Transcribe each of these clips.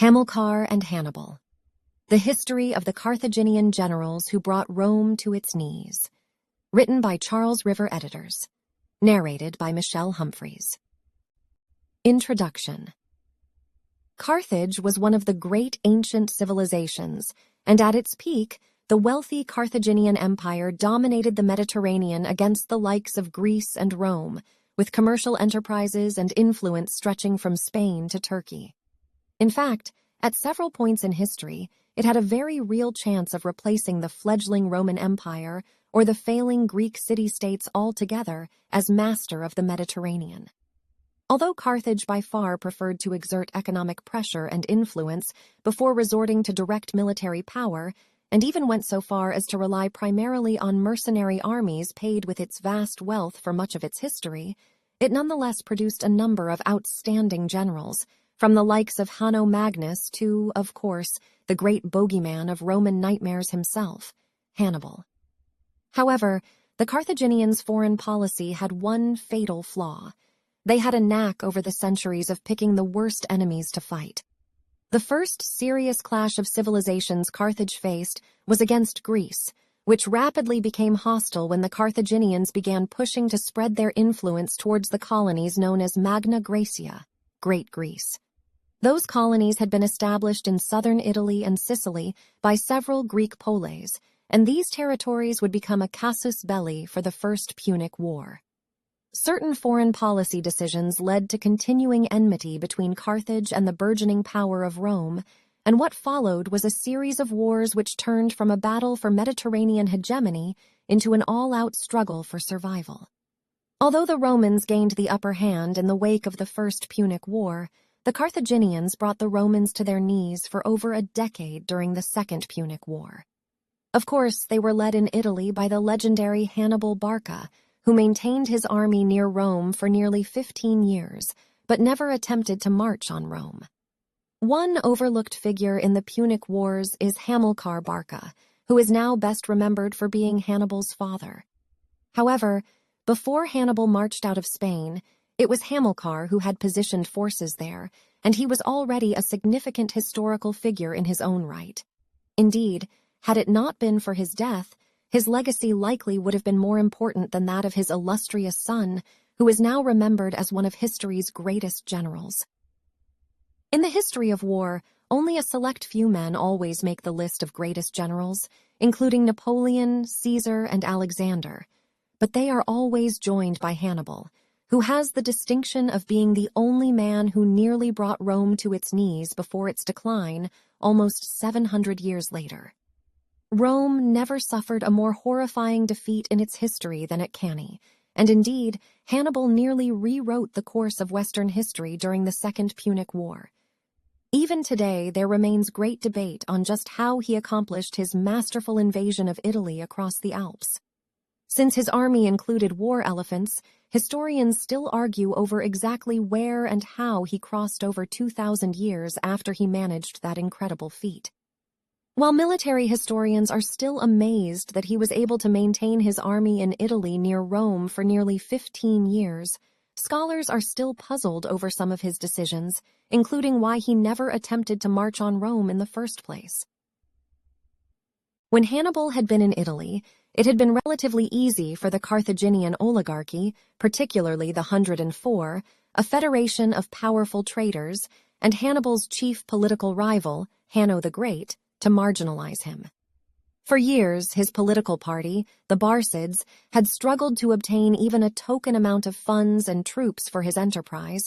Hamilcar and Hannibal. The History of the Carthaginian Generals Who Brought Rome to Its Knees. Written by Charles River Editors. Narrated by Michelle Humphreys. Introduction. Carthage was one of the great ancient civilizations, and at its peak, the wealthy Carthaginian Empire dominated the Mediterranean against the likes of Greece and Rome, with commercial enterprises and influence stretching from Spain to Turkey. In fact, at several points in history, it had a very real chance of replacing the fledgling Roman Empire or the failing Greek city-states altogether as master of the Mediterranean. Although Carthage by far preferred to exert economic pressure and influence before resorting to direct military power, and even went so far as to rely primarily on mercenary armies paid with its vast wealth for much of its history, it nonetheless produced a number of outstanding generals, from the likes of Hanno Magnus to, of course, the great bogeyman of Roman nightmares himself, Hannibal. However, the Carthaginians' foreign policy had one fatal flaw. They had a knack over the centuries of picking the worst enemies to fight. The first serious clash of civilizations Carthage faced was against Greece, which rapidly became hostile when the Carthaginians began pushing to spread their influence towards the colonies known as Magna Graecia, Great Greece. Those colonies had been established in southern Italy and Sicily by several Greek poleis, and these territories would become a casus belli for the First Punic War. Certain foreign policy decisions led to continuing enmity between Carthage and the burgeoning power of Rome, and what followed was a series of wars which turned from a battle for Mediterranean hegemony into an all-out struggle for survival. Although the Romans gained the upper hand in the wake of the First Punic War, the Carthaginians brought the Romans to their knees for over a decade during the Second Punic War. Of course, they were led in Italy by the legendary Hannibal Barca, who maintained his army near Rome for nearly 15 years, but never attempted to march on Rome. One overlooked figure in the Punic Wars is Hamilcar Barca, who is now best remembered for being Hannibal's father. However, before Hannibal marched out of Spain, it was Hamilcar who had positioned forces there, and he was already a significant historical figure in his own right. Indeed, had it not been for his death, his legacy likely would have been more important than that of his illustrious son, who is now remembered as one of history's greatest generals. In the history of war, only a select few men always make the list of greatest generals, including Napoleon, Caesar, and Alexander, but they are always joined by Hannibal, who has the distinction of being the only man who nearly brought Rome to its knees before its decline, almost 700 years later. Rome never suffered a more horrifying defeat in its history than at Cannae, and indeed, Hannibal nearly rewrote the course of Western history during the Second Punic War. Even today, there remains great debate on just how he accomplished his masterful invasion of Italy across the Alps. Since his army included war elephants, historians still argue over exactly where and how he crossed over 2,000 years after he managed that incredible feat. While military historians are still amazed that he was able to maintain his army in Italy near Rome for nearly 15 years, scholars are still puzzled over some of his decisions, including why he never attempted to march on Rome in the first place. When Hannibal had been in Italy, it had been relatively easy for the Carthaginian oligarchy, particularly the 104, a federation of powerful traders, and Hannibal's chief political rival, Hanno the Great, to marginalize him. For years, his political party, the Barcids, had struggled to obtain even a token amount of funds and troops for his enterprise,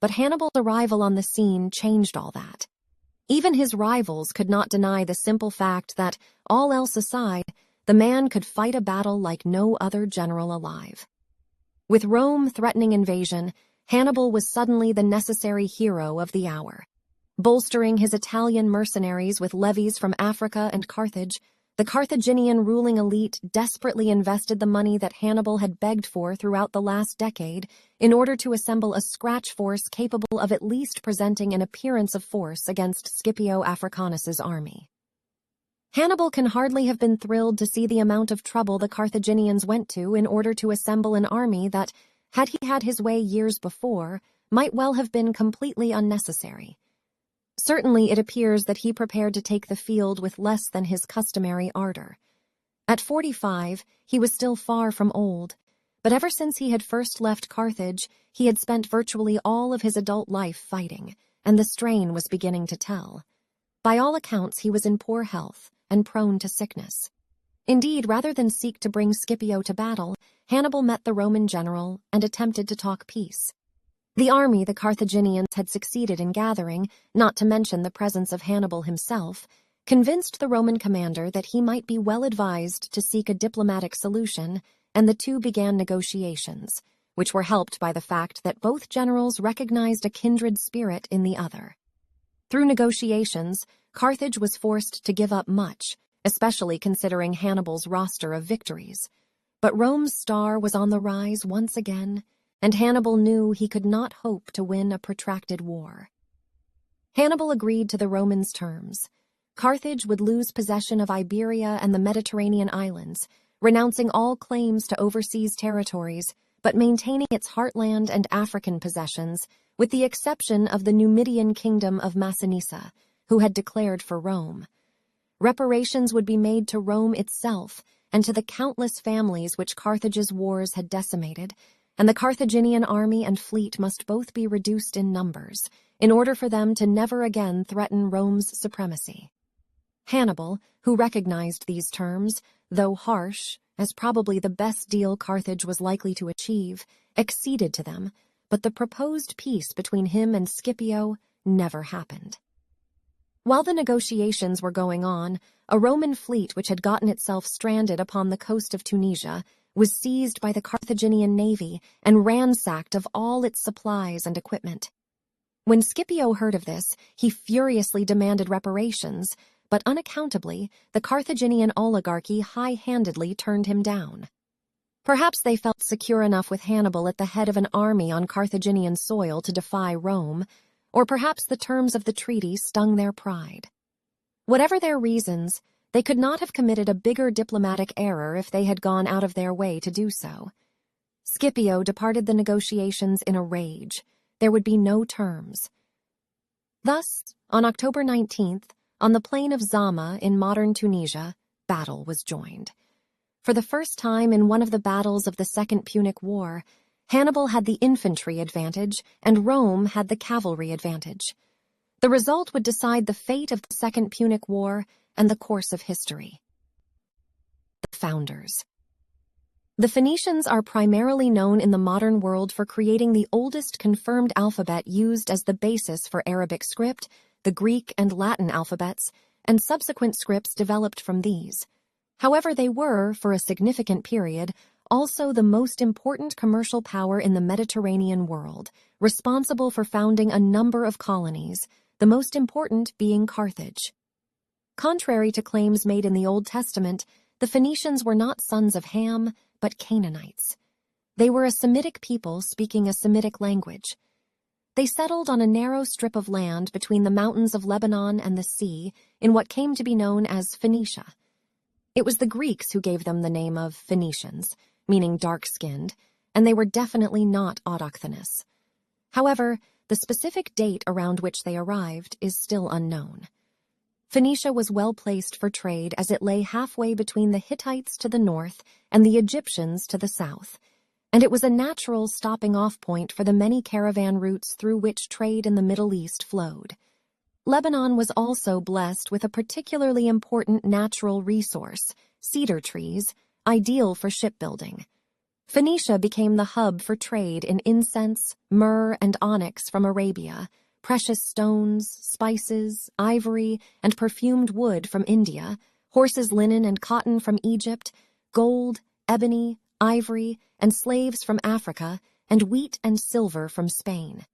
but Hannibal's arrival on the scene changed all that. Even his rivals could not deny the simple fact that, all else aside, the man could fight a battle like no other general alive. With Rome threatening invasion, Hannibal was suddenly the necessary hero of the hour. Bolstering his Italian mercenaries with levies from Africa and Carthage, the Carthaginian ruling elite desperately invested the money that Hannibal had begged for throughout the last decade in order to assemble a scratch force capable of at least presenting an appearance of force against Scipio Africanus's army. Hannibal can hardly have been thrilled to see the amount of trouble the Carthaginians went to in order to assemble an army that, had he had his way years before, might well have been completely unnecessary. Certainly it appears that he prepared to take the field with less than his customary ardor. At 45, he was still far from old, but ever since he had first left Carthage, he had spent virtually all of his adult life fighting, and the strain was beginning to tell. By all accounts, he was in poor health and prone to sickness. Indeed, rather than seek to bring Scipio to battle, Hannibal met the Roman general and attempted to talk peace. The army the Carthaginians had succeeded in gathering, not to mention the presence of Hannibal himself, convinced the Roman commander that he might be well advised to seek a diplomatic solution, and the two began negotiations, which were helped by the fact that both generals recognized a kindred spirit in the other. Through negotiations, Carthage was forced to give up much, especially considering Hannibal's roster of victories. But Rome's star was on the rise once again, and Hannibal knew he could not hope to win a protracted war. Hannibal agreed to the Romans' terms. Carthage would lose possession of Iberia and the Mediterranean islands, renouncing all claims to overseas territories, but maintaining its heartland and African possessions, with the exception of the Numidian kingdom of Massinissa, who had declared for Rome. Reparations would be made to Rome itself and to the countless families which Carthage's wars had decimated, and the Carthaginian army and fleet must both be reduced in numbers, in order for them to never again threaten Rome's supremacy. Hannibal, who recognized these terms, though harsh, as probably the best deal Carthage was likely to achieve, acceded to them, but the proposed peace between him and Scipio never happened. While the negotiations were going on, a Roman fleet which had gotten itself stranded upon the coast of Tunisia was seized by the Carthaginian navy and ransacked of all its supplies and equipment. When Scipio heard of this, he furiously demanded reparations, but unaccountably, the Carthaginian oligarchy high-handedly turned him down. Perhaps they felt secure enough with Hannibal at the head of an army on Carthaginian soil to defy Rome, or perhaps the terms of the treaty stung their pride. Whatever their reasons, they could not have committed a bigger diplomatic error if they had gone out of their way to do so. Scipio departed the negotiations in a rage. There would be no terms. Thus, on October 19th, on the plain of Zama in modern Tunisia, battle was joined. For the first time in one of the battles of the Second Punic War, Hannibal had the infantry advantage and Rome had the cavalry advantage. The result would decide the fate of the Second Punic War and the course of history. The founders. The Phoenicians are primarily known in the modern world for creating the oldest confirmed alphabet used as the basis for Arabic script, the Greek and Latin alphabets, and subsequent scripts developed from these. However, they were, for a significant period, also the most important commercial power in the Mediterranean world, responsible for founding a number of colonies, the most important being Carthage. Contrary to claims made in the Old Testament, the Phoenicians were not sons of Ham, but Canaanites. They were a Semitic people speaking a Semitic language. They settled on a narrow strip of land between the mountains of Lebanon and the sea in what came to be known as Phoenicia. It was the Greeks who gave them the name of Phoenicians, meaning dark-skinned, and they were definitely not autochthonous. However, the specific date around which they arrived is still unknown. Phoenicia was well placed for trade as it lay halfway between the Hittites to the north and the Egyptians to the south, and it was a natural stopping-off point for the many caravan routes through which trade in the Middle East flowed. Lebanon was also blessed with a particularly important natural resource, cedar trees, ideal for shipbuilding. Phoenicia became the hub for trade in incense, myrrh, and onyx from Arabia, precious stones, spices, ivory, and perfumed wood from India, horses' linen and cotton from Egypt, gold, ebony, ivory, and slaves from Africa, and wheat and silver from Spain.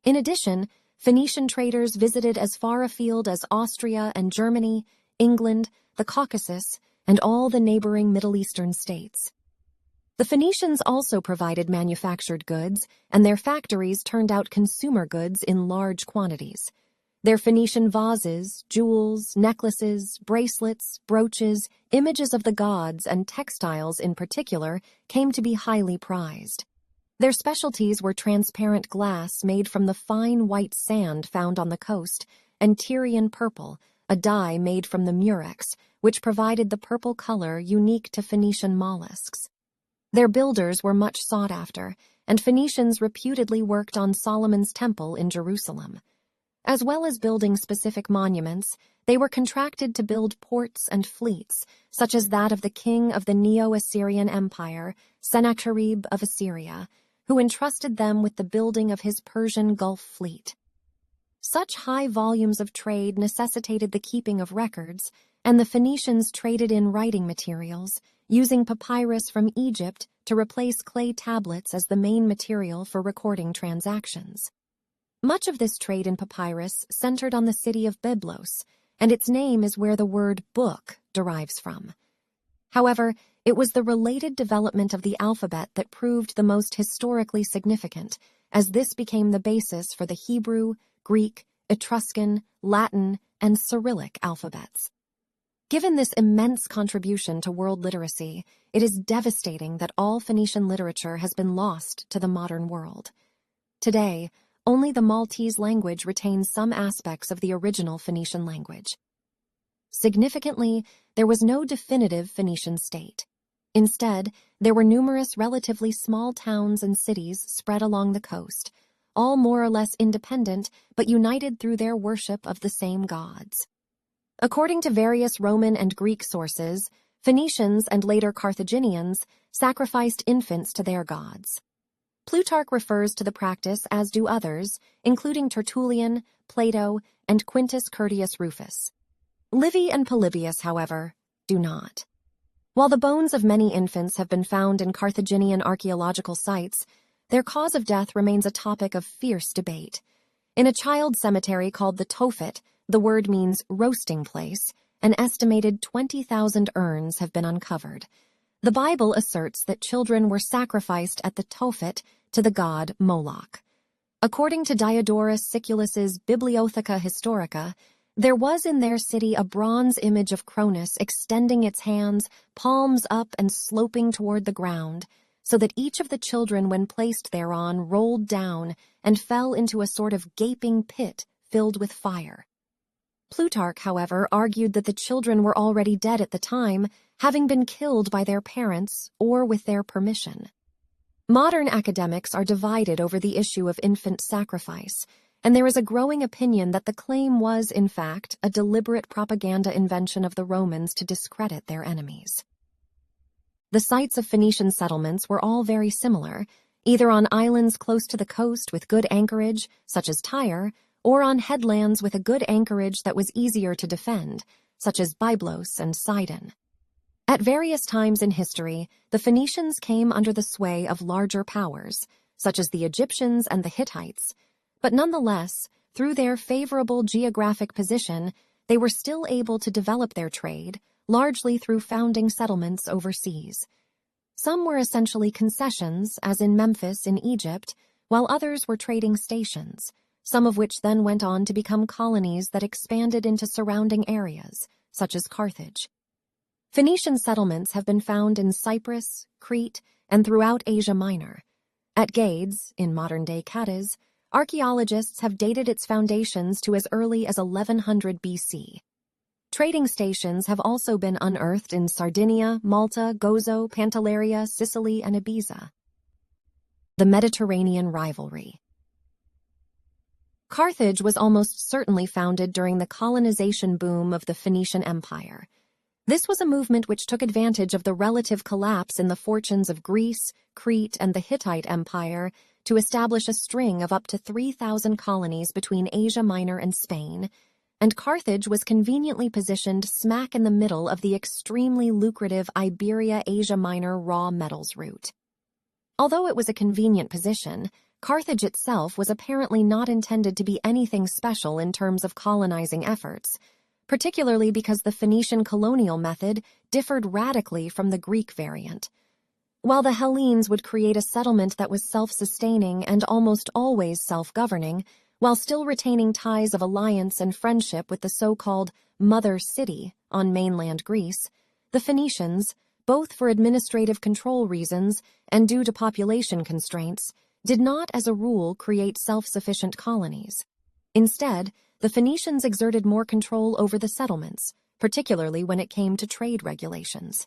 In addition, Phoenician traders visited as far afield as Austria and Germany, England, the Caucasus, and all the neighboring Middle Eastern states. The Phoenicians also provided manufactured goods, and their factories turned out consumer goods in large quantities. Their Phoenician vases, jewels, necklaces, bracelets, brooches, images of the gods, and textiles in particular came to be highly prized. Their specialties were transparent glass made from the fine white sand found on the coast, and Tyrian purple, a dye made from the murex, which provided the purple color unique to Phoenician mollusks. Their builders were much sought after, and Phoenicians reputedly worked on Solomon's Temple in Jerusalem. As well as building specific monuments, they were contracted to build ports and fleets, such as that of the king of the Neo-Assyrian Empire, Sennacherib of Assyria, who entrusted them with the building of his Persian Gulf fleet. Such high volumes of trade necessitated the keeping of records, and the Phoenicians traded in writing materials, using papyrus from Egypt to replace clay tablets as the main material for recording transactions. Much of this trade in papyrus centered on the city of Byblos, and its name is where the word book derives from. However, it was the related development of the alphabet that proved the most historically significant, as this became the basis for the Hebrew, Greek, Etruscan, Latin, and Cyrillic alphabets. Given this immense contribution to world literacy, it is devastating that all Phoenician literature has been lost to the modern world. Today, only the Maltese language retains some aspects of the original Phoenician language. Significantly, there was no definitive Phoenician state. Instead, there were numerous relatively small towns and cities spread along the coast, all more or less independent but united through their worship of the same gods. According to various Roman and Greek sources, Phoenicians and later Carthaginians sacrificed infants to their gods. Plutarch refers to the practice, as do others, including Tertullian, Plato, and Quintus Curtius Rufus. Livy and Polybius, however, do not. While the bones of many infants have been found in Carthaginian archaeological sites, their cause of death remains a topic of fierce debate. In a child cemetery called the Tophet, the word means roasting place, an estimated 20,000 urns have been uncovered. The Bible asserts that children were sacrificed at the Tophet to the god Moloch. According to Diodorus Siculus's Bibliotheca Historica, there was in their city a bronze image of Cronus extending its hands, palms up and sloping toward the ground, so that each of the children when placed thereon rolled down and fell into a sort of gaping pit filled with fire. Plutarch, however, argued that the children were already dead at the time, having been killed by their parents or with their permission. Modern academics are divided over the issue of infant sacrifice, and there is a growing opinion that the claim was, in fact, a deliberate propaganda invention of the Romans to discredit their enemies. The sites of Phoenician settlements were all very similar, either on islands close to the coast with good anchorage, such as Tyre, or on headlands with a good anchorage that was easier to defend, such as Byblos and Sidon. At various times in history, the Phoenicians came under the sway of larger powers, such as the Egyptians and the Hittites, but nonetheless, through their favorable geographic position, they were still able to develop their trade, largely through founding settlements overseas. Some were essentially concessions, as in Memphis in Egypt, while others were trading stations, some of which then went on to become colonies that expanded into surrounding areas, such as Carthage. Phoenician settlements have been found in Cyprus, Crete, and throughout Asia Minor. At Gades, in modern-day Cadiz, archaeologists have dated its foundations to as early as 1100 BC. Trading stations have also been unearthed in Sardinia, Malta, Gozo, Pantelleria, Sicily, and Ibiza. The Mediterranean rivalry. Carthage was almost certainly founded during the colonization boom of the Phoenician Empire. This was a movement which took advantage of the relative collapse in the fortunes of Greece, Crete, and the Hittite Empire to establish a string of up to 3,000 colonies between Asia Minor and Spain, and Carthage was conveniently positioned smack in the middle of the extremely lucrative Iberia-Asia Minor raw metals route. Although it was a convenient position, Carthage itself was apparently not intended to be anything special in terms of colonizing efforts, particularly because the Phoenician colonial method differed radically from the Greek variant. While the Hellenes would create a settlement that was self-sustaining and almost always self-governing, while still retaining ties of alliance and friendship with the so-called mother city on mainland Greece, the Phoenicians, both for administrative control reasons and due to population constraints, did not, as a rule, create self-sufficient colonies. Instead, the Phoenicians exerted more control over the settlements, particularly when it came to trade regulations.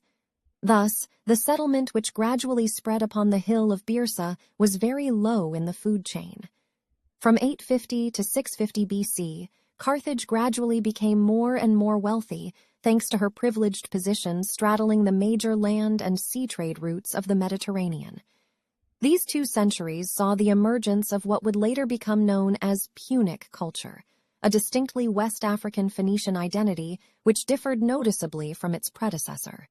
Thus, the settlement which gradually spread upon the hill of Byrsa was very low in the food chain. From 850 to 650 BC, Carthage gradually became more and more wealthy thanks to her privileged position straddling the major land and sea trade routes of the Mediterranean. These 2 centuries saw the emergence of what would later become known as Punic culture, a distinctly West African Phoenician identity which differed noticeably from its predecessor.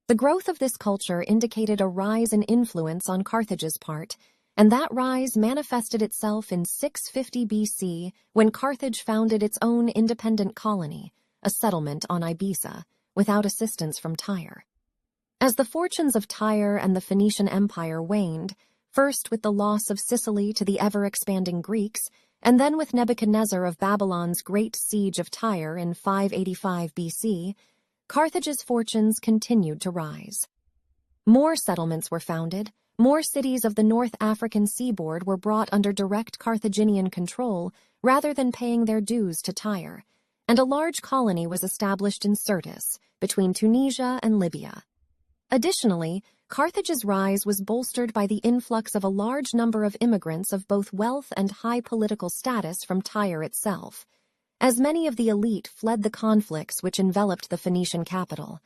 The growth of this culture indicated a rise in influence on Carthage's part, and that rise manifested itself in 650 BC when Carthage founded its own independent colony, a settlement on Ibiza, without assistance from Tyre. As the fortunes of Tyre and the Phoenician Empire waned, first with the loss of Sicily to the ever-expanding Greeks, and then with Nebuchadnezzar of Babylon's great siege of Tyre in 585 BC, Carthage's fortunes continued to rise. More settlements were founded, more cities of the North African seaboard were brought under direct Carthaginian control rather than paying their dues to Tyre, and a large colony was established in Syrtis, between Tunisia and Libya. Additionally, Carthage's rise was bolstered by the influx of a large number of immigrants of both wealth and high political status from Tyre itself, as many of the elite fled the conflicts which enveloped the Phoenician capital.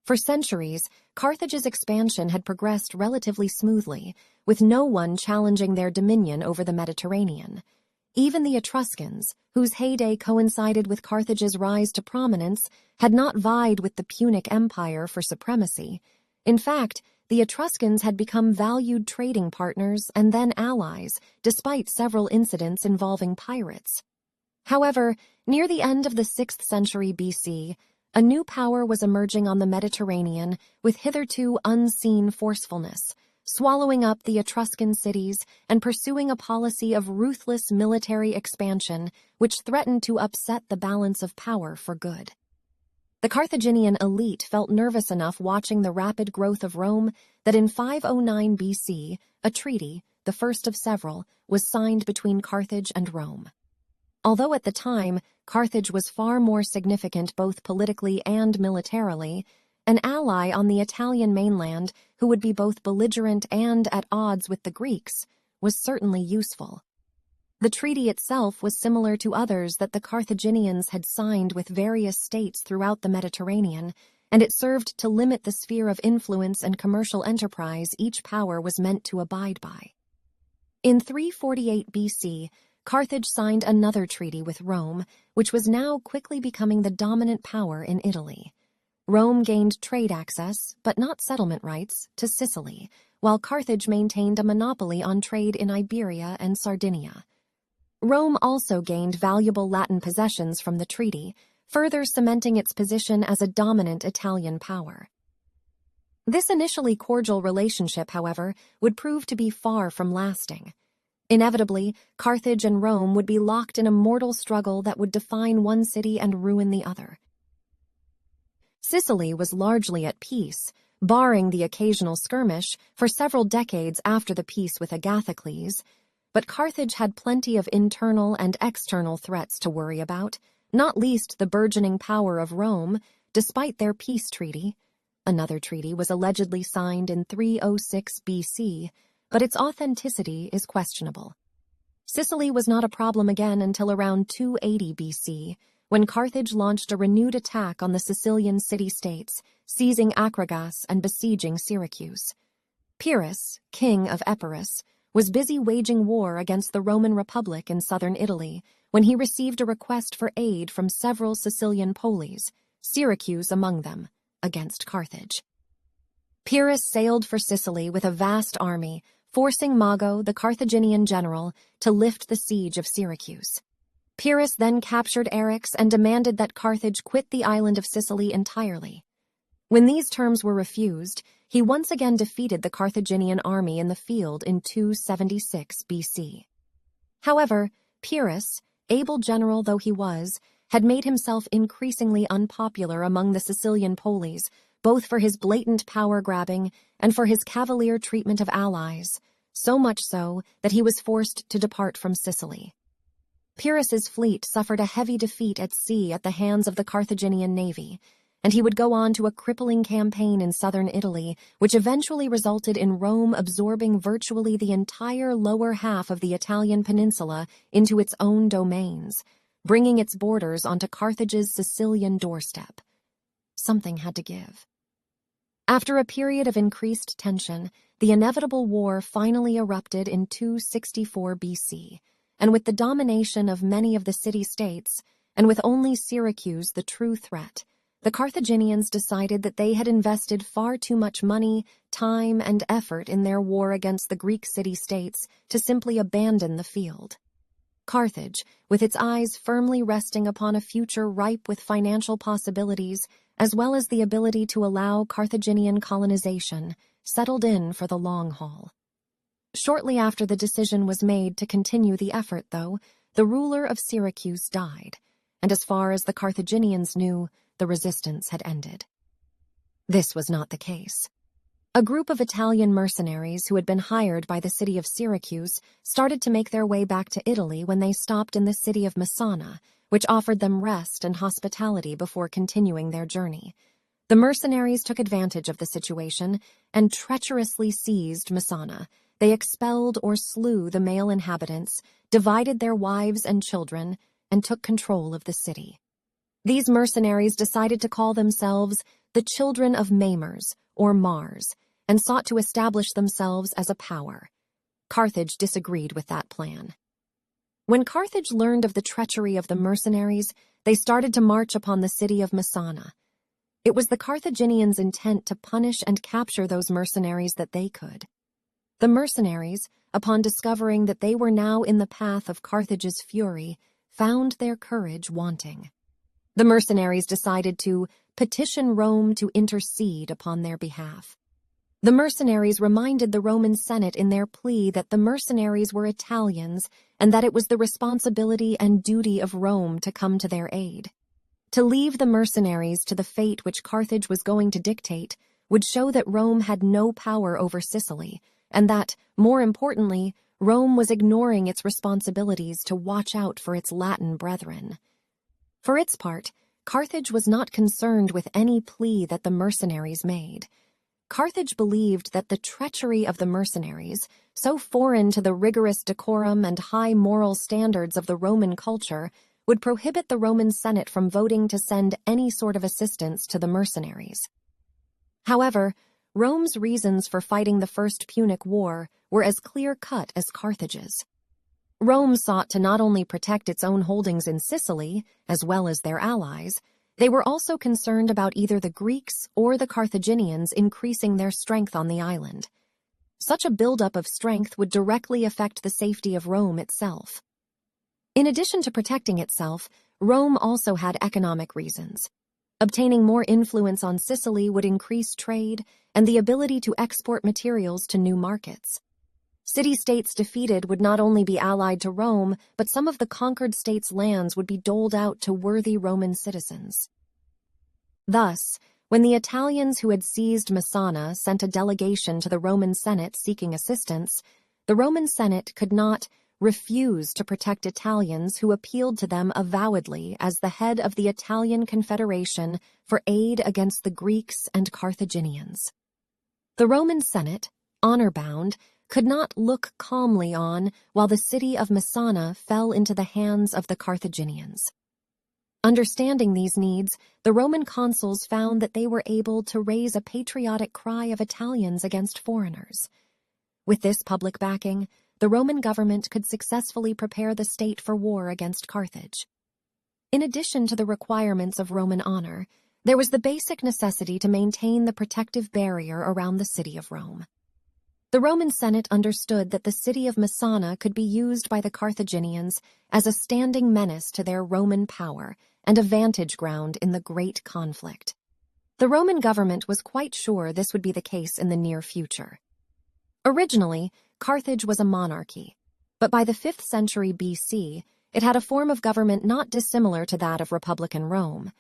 For centuries, Carthage's expansion had progressed relatively smoothly, with no one challenging their dominion over the Mediterranean. Even the Etruscans, whose heyday coincided with Carthage's rise to prominence, had not vied with the Punic Empire for supremacy. In fact, the Etruscans had become valued trading partners and then allies, despite several incidents involving pirates. However, near the end of the 6th century BC, a new power was emerging on the Mediterranean with hitherto unseen forcefulness, swallowing up the Etruscan cities and pursuing a policy of ruthless military expansion which threatened to upset the balance of power for good. The Carthaginian elite felt nervous enough watching the rapid growth of Rome that in 509 BC, a treaty, the first of several, was signed between Carthage and Rome. Although at the time, Carthage was far more significant both politically and militarily, an ally on the Italian mainland who would be both belligerent and at odds with the Greeks was certainly useful. The treaty itself was similar to others that the Carthaginians had signed with various states throughout the Mediterranean, and it served to limit the sphere of influence and commercial enterprise each power was meant to abide by. In 348 BC, Carthage signed another treaty with Rome, which was now quickly becoming the dominant power in Italy. Rome gained trade access, but not settlement rights, to Sicily, while Carthage maintained a monopoly on trade in Iberia and Sardinia. Rome also gained valuable Latin possessions from the treaty, further cementing its position as a dominant Italian power. This initially cordial relationship, however, would prove to be far from lasting. Inevitably, Carthage and Rome would be locked in a mortal struggle that would define one city and ruin the other. Sicily was largely at peace, barring the occasional skirmish, for several decades after the peace with Agathocles, but Carthage had plenty of internal and external threats to worry about, not least the burgeoning power of Rome, despite their peace treaty. Another treaty was allegedly signed in 306 BC, but its authenticity is questionable. Sicily was not a problem again until around 280 BC, when Carthage launched a renewed attack on the Sicilian city-states, seizing Acragas and besieging Syracuse. Pyrrhus, king of Epirus, was busy waging war against the Roman Republic in southern Italy when he received a request for aid from several Sicilian poleis, Syracuse among them, against Carthage. Pyrrhus sailed for Sicily with a vast army, forcing Mago, the Carthaginian general, to lift the siege of Syracuse. Pyrrhus then captured Eryx and demanded that Carthage quit the island of Sicily entirely. When these terms were refused, he once again defeated the Carthaginian army in the field in 276 BC. However, Pyrrhus, able general though he was, had made himself increasingly unpopular among the Sicilian poleis, both for his blatant power-grabbing and for his cavalier treatment of allies, so much so that he was forced to depart from Sicily. Pyrrhus's fleet suffered a heavy defeat at sea at the hands of the Carthaginian navy, and he would go on to a crippling campaign in southern Italy, which eventually resulted in Rome absorbing virtually the entire lower half of the Italian peninsula into its own domains, bringing its borders onto Carthage's Sicilian doorstep. Something had to give. After a period of increased tension, the inevitable war finally erupted in 264 BC, and with the domination of many of the city-states, and with only Syracuse the true threat, the Carthaginians decided that they had invested far too much money, time, and effort in their war against the Greek city-states to simply abandon the field. Carthage, with its eyes firmly resting upon a future ripe with financial possibilities, as well as the ability to allow Carthaginian colonization, settled in for the long haul. Shortly after the decision was made to continue the effort, though, the ruler of Syracuse died, and as far as the Carthaginians knew, the resistance had ended. This was not the case. A group of Italian mercenaries who had been hired by the city of Syracuse started to make their way back to Italy when they stopped in the city of Messana, which offered them rest and hospitality before continuing their journey. The mercenaries took advantage of the situation and treacherously seized Messana. They expelled or slew the male inhabitants, divided their wives and children, and took control of the city. These mercenaries decided to call themselves the Children of Maimers, or Mars, and sought to establish themselves as a power. Carthage disagreed with that plan. When Carthage learned of the treachery of the mercenaries, they started to march upon the city of Messana. It was the Carthaginians' intent to punish and capture those mercenaries that they could. The mercenaries, upon discovering that they were now in the path of Carthage's fury, found their courage wanting. The mercenaries decided to petition Rome to intercede upon their behalf. The mercenaries reminded the Roman Senate in their plea that the mercenaries were Italians and that it was the responsibility and duty of Rome to come to their aid. To leave the mercenaries to the fate which Carthage was going to dictate would show that Rome had no power over Sicily, and that, more importantly, Rome was ignoring its responsibilities to watch out for its Latin brethren. For its part, Carthage was not concerned with any plea that the mercenaries made. Carthage believed that the treachery of the mercenaries, so foreign to the rigorous decorum and high moral standards of the Roman culture, would prohibit the Roman Senate from voting to send any sort of assistance to the mercenaries. However, Rome's reasons for fighting the First Punic War were as clear-cut as Carthage's. Rome sought to not only protect its own holdings in Sicily, as well as their allies, they were also concerned about either the Greeks or the Carthaginians increasing their strength on the island. Such a buildup of strength would directly affect the safety of Rome itself. In addition to protecting itself, Rome also had economic reasons. Obtaining more influence on Sicily would increase trade and the ability to export materials to new markets. City-states defeated would not only be allied to Rome, but some of the conquered states' lands would be doled out to worthy Roman citizens. Thus, when the Italians who had seized Messana sent a delegation to the Roman Senate seeking assistance, the Roman Senate could not refuse to protect Italians who appealed to them avowedly as the head of the Italian Confederation for aid against the Greeks and Carthaginians. The Roman Senate, honor-bound, could not look calmly on while the city of Messana fell into the hands of the Carthaginians. Understanding these needs, the Roman consuls found that they were able to raise a patriotic cry of Italians against foreigners. With this public backing, the Roman government could successfully prepare the state for war against Carthage. In addition to the requirements of Roman honor, there was the basic necessity to maintain the protective barrier around the city of Rome. The Roman Senate understood that the city of Messana could be used by the Carthaginians as a standing menace to their Roman power and a vantage ground in the great conflict. The Roman government was quite sure this would be the case in the near future. Originally, Carthage was a monarchy, but by the 5th century BC, it had a form of government not dissimilar to that of Republican Rome.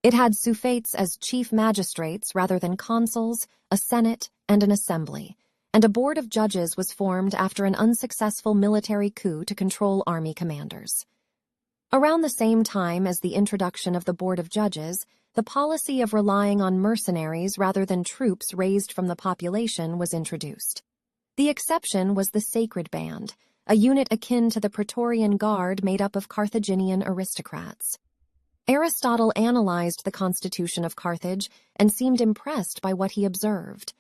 It had suffetes as chief magistrates rather than consuls, a senate, and an assembly, and a board of judges was formed after an unsuccessful military coup to control army commanders. Around the same time as the introduction of the Board of Judges, the policy of relying on mercenaries rather than troops raised from the population was introduced. The exception was the Sacred Band, a unit akin to the Praetorian Guard made up of Carthaginian aristocrats. Aristotle analyzed the constitution of Carthage and seemed impressed by what he observed.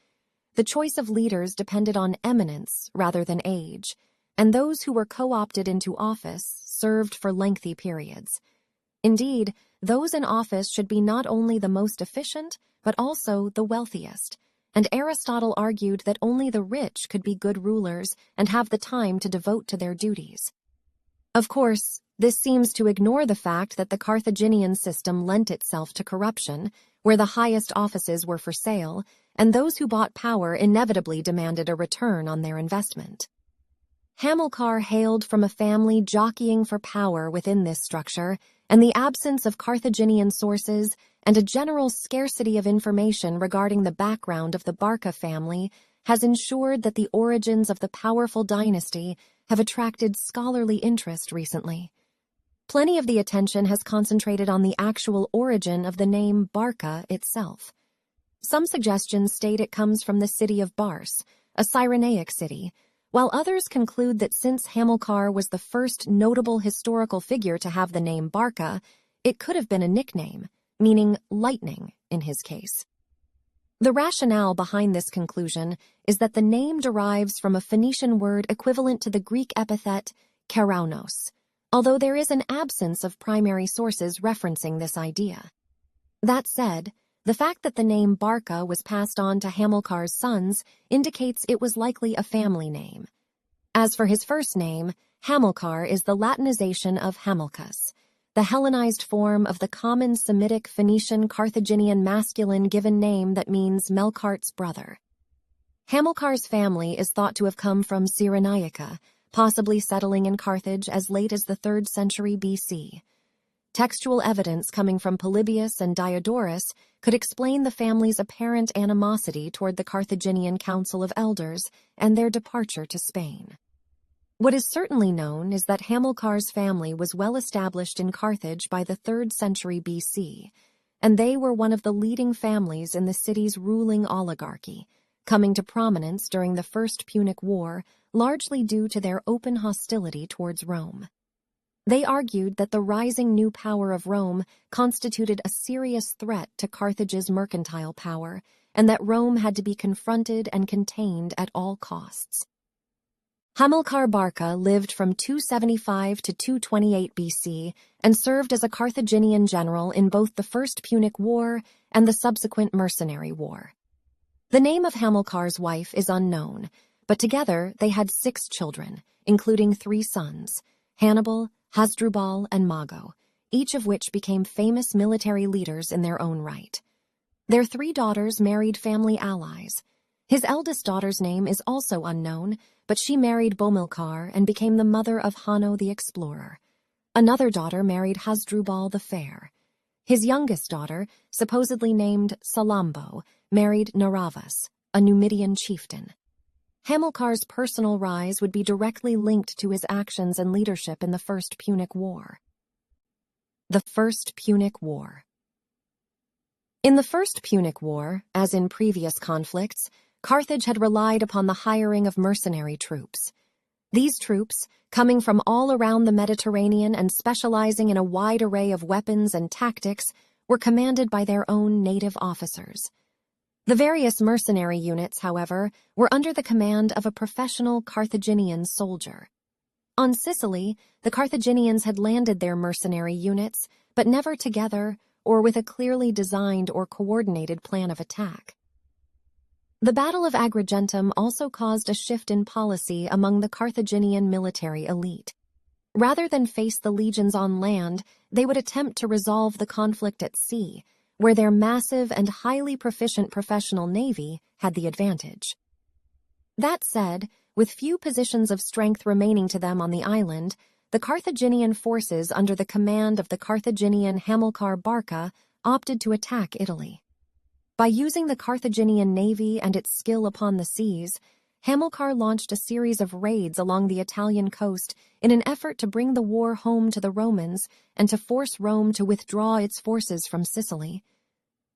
The choice of leaders depended on eminence rather than age, and those who were co-opted into office served for lengthy periods. Indeed, those in office should be not only the most efficient, but also the wealthiest, and Aristotle argued that only the rich could be good rulers and have the time to devote to their duties. Of course, this seems to ignore the fact that the Carthaginian system lent itself to corruption, where the highest offices were for sale, and those who bought power inevitably demanded a return on their investment. Hamilcar hailed from a family jockeying for power within this structure, and the absence of Carthaginian sources and a general scarcity of information regarding the background of the Barca family has ensured that the origins of the powerful dynasty have attracted scholarly interest recently. Plenty of the attention has concentrated on the actual origin of the name Barca itself. Some suggestions state it comes from the city of Bars, a Cyrenaic city, while others conclude that since Hamilcar was the first notable historical figure to have the name Barca, it could have been a nickname, meaning lightning in his case. The rationale behind this conclusion is that the name derives from a Phoenician word equivalent to the Greek epithet keraunos, although there is an absence of primary sources referencing this idea. That said, the fact that the name Barca was passed on to Hamilcar's sons indicates it was likely a family name. As for his first name, Hamilcar is the Latinization of Hamilcus, the Hellenized form of the common Semitic Phoenician Carthaginian masculine given name that means Melkart's brother. Hamilcar's family is thought to have come from Cyrenaica, possibly settling in Carthage as late as the 3rd century BC. Textual evidence coming from Polybius and Diodorus could explain the family's apparent animosity toward the Carthaginian Council of Elders and their departure to Spain. What is certainly known is that Hamilcar's family was well established in Carthage by the 3rd century BC, and they were one of the leading families in the city's ruling oligarchy, coming to prominence during the First Punic War, largely due to their open hostility towards Rome. They argued that the rising new power of Rome constituted a serious threat to Carthage's mercantile power, and that Rome had to be confronted and contained at all costs. Hamilcar Barca lived from 275 to 228 BC and served as a Carthaginian general in both the First Punic War and the subsequent Mercenary War. The name of Hamilcar's wife is unknown, but together they had 6 children, including 3 sons, Hannibal, Hasdrubal, and Mago, each of which became famous military leaders in their own right. Their 3 daughters married family allies. His eldest daughter's name is also unknown, but she married Bomilcar and became the mother of Hanno the Explorer. Another daughter married Hasdrubal the Fair. His youngest daughter, supposedly named Salambo, married Naravas, a Numidian chieftain. Hamilcar's personal rise would be directly linked to his actions and leadership in the First Punic War. The First Punic War. In the First Punic War, as in previous conflicts, Carthage had relied upon the hiring of mercenary troops. These troops, coming from all around the Mediterranean and specializing in a wide array of weapons and tactics, were commanded by their own native officers. The various mercenary units, however, were under the command of a professional Carthaginian soldier. On Sicily, the Carthaginians had landed their mercenary units, but never together or with a clearly designed or coordinated plan of attack. The Battle of Agrigentum also caused a shift in policy among the Carthaginian military elite. Rather than face the legions on land, they would attempt to resolve the conflict at sea, where their massive and highly proficient professional navy had the advantage. That said, with few positions of strength remaining to them on the island, the Carthaginian forces under the command of the Carthaginian Hamilcar Barca opted to attack Italy. By using the Carthaginian navy and its skill upon the seas, Hamilcar launched a series of raids along the Italian coast in an effort to bring the war home to the Romans and to force Rome to withdraw its forces from Sicily.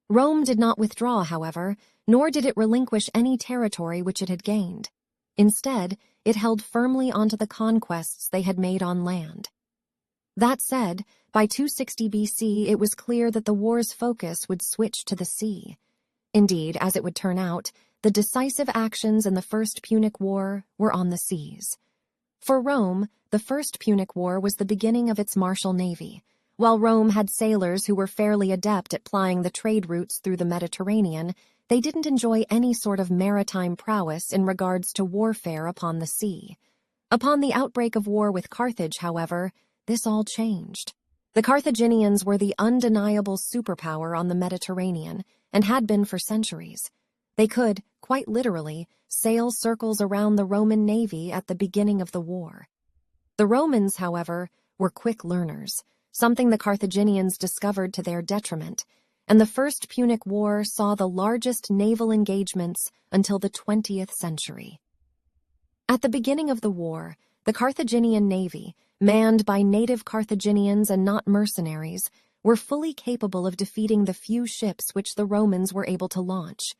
Rome did not withdraw, however, nor did it relinquish any territory which it had gained. Instead, it held firmly onto the conquests they had made on land. That said, by 260 BC, it was clear that the war's focus would switch to the sea. Indeed, as it would turn out, the decisive actions in the First Punic War were on the seas. For Rome, the First Punic War was the beginning of its martial navy. While Rome had sailors who were fairly adept at plying the trade routes through the Mediterranean, they didn't enjoy any sort of maritime prowess in regards to warfare upon the sea. Upon the outbreak of war with Carthage, however, this all changed. The Carthaginians were the undeniable superpower on the Mediterranean and had been for centuries. They could, quite literally, sail circles around the Roman navy at the beginning of the war. The Romans, however, were quick learners, something the Carthaginians discovered to their detriment, and the First Punic War saw the largest naval engagements until the 20th century. At the beginning of the war, the Carthaginian navy, manned by native Carthaginians and not mercenaries, were fully capable of defeating the few ships which the Romans were able to launch.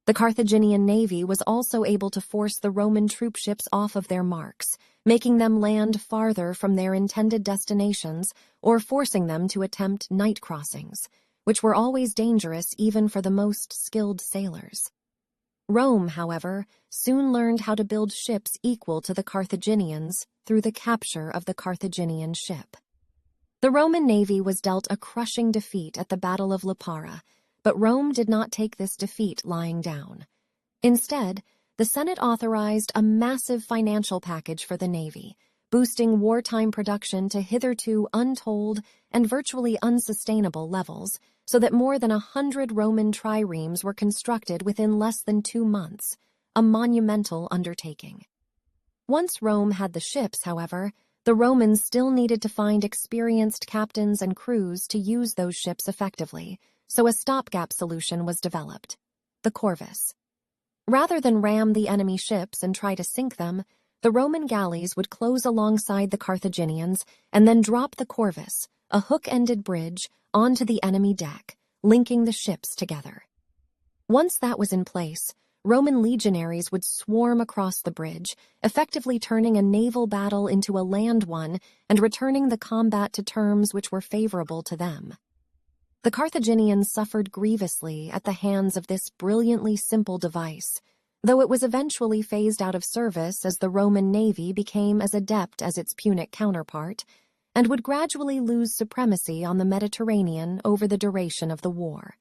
The Carthaginian navy was also able to force the Roman troopships off of their marks, making them land farther from their intended destinations or forcing them to attempt night crossings, which were always dangerous even for the most skilled sailors. Rome, however, soon learned how to build ships equal to the Carthaginians through the capture of the Carthaginian ship. The Roman navy was dealt a crushing defeat at the Battle of Lipara, but Rome did not take this defeat lying down. Instead, the Senate authorized a massive financial package for the navy, boosting wartime production to hitherto untold and virtually unsustainable levels, so that more than 100 Roman triremes were constructed within less than 2 months, a monumental undertaking. Once Rome had the ships, however, the Romans still needed to find experienced captains and crews to use those ships effectively, so a stopgap solution was developed: the corvus. Rather than ram the enemy ships and try to sink them, the Roman galleys would close alongside the Carthaginians and then drop the corvus, a hook-ended bridge, onto the enemy deck, linking the ships together. Once that was in place, Roman legionaries would swarm across the bridge, effectively turning a naval battle into a land one and returning the combat to terms which were favorable to them. The Carthaginians suffered grievously at the hands of this brilliantly simple device, though it was eventually phased out of service as the Roman navy became as adept as its Punic counterpart, and would gradually lose supremacy on the Mediterranean over the duration of the war.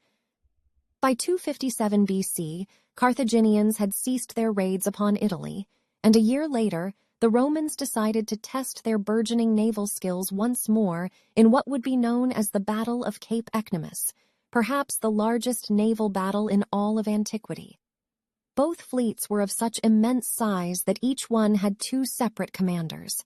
By 257 BC, Carthaginians had ceased their raids upon Italy, and a year later, the Romans decided to test their burgeoning naval skills once more in what would be known as the Battle of Cape Ecnomus, perhaps the largest naval battle in all of antiquity. Both fleets were of such immense size that each one had 2 separate commanders.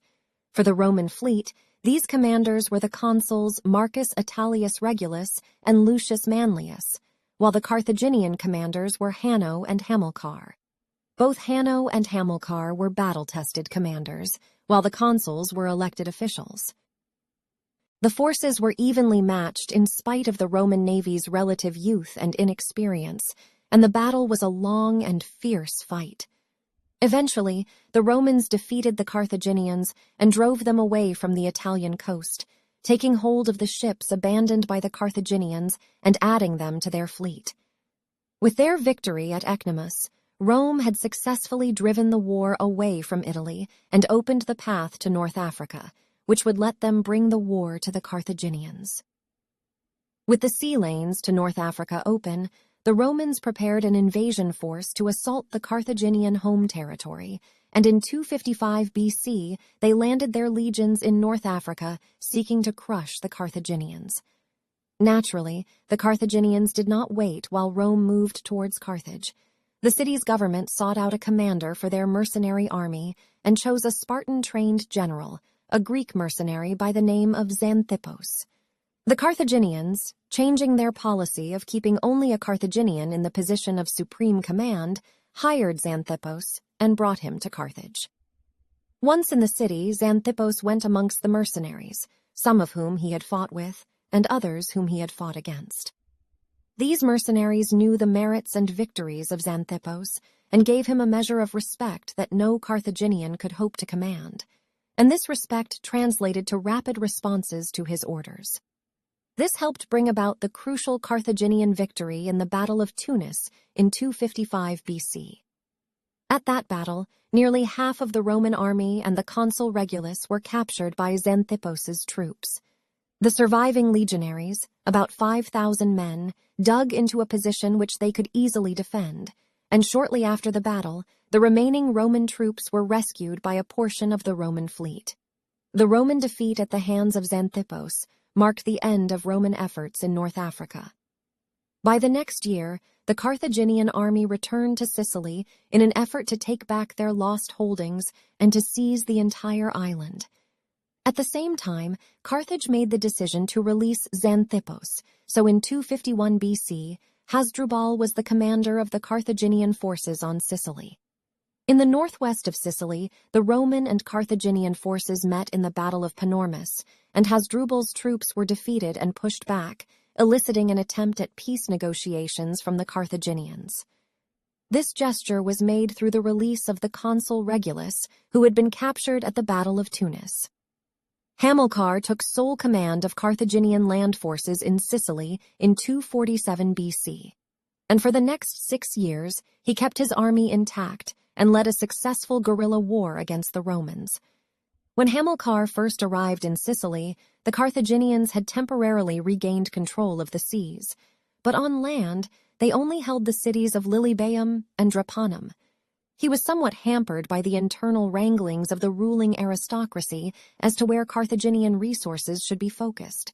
For the Roman fleet, these commanders were the consuls Marcus Atalius Regulus and Lucius Manlius, while the Carthaginian commanders were Hanno and Hamilcar. Both Hanno and Hamilcar were battle-tested commanders, while the consuls were elected officials. The forces were evenly matched in spite of the Roman navy's relative youth and inexperience, and the battle was a long and fierce fight. Eventually, the Romans defeated the Carthaginians and drove them away from the Italian coast, taking hold of the ships abandoned by the Carthaginians and adding them to their fleet. With their victory at Ecnomus, Rome had successfully driven the war away from Italy and opened the path to North Africa, which would let them bring the war to the Carthaginians. With the sea lanes to North Africa open, the Romans prepared an invasion force to assault the Carthaginian home territory, and in 255 BC they landed their legions in North Africa, seeking to crush the Carthaginians. Naturally, the Carthaginians did not wait while Rome moved towards Carthage. The city's government sought out a commander for their mercenary army and chose a Spartan-trained general, a Greek mercenary by the name of Xanthippos. The Carthaginians, changing their policy of keeping only a Carthaginian in the position of supreme command, hired Xanthippos, and brought him to Carthage. Once in the city, Xanthippus went amongst the mercenaries, some of whom he had fought with, and others whom he had fought against. These mercenaries knew the merits and victories of Xanthippus and gave him a measure of respect that no Carthaginian could hope to command, and this respect translated to rapid responses to his orders. This helped bring about the crucial Carthaginian victory in the Battle of Tunis in 255 BC. At that battle, nearly half of the Roman army and the consul Regulus were captured by Xanthippus's troops. The surviving legionaries, about 5,000 men, dug into a position which they could easily defend, and shortly after the battle, the remaining Roman troops were rescued by a portion of the Roman fleet. The Roman defeat at the hands of Xanthippus marked the end of Roman efforts in North Africa. By the next year, the Carthaginian army returned to Sicily in an effort to take back their lost holdings and to seize the entire island. At the same time, Carthage made the decision to release Xanthippus, so in 251 BC, Hasdrubal was the commander of the Carthaginian forces on Sicily. In the northwest of Sicily, the Roman and Carthaginian forces met in the Battle of Panormus, and Hasdrubal's troops were defeated and pushed back, eliciting an attempt at peace negotiations from the Carthaginians. This gesture was made through the release of the consul Regulus, who had been captured at the Battle of Tunis. Hamilcar took sole command of Carthaginian land forces in Sicily in 247 BC, and for the next 6 years he kept his army intact and led a successful guerrilla war against the Romans. When Hamilcar first arrived in Sicily, the Carthaginians had temporarily regained control of the seas, but on land they only held the cities of Lilybaeum and Drepanum. He was somewhat hampered by the internal wranglings of the ruling aristocracy as to where Carthaginian resources should be focused.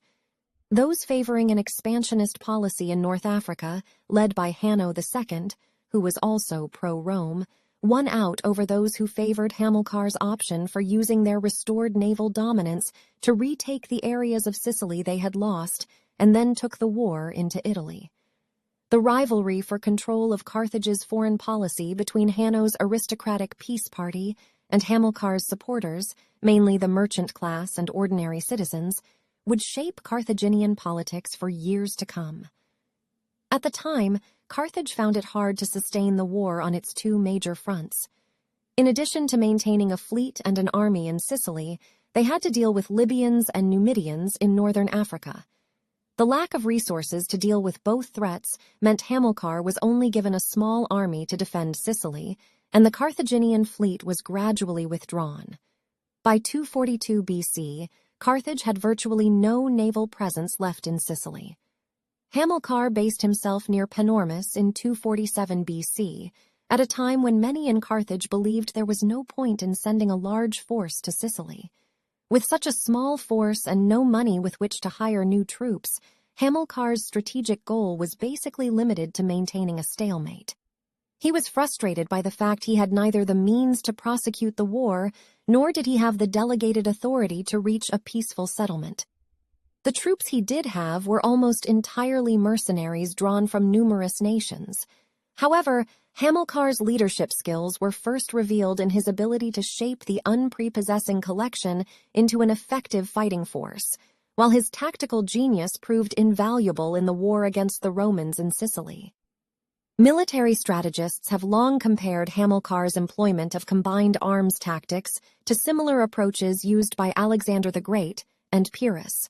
Those favoring an expansionist policy in North Africa, led by Hanno II, who was also pro-Rome, won out over those who favored Hamilcar's option for using their restored naval dominance to retake the areas of Sicily they had lost and then took the war into Italy. The rivalry for control of Carthage's foreign policy between Hanno's aristocratic peace party and Hamilcar's supporters, mainly the merchant class and ordinary citizens, would shape Carthaginian politics for years to come. At the time, Carthage found it hard to sustain the war on its two major fronts. In addition to maintaining a fleet and an army in Sicily, they had to deal with Libyans and Numidians in northern Africa. The lack of resources to deal with both threats meant Hamilcar was only given a small army to defend Sicily, and the Carthaginian fleet was gradually withdrawn. By 242 BC, Carthage had virtually no naval presence left in Sicily. Hamilcar based himself near Panormus in 247 BC, at a time when many in Carthage believed there was no point in sending a large force to Sicily. With such a small force and no money with which to hire new troops, Hamilcar's strategic goal was basically limited to maintaining a stalemate. He was frustrated by the fact he had neither the means to prosecute the war, nor did he have the delegated authority to reach a peaceful settlement. The troops he did have were almost entirely mercenaries drawn from numerous nations. However, Hamilcar's leadership skills were first revealed in his ability to shape the unprepossessing collection into an effective fighting force, while his tactical genius proved invaluable in the war against the Romans in Sicily. Military strategists have long compared Hamilcar's employment of combined arms tactics to similar approaches used by Alexander the Great and Pyrrhus.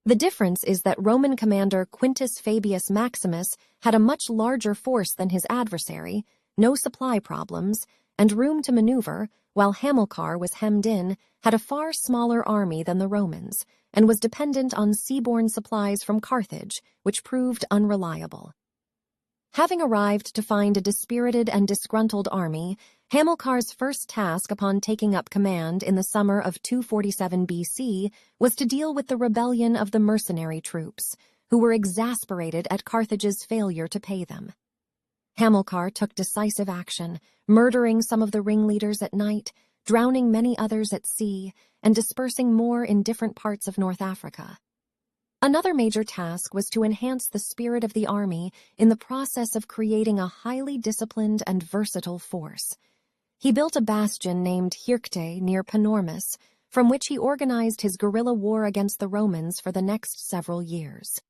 The difference is that Roman commander Quintus Fabius Maximus had a much larger force than his adversary, no supply problems, and room to maneuver, while Hamilcar was hemmed in, had a far smaller army than the Romans, and was dependent on seaborne supplies from Carthage, which proved unreliable. Having arrived to find a dispirited and disgruntled army, Hamilcar's first task upon taking up command in the summer of 247 BC was to deal with the rebellion of the mercenary troops, who were exasperated at Carthage's failure to pay them. Hamilcar took decisive action, murdering some of the ringleaders at night, drowning many others at sea, and dispersing more in different parts of North Africa. Another major task was to enhance the spirit of the army in the process of creating a highly disciplined and versatile force. He built a bastion named Hircte near Panormus, from which he organized his guerrilla war against the Romans for the next several years.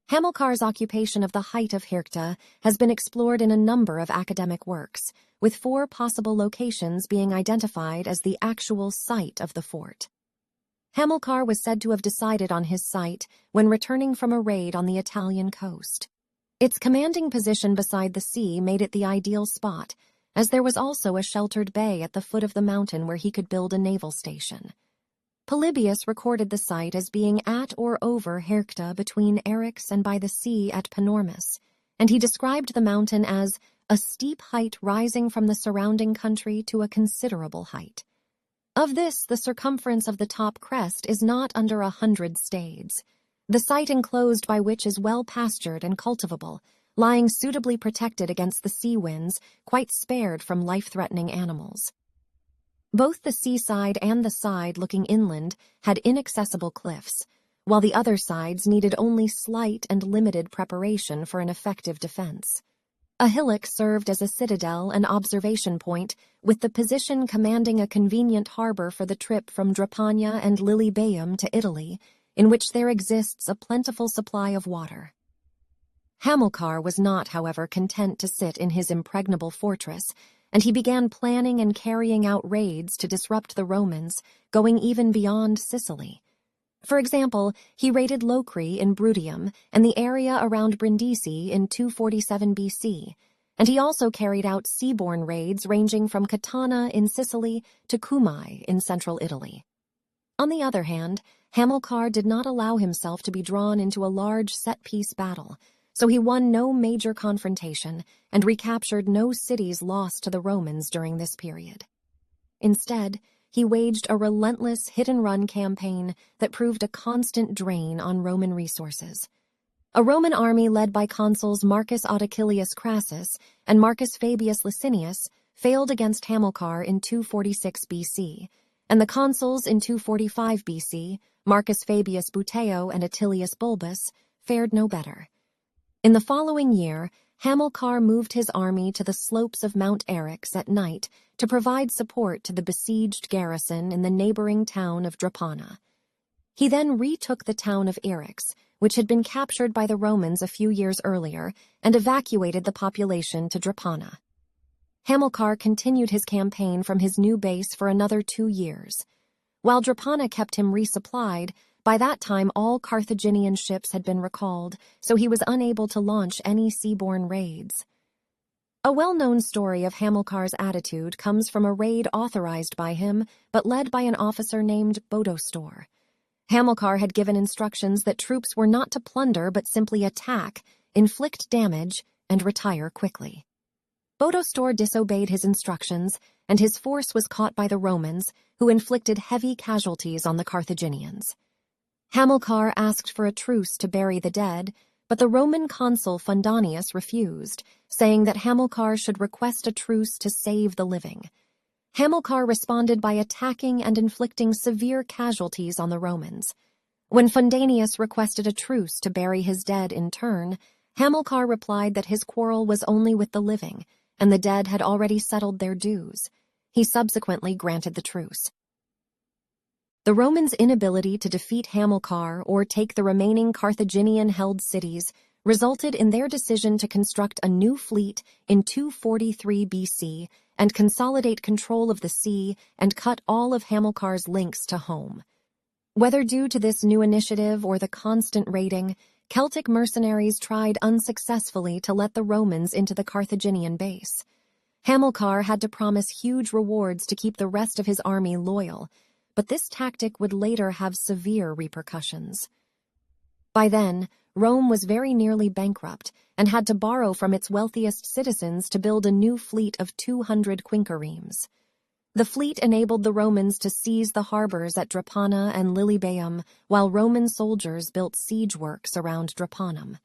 Hamilcar's occupation of the height of Hircte has been explored in a number of academic works, with 4 possible locations being identified as the actual site of the fort. Hamilcar was said to have decided on his site when returning from a raid on the Italian coast. Its commanding position beside the sea made it the ideal spot, as there was also a sheltered bay at the foot of the mountain where he could build a naval station. Polybius recorded the site as being at or over Hircte between Eryx and by the sea at Panormus, and he described the mountain as a steep height rising from the surrounding country to a considerable height. Of this, the circumference of the top crest is not under 100 stades. The site enclosed by which is well pastured and cultivable, lying suitably protected against the sea winds, quite spared from life-threatening animals. Both the seaside and the side looking inland had inaccessible cliffs, while the other sides needed only slight and limited preparation for an effective defense. A hillock served as a citadel and observation point, with the position commanding a convenient harbor for the trip from Drepana and Lilybaeum to Italy, in which there exists a plentiful supply of water. Hamilcar was not, however, content to sit in his impregnable fortress, and he began planning and carrying out raids to disrupt the Romans, going even beyond Sicily. For example, he raided Locri in Bruttium and the area around Brindisi in 247 BC, and he also carried out seaborne raids ranging from Catana in Sicily to Cumae in central Italy. On the other hand, Hamilcar did not allow himself to be drawn into a large set-piece battle, so he won no major confrontation and recaptured no cities lost to the Romans during this period. Instead, he waged a relentless hit-and-run campaign that proved a constant drain on Roman resources. A Roman army led by consuls Marcus Autocilius Crassus and Marcus Fabius Licinius failed against Hamilcar in 246 BC, and the consuls in 245 BC, Marcus Fabius Buteo and Attilius Bulbus, fared no better. In the following year, Hamilcar moved his army to the slopes of Mount Eryx at night to provide support to the besieged garrison in the neighboring town of Drepana. He then retook the town of Eryx, which had been captured by the Romans a few years earlier, and evacuated the population to Drepana. Hamilcar continued his campaign from his new base for another 2 years. While Drepana kept him resupplied, by that time all Carthaginian ships had been recalled, so he was unable to launch any seaborne raids. A well-known story of Hamilcar's attitude comes from a raid authorized by him, but led by an officer named Bodostor. Hamilcar had given instructions that troops were not to plunder but simply attack, inflict damage, and retire quickly. Bodostor disobeyed his instructions, and his force was caught by the Romans, who inflicted heavy casualties on the Carthaginians. Hamilcar asked for a truce to bury the dead, but the Roman consul Fundanius refused, saying that Hamilcar should request a truce to save the living. Hamilcar responded by attacking and inflicting severe casualties on the Romans. When Fundanius requested a truce to bury his dead in turn, Hamilcar replied that his quarrel was only with the living, and the dead had already settled their dues. He subsequently granted the truce. The Romans' inability to defeat Hamilcar or take the remaining Carthaginian-held cities resulted in their decision to construct a new fleet in 243 BC and consolidate control of the sea and cut all of Hamilcar's links to home. Whether due to this new initiative or the constant raiding, Celtic mercenaries tried unsuccessfully to let the Romans into the Carthaginian base. Hamilcar had to promise huge rewards to keep the rest of his army loyal, but this tactic would later have severe repercussions. By then, Rome was very nearly bankrupt and had to borrow from its wealthiest citizens to build a new fleet of 200 quinqueremes. The fleet enabled the Romans to seize the harbors at Drepana and Lilybaeum, while Roman soldiers built siege works around Drepanum.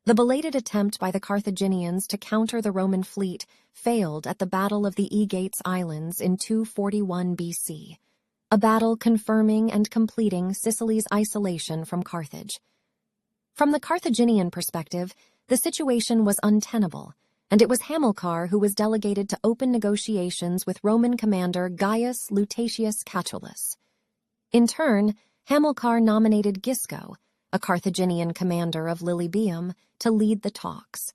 The belated attempt by the Carthaginians to counter the Roman fleet failed at the Battle of the Aegates Islands in 241 BC, a battle confirming and completing Sicily's isolation from Carthage. From the Carthaginian perspective, the situation was untenable, and it was Hamilcar who was delegated to open negotiations with Roman commander Gaius Lutatius Catulus. In turn, Hamilcar nominated Gisco, a Carthaginian commander of Lilybaeum, to lead the talks.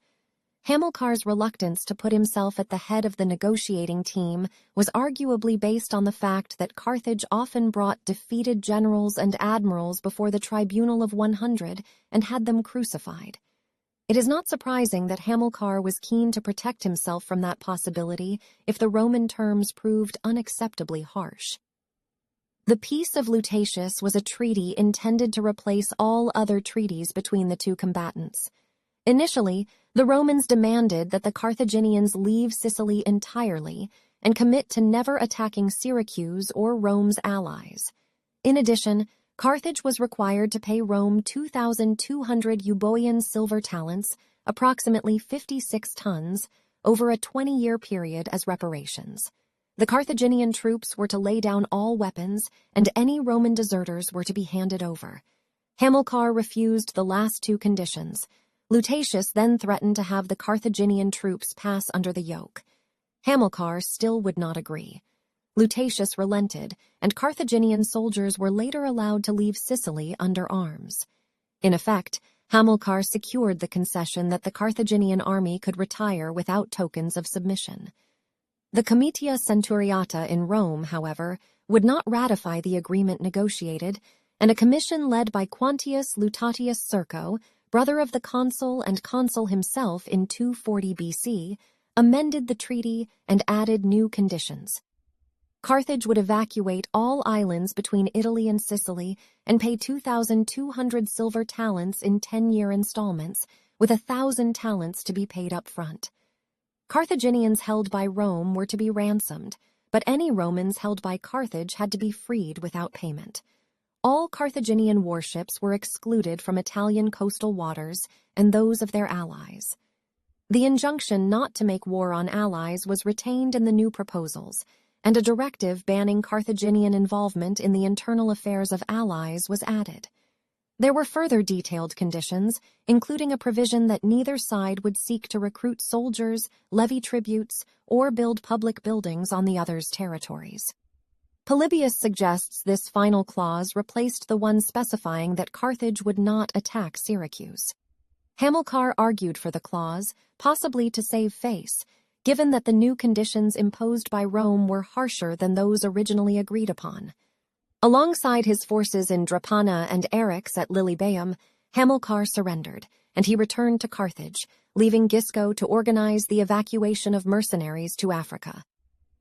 Hamilcar's reluctance to put himself at the head of the negotiating team was arguably based on the fact that Carthage often brought defeated generals and admirals before the tribunal of 100 and had them crucified. It is not surprising that Hamilcar was keen to protect himself from that possibility if the Roman terms proved unacceptably harsh. The Peace of Lutatius was a treaty intended to replace all other treaties between the two combatants. Initially, the Romans demanded that the Carthaginians leave Sicily entirely and commit to never attacking Syracuse or Rome's allies. In addition, Carthage was required to pay Rome 2,200 Euboean silver talents, approximately 56 tons, over a 20-year period as reparations. The Carthaginian troops were to lay down all weapons, and any Roman deserters were to be handed over. Hamilcar refused the last two conditions. Lutatius then threatened to have the Carthaginian troops pass under the yoke. Hamilcar still would not agree. Lutatius relented, and Carthaginian soldiers were later allowed to leave Sicily under arms. In effect, Hamilcar secured the concession that the Carthaginian army could retire without tokens of submission. The Comitia Centuriata in Rome, however, would not ratify the agreement negotiated, and a commission led by Quintius Lutatius Circo, brother of the consul and consul himself in 240 BC, amended the treaty and added new conditions. Carthage would evacuate all islands between Italy and Sicily and pay 2,200 silver talents in 10-year installments, with 1,000 talents to be paid up front. Carthaginians held by Rome were to be ransomed, but any Romans held by Carthage had to be freed without payment. All Carthaginian warships were excluded from Italian coastal waters and those of their allies. The injunction not to make war on allies was retained in the new proposals, and a directive banning Carthaginian involvement in the internal affairs of allies was added. There were further detailed conditions, including a provision that neither side would seek to recruit soldiers, levy tributes, or build public buildings on the other's territories. Polybius suggests this final clause replaced the one specifying that Carthage would not attack Syracuse. Hamilcar argued for the clause, possibly to save face, given that the new conditions imposed by Rome were harsher than those originally agreed upon. Alongside his forces in Drepana and Eryx at Lilybaeum, Hamilcar surrendered, and he returned to Carthage, leaving Gisco to organize the evacuation of mercenaries to Africa.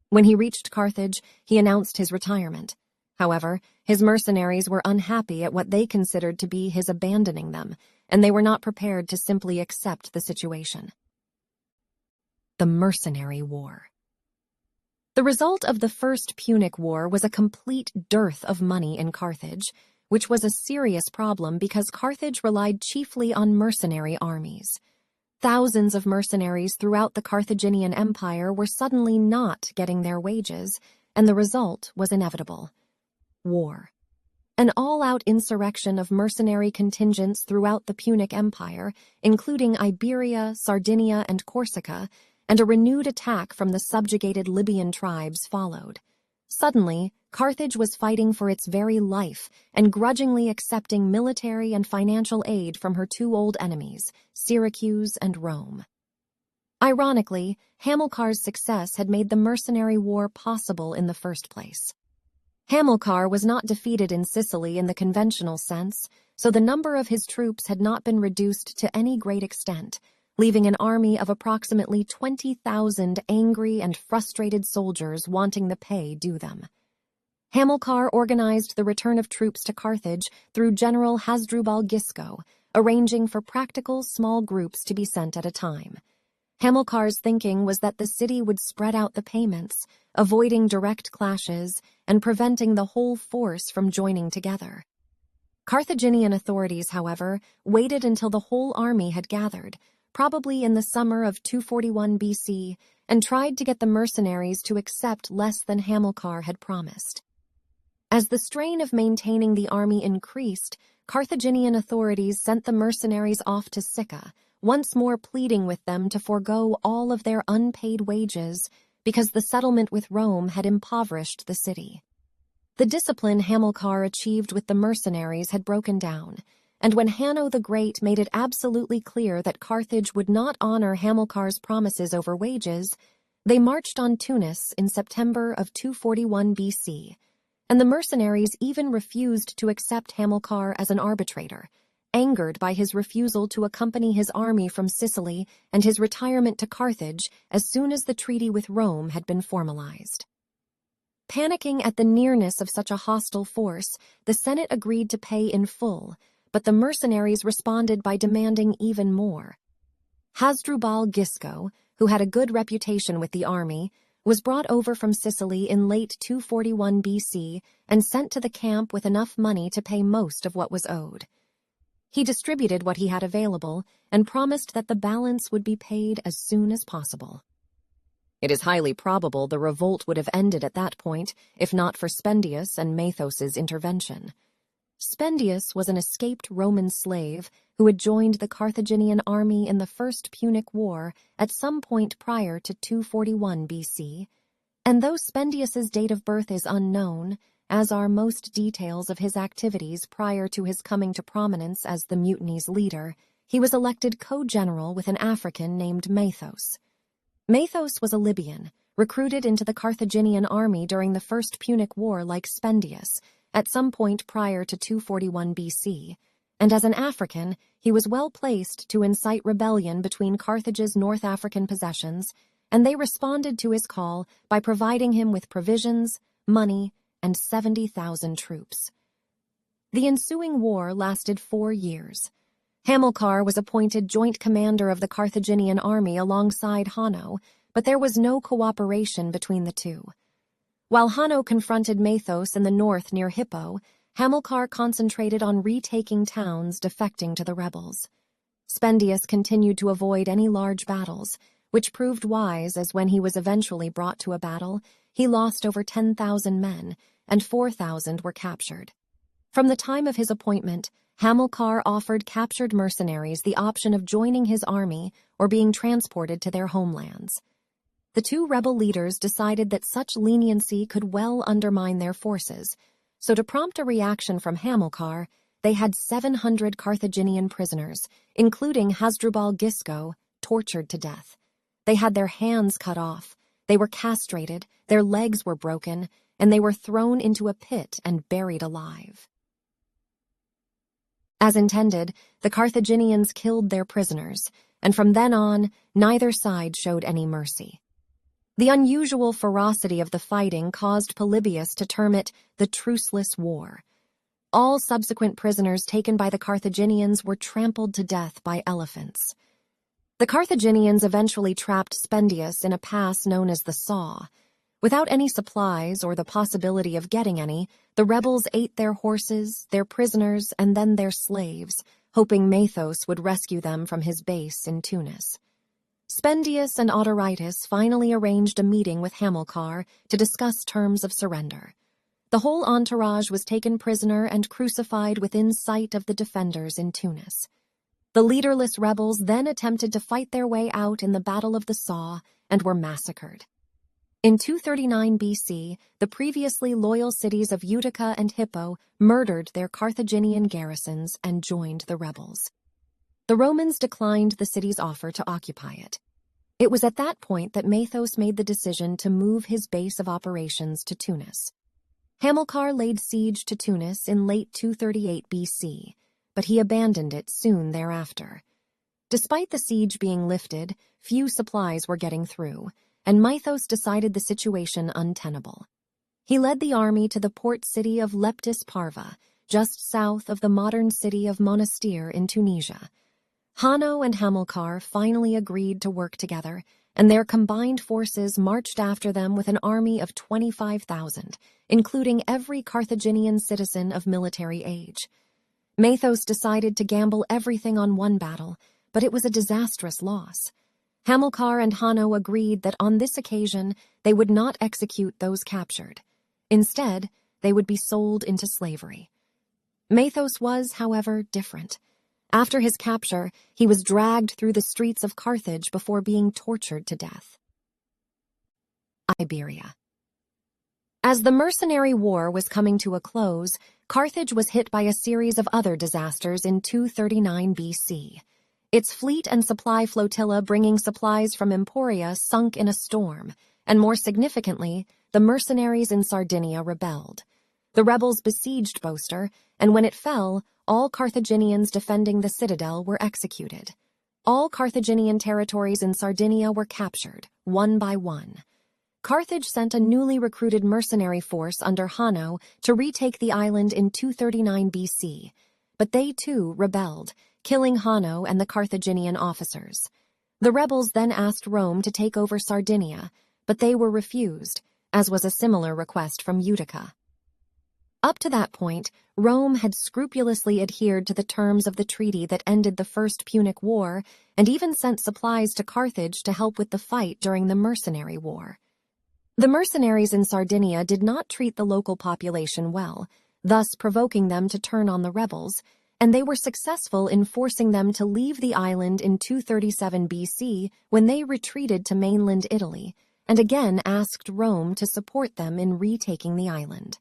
When he reached Carthage, he announced his retirement. However, his mercenaries were unhappy at what they considered to be his abandoning them, and they were not prepared to simply accept the situation. The Mercenary War. The result of the First Punic War was a complete dearth of money in Carthage, which was a serious problem because Carthage relied chiefly on mercenary armies. Thousands of mercenaries throughout the Carthaginian Empire were suddenly not getting their wages, and the result was inevitable. War. An all-out insurrection of mercenary contingents throughout the Punic Empire, including Iberia, Sardinia, and Corsica, and a renewed attack from the subjugated Libyan tribes followed. Suddenly, Carthage was fighting for its very life and grudgingly accepting military and financial aid from her two old enemies, Syracuse and Rome. Ironically, Hamilcar's success had made the mercenary war possible in the first place. Hamilcar was not defeated in Sicily in the conventional sense, so the number of his troops had not been reduced to any great extent, leaving an army of approximately 20,000 angry and frustrated soldiers wanting the pay due them. Hamilcar organized the return of troops to Carthage through General Hasdrubal Gisco, arranging for practical small groups to be sent at a time. Hamilcar's thinking was that the city would spread out the payments, avoiding direct clashes and preventing the whole force from joining together. Carthaginian authorities, however, waited until the whole army had gathered, probably in the summer of 241 BC, and tried to get the mercenaries to accept less than Hamilcar had promised. As the strain of maintaining the army increased, Carthaginian authorities sent the mercenaries off to Sicca, once more pleading with them to forego all of their unpaid wages because the settlement with Rome had impoverished the city. The discipline Hamilcar achieved with the mercenaries had broken down, and when Hanno the Great made it absolutely clear that Carthage would not honor Hamilcar's promises over wages, they marched on Tunis in September of 241 BC, and the mercenaries even refused to accept Hamilcar as an arbitrator, angered by his refusal to accompany his army from Sicily and his retirement to Carthage as soon as the treaty with Rome had been formalized. Panicking at the nearness of such a hostile force, the Senate agreed to pay in full, but the mercenaries responded by demanding even more. Hasdrubal Gisco, who had a good reputation with the army, was brought over from Sicily in late 241 BC and sent to the camp with enough money to pay most of what was owed. He distributed what he had available and promised that the balance would be paid as soon as possible. It is highly probable the revolt would have ended at that point, if not for Spendius and Mathos's intervention. Spendius was an escaped Roman slave who had joined the Carthaginian army in the First Punic War at some point prior to 241 BC, and though Spendius's date of birth is unknown, as are most details of his activities prior to his coming to prominence as the mutiny's leader, he was elected co-general with an African named Mathos. Mathos was a Libyan, recruited into the Carthaginian army during the First Punic War like Spendius, at some point prior to 241 BC, and as an African, he was well placed to incite rebellion between Carthage's North African possessions, and they responded to his call by providing him with provisions, money, and 70,000 troops. The ensuing war lasted 4 years. Hamilcar was appointed joint commander of the Carthaginian army alongside Hanno, but there was no cooperation between the two. While Hanno confronted Mathos in the north near Hippo, Hamilcar concentrated on retaking towns defecting to the rebels. Spendius continued to avoid any large battles, which proved wise as when he was eventually brought to a battle, he lost over 10,000 men, and 4,000 were captured. From the time of his appointment, Hamilcar offered captured mercenaries the option of joining his army or being transported to their homelands. The two rebel leaders decided that such leniency could well undermine their forces, so to prompt a reaction from Hamilcar, they had 700 Carthaginian prisoners, including Hasdrubal Gisco, tortured to death. They had their hands cut off, they were castrated, their legs were broken, and they were thrown into a pit and buried alive. As intended, the Carthaginians killed their prisoners, and from then on, neither side showed any mercy. The unusual ferocity of the fighting caused Polybius to term it the Truceless War. All subsequent prisoners taken by the Carthaginians were trampled to death by elephants. The Carthaginians eventually trapped Spendius in a pass known as the Saw. Without any supplies or the possibility of getting any, the rebels ate their horses, their prisoners, and then their slaves, hoping Mathos would rescue them from his base in Tunis. Spendius and Autorytus finally arranged a meeting with Hamilcar to discuss terms of surrender. The whole entourage was taken prisoner and crucified within sight of the defenders in Tunis. The leaderless rebels then attempted to fight their way out in the Battle of the Saw and were massacred. In 239 BC, the previously loyal cities of Utica and Hippo murdered their Carthaginian garrisons and joined the rebels. The Romans declined the city's offer to occupy it. It was at that point that Mathos made the decision to move his base of operations to Tunis. Hamilcar laid siege to Tunis in late 238 BC, but he abandoned it soon thereafter. Despite the siege being lifted, few supplies were getting through, and Mathos decided the situation untenable. He led the army to the port city of Leptis Parva, just south of the modern city of Monastir in Tunisia. Hanno and Hamilcar finally agreed to work together, and their combined forces marched after them with an army of 25,000, including every Carthaginian citizen of military age. Mathos decided to gamble everything on one battle, but it was a disastrous loss. Hamilcar and Hanno agreed that on this occasion they would not execute those captured. Instead, they would be sold into slavery. Mathos was, however, different. After his capture, he was dragged through the streets of Carthage before being tortured to death. Iberia. As the mercenary war was coming to a close, Carthage was hit by a series of other disasters in 239 BC. Its fleet and supply flotilla bringing supplies from Emporia sunk in a storm, and more significantly, the mercenaries in Sardinia rebelled. The rebels besieged Boster, and when it fell, all Carthaginians defending the citadel were executed. All Carthaginian territories in Sardinia were captured, one by one. Carthage sent a newly recruited mercenary force under Hanno to retake the island in 239 BC, but they too rebelled, killing Hanno and the Carthaginian officers. The rebels then asked Rome to take over Sardinia, but they were refused, as was a similar request from Utica. Up to that point, Rome had scrupulously adhered to the terms of the treaty that ended the First Punic War and even sent supplies to Carthage to help with the fight during the mercenary war. The mercenaries in Sardinia did not treat the local population well, thus provoking them to turn on the rebels, and they were successful in forcing them to leave the island in 237 BC when they retreated to mainland Italy, and again asked Rome to support them in retaking the island.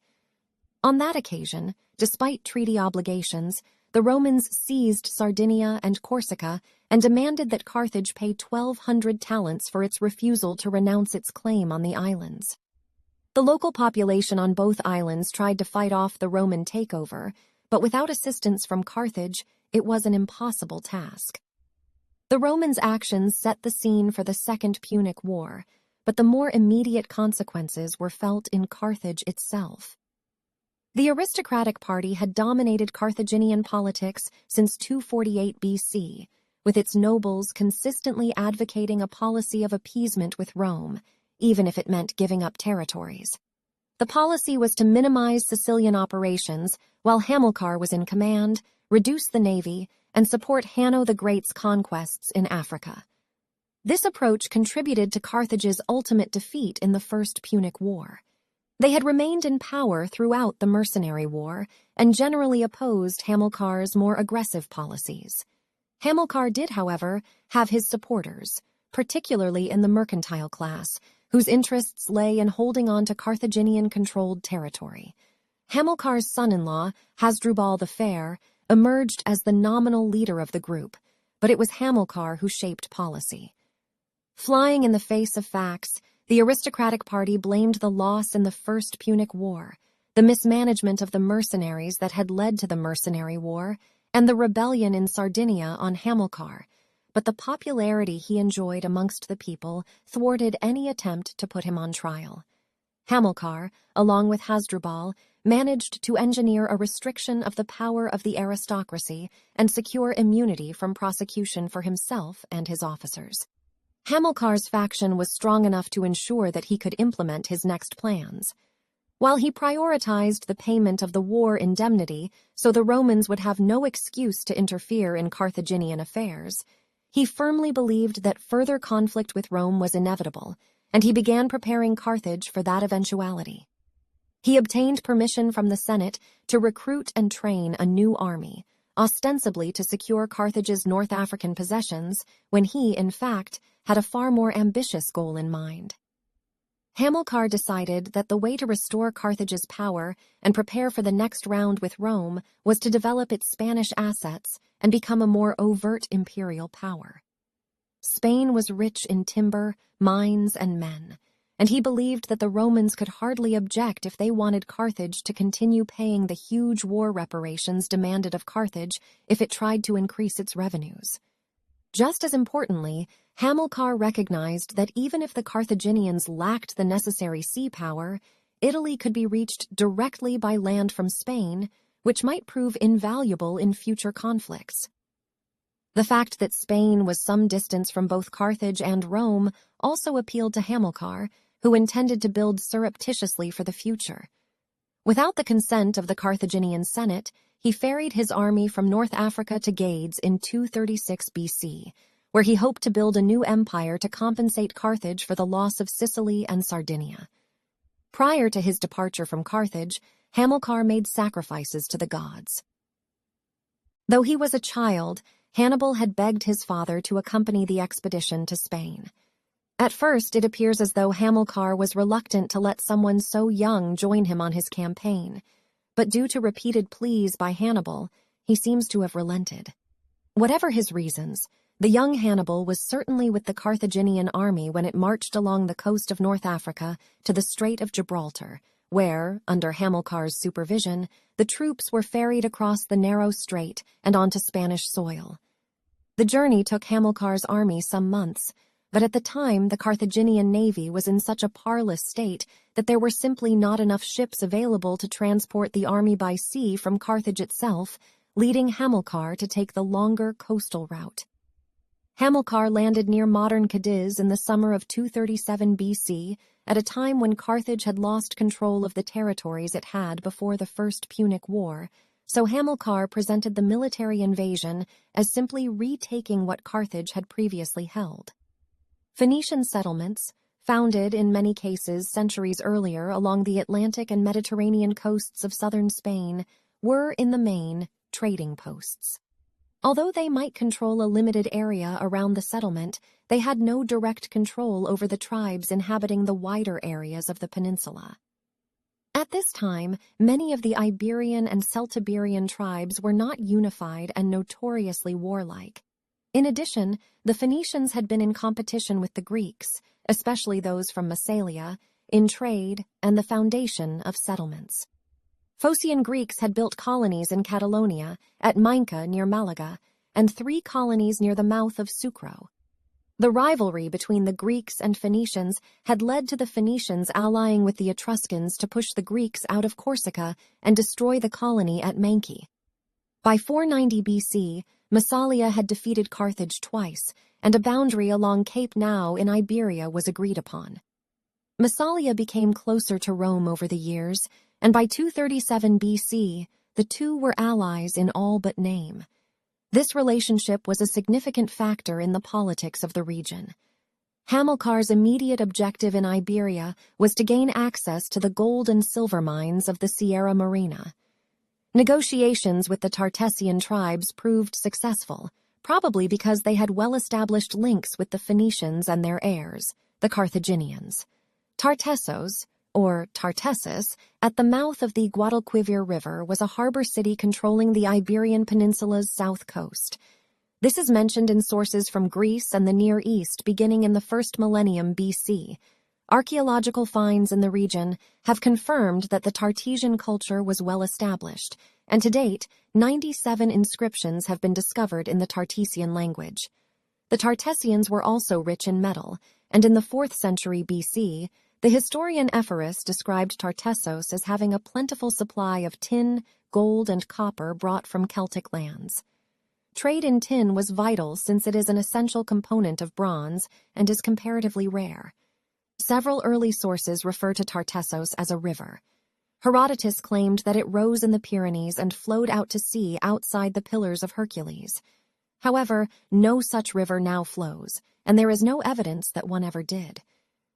On that occasion, despite treaty obligations, the Romans seized Sardinia and Corsica and demanded that Carthage pay 1,200 talents for its refusal to renounce its claim on the islands. The local population on both islands tried to fight off the Roman takeover, but without assistance from Carthage, it was an impossible task. The Romans' actions set the scene for the Second Punic War, but the more immediate consequences were felt in Carthage itself. The aristocratic party had dominated Carthaginian politics since 248 BC, with its nobles consistently advocating a policy of appeasement with Rome, even if it meant giving up territories. The policy was to minimize Sicilian operations while Hamilcar was in command, reduce the navy, and support Hanno the Great's conquests in Africa. This approach contributed to Carthage's ultimate defeat in the First Punic War. They had remained in power throughout the mercenary war and generally opposed Hamilcar's more aggressive policies. Hamilcar did, however, have his supporters, particularly in the mercantile class, whose interests lay in holding on to Carthaginian-controlled territory. Hamilcar's son-in-law, Hasdrubal the Fair, emerged as the nominal leader of the group, but it was Hamilcar who shaped policy. Flying in the face of facts, the aristocratic party blamed the loss in the First Punic War, the mismanagement of the mercenaries that had led to the mercenary war, and the rebellion in Sardinia on Hamilcar, but the popularity he enjoyed amongst the people thwarted any attempt to put him on trial. Hamilcar, along with Hasdrubal, managed to engineer a restriction of the power of the aristocracy and secure immunity from prosecution for himself and his officers. Hamilcar's faction was strong enough to ensure that he could implement his next plans. While he prioritized the payment of the war indemnity so the Romans would have no excuse to interfere in Carthaginian affairs, he firmly believed that further conflict with Rome was inevitable, and he began preparing Carthage for that eventuality. He obtained permission from the Senate to recruit and train a new army, ostensibly to secure Carthage's North African possessions, when he, in fact, had a far more ambitious goal in mind. Hamilcar decided that the way to restore Carthage's power and prepare for the next round with Rome was to develop its Spanish assets and become a more overt imperial power. Spain was rich in timber, mines, and men, and he believed that the Romans could hardly object if they wanted Carthage to continue paying the huge war reparations demanded of Carthage if it tried to increase its revenues. Just as importantly, Hamilcar recognized that even if the Carthaginians lacked the necessary sea power, Italy could be reached directly by land from Spain, which might prove invaluable in future conflicts. The fact that Spain was some distance from both Carthage and Rome also appealed to Hamilcar, who intended to build surreptitiously for the future. Without the consent of the Carthaginian Senate, he ferried his army from North Africa to Gades in 236 BC, where he hoped to build a new empire to compensate Carthage for the loss of Sicily and Sardinia. Prior to his departure from Carthage, Hamilcar made sacrifices to the gods. Though he was a child, Hannibal had begged his father to accompany the expedition to Spain. At first, it appears as though Hamilcar was reluctant to let someone so young join him on his campaign, but due to repeated pleas by Hannibal, he seems to have relented. Whatever his reasons, the young Hannibal was certainly with the Carthaginian army when it marched along the coast of North Africa to the Strait of Gibraltar, where, under Hamilcar's supervision, the troops were ferried across the narrow strait and onto Spanish soil. The journey took Hamilcar's army some months, but at the time the Carthaginian navy was in such a parlous state that there were simply not enough ships available to transport the army by sea from Carthage itself, leading Hamilcar to take the longer coastal route. Hamilcar landed near modern Cadiz in the summer of 237 BC, at a time when Carthage had lost control of the territories it had before the First Punic War, so Hamilcar presented the military invasion as simply retaking what Carthage had previously held. Phoenician settlements, founded in many cases centuries earlier along the Atlantic and Mediterranean coasts of southern Spain, were, in the main, trading posts. Although they might control a limited area around the settlement, they had no direct control over the tribes inhabiting the wider areas of the peninsula. At this time, many of the Iberian and Celtiberian tribes were not unified and notoriously warlike. In addition, the Phoenicians had been in competition with the Greeks, especially those from Massalia, in trade and the foundation of settlements. Phocian Greeks had built colonies in Catalonia, at Minca near Malaga, and 3 colonies near the mouth of Sucro. The rivalry between the Greeks and Phoenicians had led to the Phoenicians allying with the Etruscans to push the Greeks out of Corsica and destroy the colony at Manchi. By 490 BC, Massalia had defeated Carthage twice, and a boundary along Cape Now in Iberia was agreed upon. Massalia became closer to Rome over the years, and by 237 BC, the two were allies in all but name. This relationship was a significant factor in the politics of the region. Hamilcar's immediate objective in Iberia was to gain access to the gold and silver mines of the Sierra Morena. Negotiations with the Tartessian tribes proved successful, probably because they had well-established links with the Phoenicians and their heirs, the Carthaginians. Tartessos, or Tartessus, at the mouth of the Guadalquivir River was a harbor city controlling the Iberian Peninsula's south coast. This is mentioned in sources from Greece and the Near East beginning in the first millennium BC. Archaeological finds in the region have confirmed that the Tartessian culture was well established, and to date, 97 inscriptions have been discovered in the Tartessian language. The Tartessians were also rich in metal, and in the 4th century BC, the historian Ephorus described Tartessos as having a plentiful supply of tin, gold, and copper brought from Celtic lands. Trade in tin was vital since it is an essential component of bronze and is comparatively rare. Several early sources refer to Tartessos as a river. Herodotus claimed that it rose in the Pyrenees and flowed out to sea outside the Pillars of Hercules. However, no such river now flows, and there is no evidence that one ever did.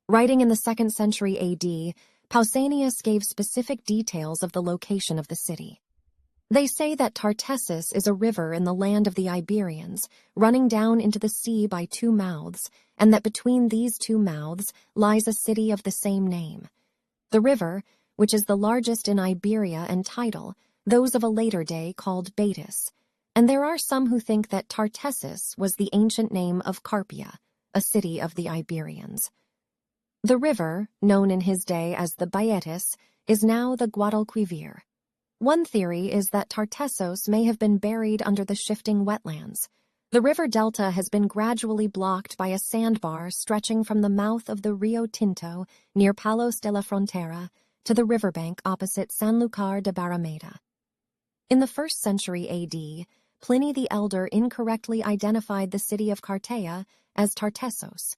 Writing in the 2nd century AD, Pausanias gave specific details of the location of the city. They say that Tartessus is a river in the land of the Iberians, running down into the sea by 2 mouths, and that between these 2 mouths lies a city of the same name. The river, which is the largest in Iberia and tidal, those of a later day called Baetis, and there are some who think that Tartessus was the ancient name of Carpia, a city of the Iberians. The river, known in his day as the Baetis, is now the Guadalquivir. One theory is that Tartessos may have been buried under the shifting wetlands. The river delta has been gradually blocked by a sandbar stretching from the mouth of the Rio Tinto near Palos de la Frontera to the riverbank opposite Sanlúcar de Barrameda. In the 1st century AD, Pliny the Elder incorrectly identified the city of Cartea as Tartessos.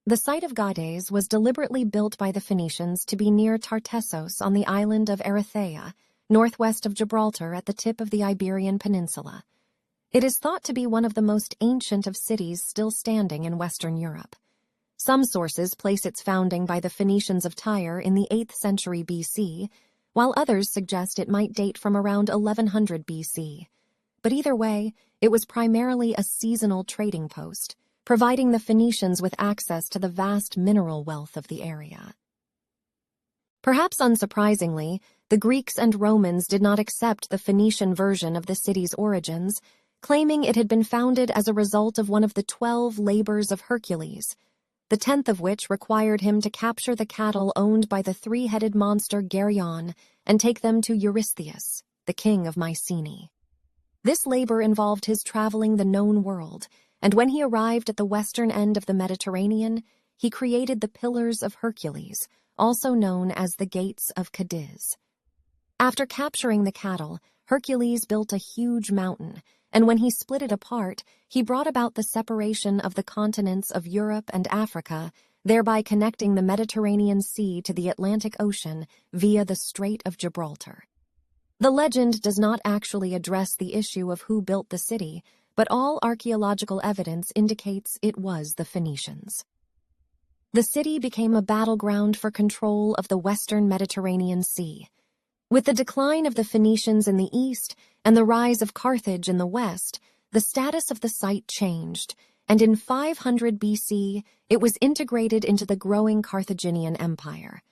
The site of Gades was deliberately built by the Phoenicians to be near Tartessos on the island of Erythea, northwest of Gibraltar at the tip of the Iberian Peninsula. It is thought to be one of the most ancient of cities still standing in Western Europe. Some sources place its founding by the Phoenicians of Tyre in the 8th century BC, while others suggest it might date from around 1100 BC. but either way, it was primarily a seasonal trading post, providing the Phoenicians with access to the vast mineral wealth of the area. Perhaps unsurprisingly, the Greeks and Romans did not accept the Phoenician version of the city's origins, claiming it had been founded as a result of one of the 12 labors of Hercules, the 10th of which required him to capture the cattle owned by the three-headed monster Geryon and take them to Eurystheus, the king of Mycenae. This labor involved his traveling the known world, and when he arrived at the western end of the Mediterranean, he created the Pillars of Hercules, also known as the Gates of Cadiz. After capturing the cattle, Hercules built a huge mountain, and when he split it apart, he brought about the separation of the continents of Europe and Africa, thereby connecting the Mediterranean Sea to the Atlantic Ocean via the Strait of Gibraltar. The legend does not actually address the issue of who built the city, but all archaeological evidence indicates it was the Phoenicians. The city became a battleground for control of the western Mediterranean Sea. With the decline of the Phoenicians in the east and the rise of Carthage in the west, the status of the site changed, and in 500 BC, it was integrated into the growing Carthaginian Empire.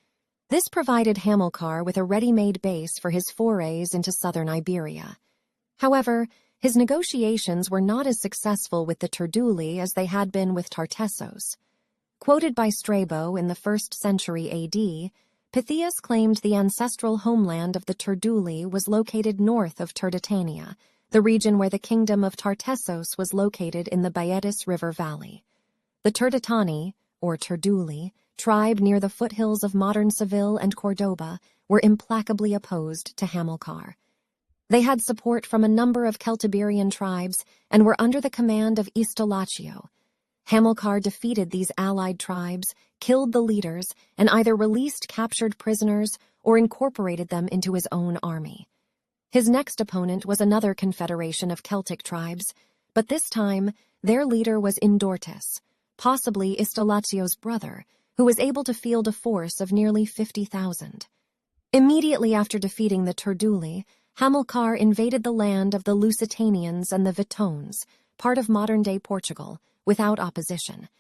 This provided Hamilcar with a ready-made base for his forays into southern Iberia. However, his negotiations were not as successful with the Turduli as they had been with Tartessos. Quoted by Strabo in the 1st century AD, Pythias claimed the ancestral homeland of the Turduli was located north of Turdetania, the region where the kingdom of Tartessos was located in the Baetis River Valley. The Turdetani, or Turduli, tribe near the foothills of modern Seville and Cordoba were implacably opposed to Hamilcar. They had support from a number of Celtiberian tribes and were under the command of Istolachio. Hamilcar defeated these allied tribes, killed the leaders, and either released captured prisoners or incorporated them into his own army. His next opponent was another confederation of Celtic tribes, but this time their leader was Indortus, possibly Istolachio's brother, who was able to field a force of nearly 50,000. Immediately after defeating the Turduli, Hamilcar invaded the land of the Lusitanians and the Vitones, part of modern-day Portugal, without opposition.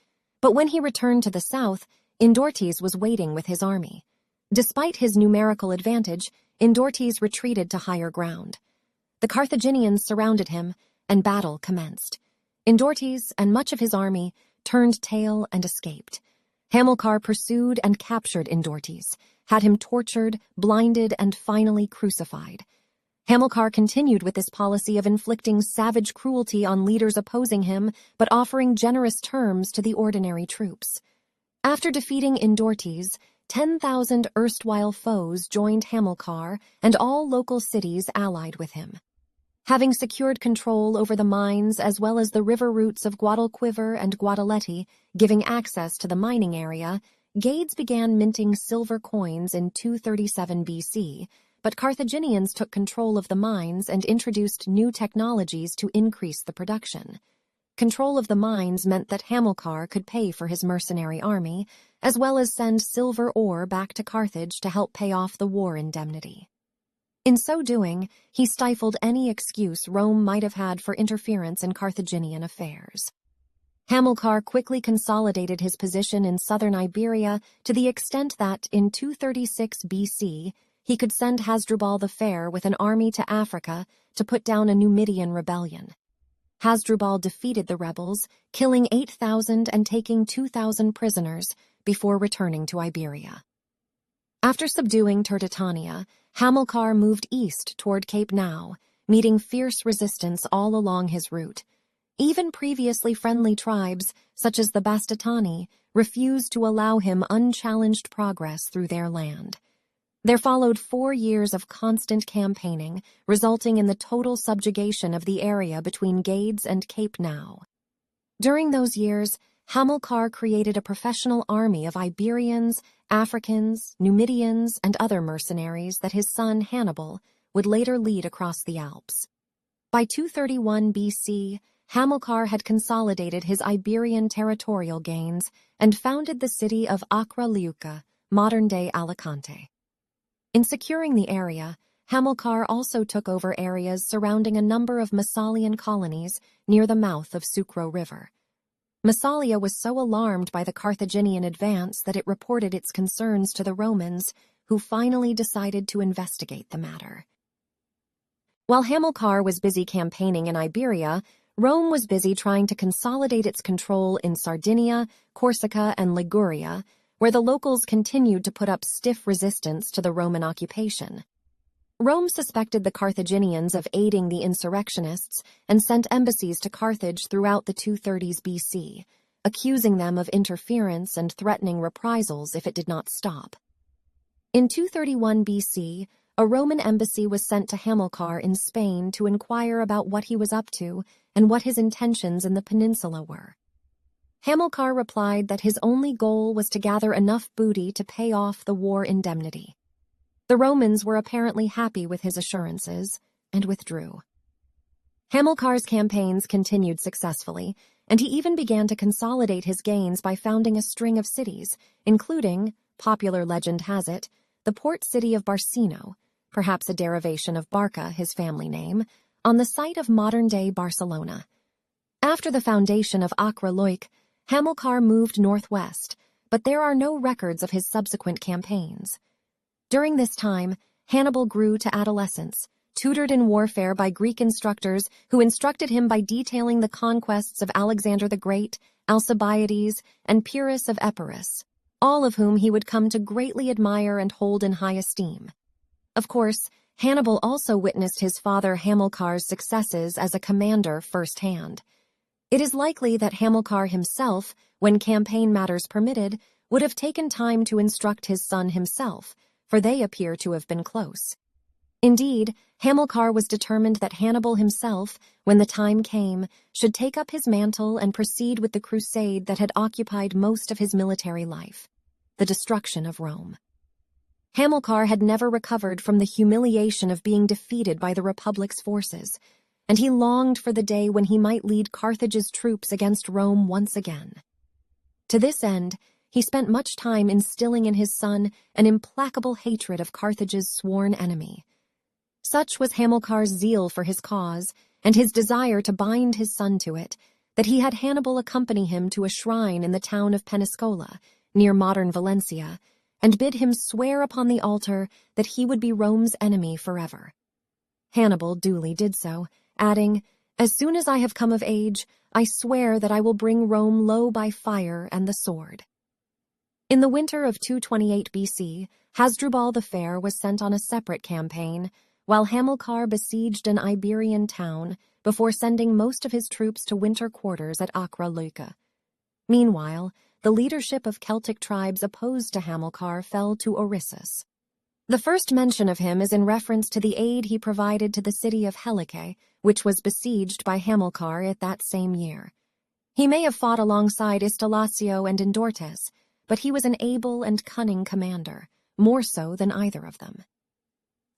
But when he returned to the south, Indortes was waiting with his army. Despite his numerical advantage, Indortes retreated to higher ground. The Carthaginians surrounded him, and battle commenced. Indortes and much of his army turned tail and escaped. Hamilcar pursued and captured Indortes, had him tortured, blinded, and finally crucified. Hamilcar continued with this policy of inflicting savage cruelty on leaders opposing him, but offering generous terms to the ordinary troops. After defeating Indortes, 10,000 erstwhile foes joined Hamilcar, and all local cities allied with him. Having secured control over the mines as well as the river routes of Guadalquivir and Guadalete, giving access to the mining area, Gades began minting silver coins in 237 BC, but Carthaginians took control of the mines and introduced new technologies to increase the production. Control of the mines meant that Hamilcar could pay for his mercenary army, as well as send silver ore back to Carthage to help pay off the war indemnity. In so doing, he stifled any excuse Rome might have had for interference in Carthaginian affairs. Hamilcar quickly consolidated his position in southern Iberia to the extent that, in 236 BC, he could send Hasdrubal the Fair with an army to Africa to put down a Numidian rebellion. Hasdrubal defeated the rebels, killing 8,000 and taking 2,000 prisoners before returning to Iberia. After subduing Turdetania, Hamilcar moved east toward Cape Now, meeting fierce resistance all along his route. Even previously friendly tribes, such as the Bastatani, refused to allow him unchallenged progress through their land. There followed 4 years of constant campaigning, resulting in the total subjugation of the area between Gades and Cape Now. During those years, Hamilcar created a professional army of Iberians, Africans, Numidians, and other mercenaries that his son Hannibal would later lead across the Alps. By 231 BC, Hamilcar had consolidated his Iberian territorial gains and founded the city of Acre Leuca, modern-day Alicante. In securing the area, Hamilcar also took over areas surrounding a number of Massalian colonies near the mouth of Sucro River. Massalia was so alarmed by the Carthaginian advance that it reported its concerns to the Romans, who finally decided to investigate the matter. While Hamilcar was busy campaigning in Iberia, Rome was busy trying to consolidate its control in Sardinia, Corsica, and Liguria, where the locals continued to put up stiff resistance to the Roman occupation. Rome suspected the Carthaginians of aiding the insurrectionists and sent embassies to Carthage throughout the 230s BC, accusing them of interference and threatening reprisals if it did not stop. In 231 BC, a Roman embassy was sent to Hamilcar in Spain to inquire about what he was up to and what his intentions in the peninsula were. Hamilcar replied that his only goal was to gather enough booty to pay off the war indemnity. The Romans were apparently happy with his assurances and withdrew. Hamilcar's campaigns continued successfully, and he even began to consolidate his gains by founding a string of cities, including, popular legend has it, the port city of Barcino, perhaps a derivation of Barca, his family name, on the site of modern-day Barcelona. After the foundation of Acre-Loic, Hamilcar moved northwest, but there are no records of his subsequent campaigns. During this time, Hannibal grew to adolescence, tutored in warfare by Greek instructors who instructed him by detailing the conquests of Alexander the Great, Alcibiades, and Pyrrhus of Epirus, all of whom he would come to greatly admire and hold in high esteem. Of course, Hannibal also witnessed his father Hamilcar's successes as a commander firsthand. It is likely that Hamilcar himself, when campaign matters permitted, would have taken time to instruct his son himself, for they appear to have been close. Indeed, Hamilcar was determined that Hannibal himself, when the time came, should take up his mantle and proceed with the crusade that had occupied most of his military life, the destruction of Rome. Hamilcar had never recovered from the humiliation of being defeated by the Republic's forces, and he longed for the day when he might lead Carthage's troops against Rome once again. To this end, he spent much time instilling in his son an implacable hatred of Carthage's sworn enemy. Such was Hamilcar's zeal for his cause, and his desire to bind his son to it, that he had Hannibal accompany him to a shrine in the town of Pensacola, near modern Valencia, and bid him swear upon the altar that he would be Rome's enemy forever. Hannibal duly did so, adding, "As soon as I have come of age, I swear that I will bring Rome low by fire and the sword." In the winter of 228 BC, Hasdrubal the Fair was sent on a separate campaign, while Hamilcar besieged an Iberian town before sending most of his troops to winter quarters at Acre-Loica. Meanwhile, the leadership of Celtic tribes opposed to Hamilcar fell to Orisius. The first mention of him is in reference to the aid he provided to the city of Helice, which was besieged by Hamilcar at that same year. He may have fought alongside Installacio and Indortes, but he was an able and cunning commander, more so than either of them.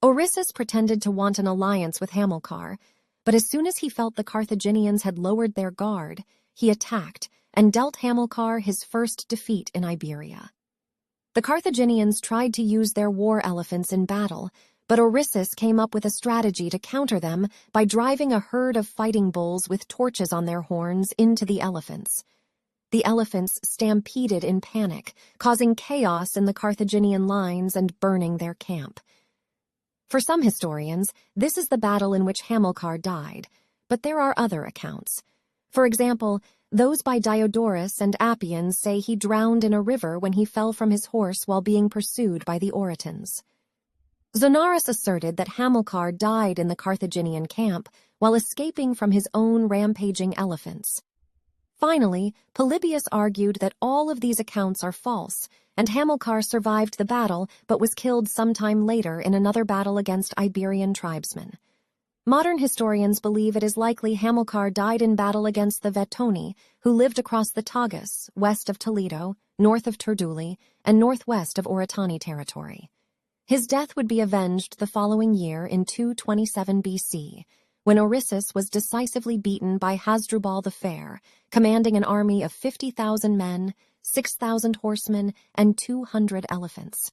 Orisius pretended to want an alliance with Hamilcar, but as soon as he felt the Carthaginians had lowered their guard, he attacked and dealt Hamilcar his first defeat in Iberia. The Carthaginians tried to use their war elephants in battle, but Orisius came up with a strategy to counter them by driving a herd of fighting bulls with torches on their horns into the elephants. The elephants stampeded in panic, causing chaos in the Carthaginian lines and burning their camp. For some historians, this is the battle in which Hamilcar died, but there are other accounts. For example, those by Diodorus and Appian say he drowned in a river when he fell from his horse while being pursued by the Oretans. Zonaras asserted that Hamilcar died in the Carthaginian camp while escaping from his own rampaging elephants. Finally, Polybius argued that all of these accounts are false, and Hamilcar survived the battle but was killed sometime later in another battle against Iberian tribesmen. Modern historians believe it is likely Hamilcar died in battle against the Vettoni, who lived across the Tagus, west of Toledo, north of Turduli, and northwest of Oretani territory. His death would be avenged the following year in 227 BC, when Orisius was decisively beaten by Hasdrubal the Fair, commanding an army of 50,000 men, 6,000 horsemen, and 200 elephants.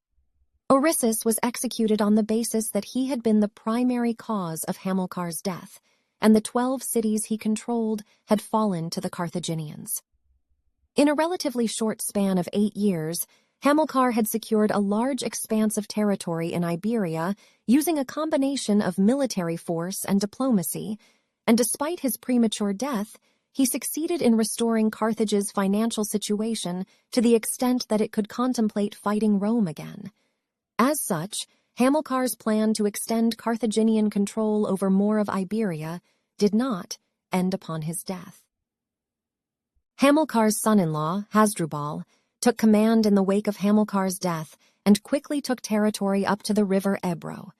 Oresius was executed on the basis that he had been the primary cause of Hamilcar's death, and the 12 cities he controlled had fallen to the Carthaginians. In a relatively short span of 8 years, Hamilcar had secured a large expanse of territory in Iberia using a combination of military force and diplomacy, and despite his premature death, he succeeded in restoring Carthage's financial situation to the extent that it could contemplate fighting Rome again. As such, Hamilcar's plan to extend Carthaginian control over more of Iberia did not end upon his death. Hamilcar's son-in-law, Hasdrubal, took command in the wake of Hamilcar's death and quickly took territory up to the river Ebro.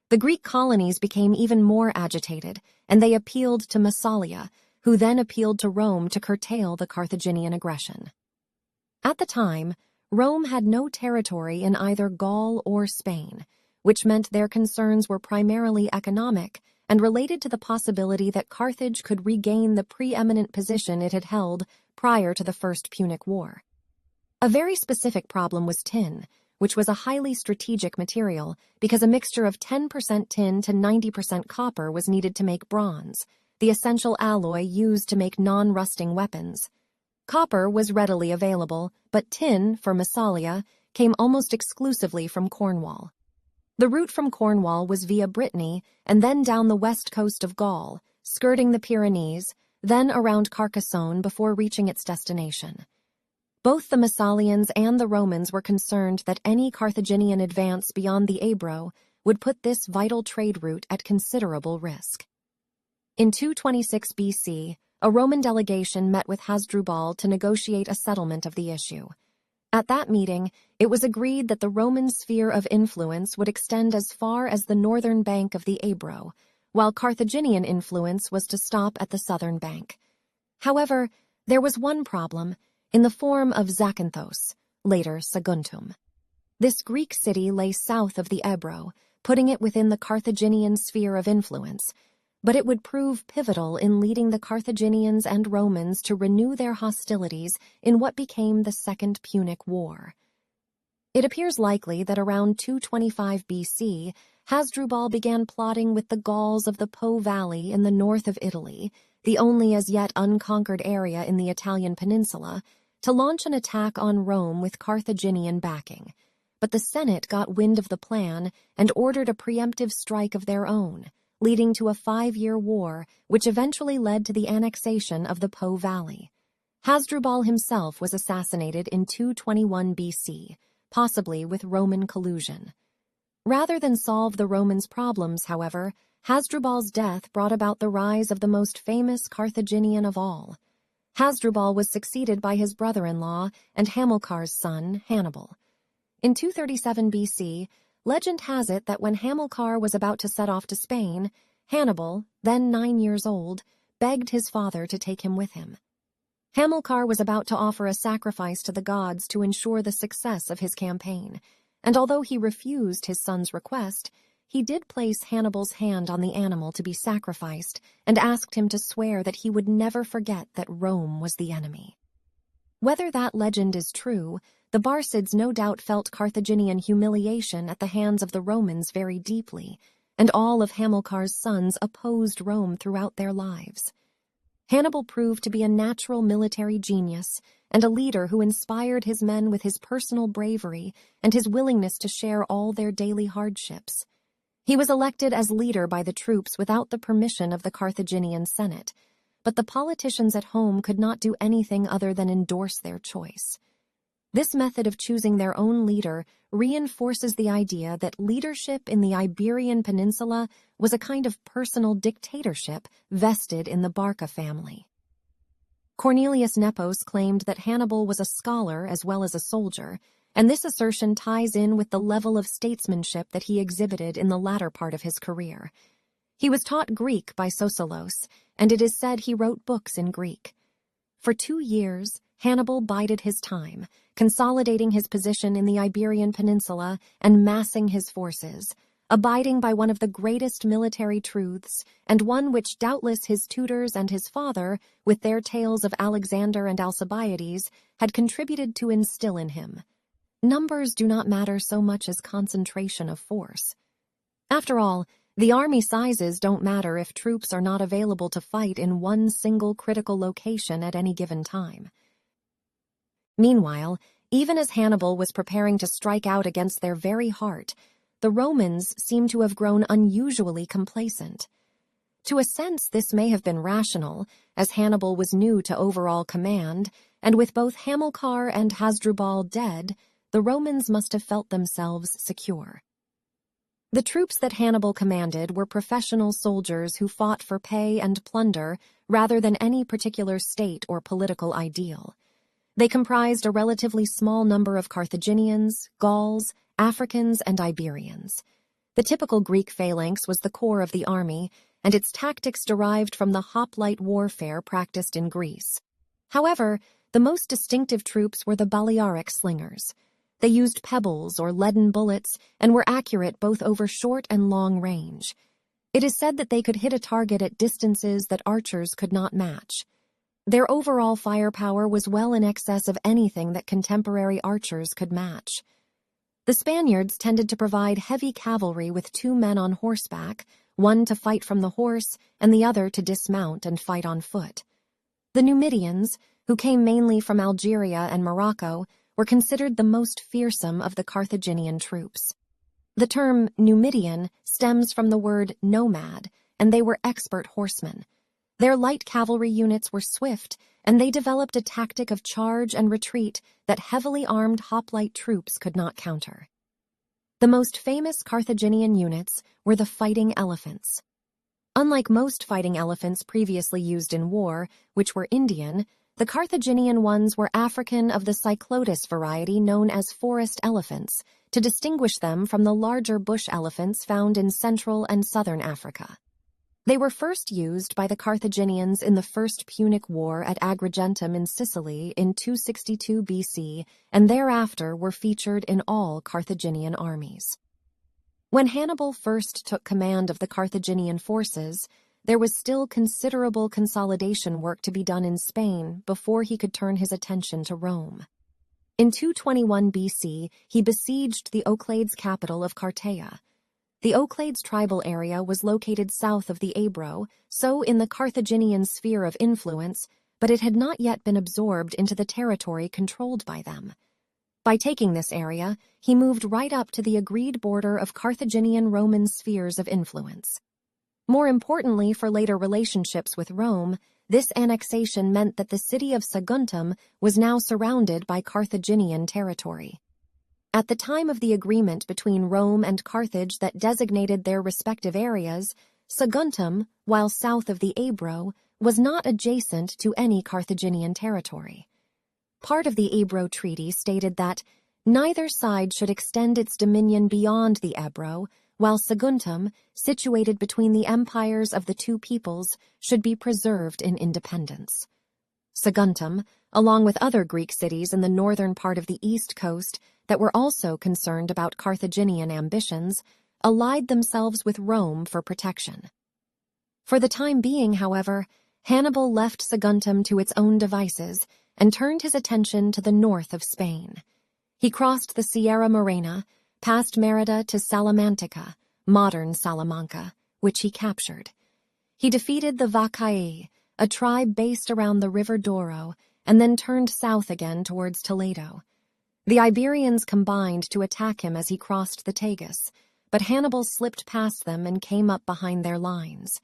The Greek colonies became even more agitated, and they appealed to Massalia, who then appealed to Rome to curtail the Carthaginian aggression. At the time, Rome had no territory in either Gaul or Spain, which meant their concerns were primarily economic and related to the possibility that Carthage could regain the preeminent position it had held prior to the First Punic War. A very specific problem was tin, which was a highly strategic material because a mixture of 10% tin to 90% copper was needed to make bronze, the essential alloy used to make non-rusting weapons. Copper was readily available, but tin, for Massalia, came almost exclusively from Cornwall. The route from Cornwall was via Brittany and then down the west coast of Gaul, skirting the Pyrenees, then around Carcassonne before reaching its destination. Both the Massalians and the Romans were concerned that any Carthaginian advance beyond the Ebro would put this vital trade route at considerable risk. In 226 BC, a Roman delegation met with Hasdrubal to negotiate a settlement of the issue. At that meeting, it was agreed that the Roman sphere of influence would extend as far as the northern bank of the Ebro, while Carthaginian influence was to stop at the southern bank. However, there was one problem, in the form of Zakynthos, later Saguntum. This Greek city lay south of the Ebro, putting it within the Carthaginian sphere of influence, but it would prove pivotal in leading the Carthaginians and Romans to renew their hostilities in what became the Second Punic War. It appears likely that around 225 BC, Hasdrubal began plotting with the Gauls of the Po Valley in the north of Italy, the only as yet unconquered area in the Italian peninsula, to launch an attack on Rome with Carthaginian backing. But the Senate got wind of the plan and ordered a preemptive strike of their own, leading to a 5-year war, which eventually led to the annexation of the Po Valley. Hasdrubal himself was assassinated in 221 BC, possibly with Roman collusion. Rather than solve the Romans' problems, however, Hasdrubal's death brought about the rise of the most famous Carthaginian of all. Hasdrubal was succeeded by his brother-in-law and Hamilcar's son, Hannibal. In 237 BC, legend has it that when Hamilcar was about to set off to Spain, Hannibal, then 9 years old, begged his father to take him with him. Hamilcar was about to offer a sacrifice to the gods to ensure the success of his campaign, and although he refused his son's request, he did place Hannibal's hand on the animal to be sacrificed and asked him to swear that he would never forget that Rome was the enemy. Whether that legend is true, the Barcids no doubt felt Carthaginian humiliation at the hands of the Romans very deeply, and all of Hamilcar's sons opposed Rome throughout their lives. Hannibal proved to be a natural military genius and a leader who inspired his men with his personal bravery and his willingness to share all their daily hardships. He was elected as leader by the troops without the permission of the Carthaginian Senate, but the politicians at home could not do anything other than endorse their choice. This method of choosing their own leader reinforces the idea that leadership in the Iberian Peninsula was a kind of personal dictatorship vested in the Barca family. Cornelius Nepos claimed that Hannibal was a scholar as well as a soldier, and this assertion ties in with the level of statesmanship that he exhibited in the latter part of his career. He was taught Greek by Soselos, and it is said he wrote books in Greek. For 2 years, Hannibal bided his time, consolidating his position in the Iberian Peninsula and massing his forces, abiding by one of the greatest military truths, and one which doubtless his tutors and his father, with their tales of Alexander and Alcibiades, had contributed to instill in him. numbers do not matter so much as concentration of force. After all, the army sizes don't matter if troops are not available to fight in one single critical location at any given time. Meanwhile, even as Hannibal was preparing to strike out against their very heart, the Romans seem to have grown unusually complacent. To a sense, this may have been rational, as Hannibal was new to overall command, and with both Hamilcar and Hasdrubal dead, the Romans must have felt themselves secure. The troops that Hannibal commanded were professional soldiers who fought for pay and plunder rather than any particular state or political ideal. They comprised a relatively small number of Carthaginians, Gauls, Africans, and Iberians. The typical Greek phalanx was the core of the army, and its tactics derived from the hoplite warfare practiced in Greece. However, the most distinctive troops were the Balearic slingers. They used pebbles or leaden bullets and were accurate both over short and long range. It is said that they could hit a target at distances that archers could not match. Their overall firepower was well in excess of anything that contemporary archers could match. The Spaniards tended to provide heavy cavalry with 2 men on horseback, one to fight from the horse and the other to dismount and fight on foot. The Numidians, who came mainly from Algeria and Morocco, were considered the most fearsome of the Carthaginian troops. The term Numidian stems from the word nomad, and they were expert horsemen. Their light cavalry units were swift, and they developed a tactic of charge and retreat that heavily armed hoplite troops could not counter. The most famous Carthaginian units were the fighting elephants. Unlike most fighting elephants previously used in war, which were Indian, the Carthaginian ones were African of the Cyclotis variety known as forest elephants, to distinguish them from the larger bush elephants found in Central and Southern Africa. They were first used by the Carthaginians in the First Punic War at Agrigentum in Sicily in 262 BC, and thereafter were featured in all Carthaginian armies. When Hannibal first took command of the Carthaginian forces, there was still considerable consolidation work to be done in Spain before he could turn his attention to Rome. In 221 BC, he besieged the Oaklades capital of Cartea. The Oaklades tribal area was located south of the Ebro, so in the Carthaginian sphere of influence, but it had not yet been absorbed into the territory controlled by them. By taking this area, he moved right up to the agreed border of Carthaginian-Roman spheres of influence. More importantly for later relationships with Rome, this annexation meant that the city of Saguntum was now surrounded by Carthaginian territory. At the time of the agreement between Rome and Carthage that designated their respective areas, Saguntum, while south of the Ebro, was not adjacent to any Carthaginian territory. Part of the Ebro Treaty stated that neither side should extend its dominion beyond the Ebro, while Saguntum, situated between the empires of the two peoples, should be preserved in independence. Saguntum, along with other Greek cities in the northern part of the east coast that were also concerned about Carthaginian ambitions, allied themselves with Rome for protection. For the time being, however, Hannibal left Saguntum to its own devices and turned his attention to the north of Spain. He crossed the Sierra Morena, past Merida to Salamantica, modern Salamanca, which he captured. He defeated the Vacaei, a tribe based around the River Douro, and then turned south again towards Toledo. The Iberians combined to attack him as he crossed the Tagus, but Hannibal slipped past them and came up behind their lines.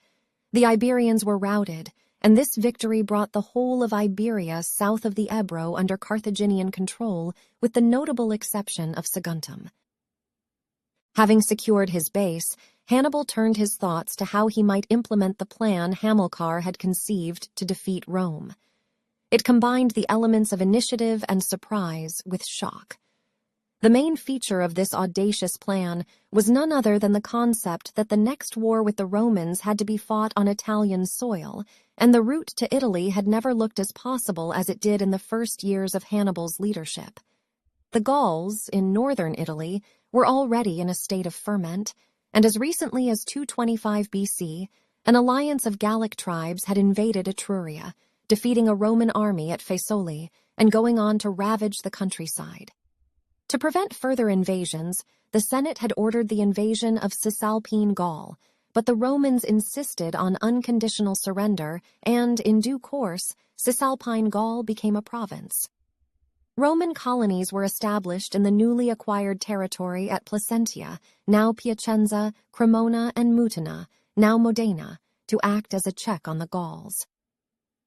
The Iberians were routed, and this victory brought the whole of Iberia south of the Ebro under Carthaginian control, with the notable exception of Saguntum. Having secured his base, Hannibal turned his thoughts to how he might implement the plan Hamilcar had conceived to defeat Rome. It combined the elements of initiative and surprise with shock. The main feature of this audacious plan was none other than the concept that the next war with the Romans had to be fought on Italian soil, and the route to Italy had never looked as possible as it did in the first years of Hannibal's leadership. The Gauls, in northern Italy, were already in a state of ferment, and as recently as 225 BC, an alliance of Gallic tribes had invaded Etruria, defeating a Roman army at Faesulae and going on to ravage the countryside. To prevent further invasions, the Senate had ordered the invasion of Cisalpine Gaul, but the Romans insisted on unconditional surrender, and, in due course, Cisalpine Gaul became a province. Roman colonies were established in the newly acquired territory at Placentia, now Piacenza, Cremona, and Mutina, now Modena, to act as a check on the Gauls.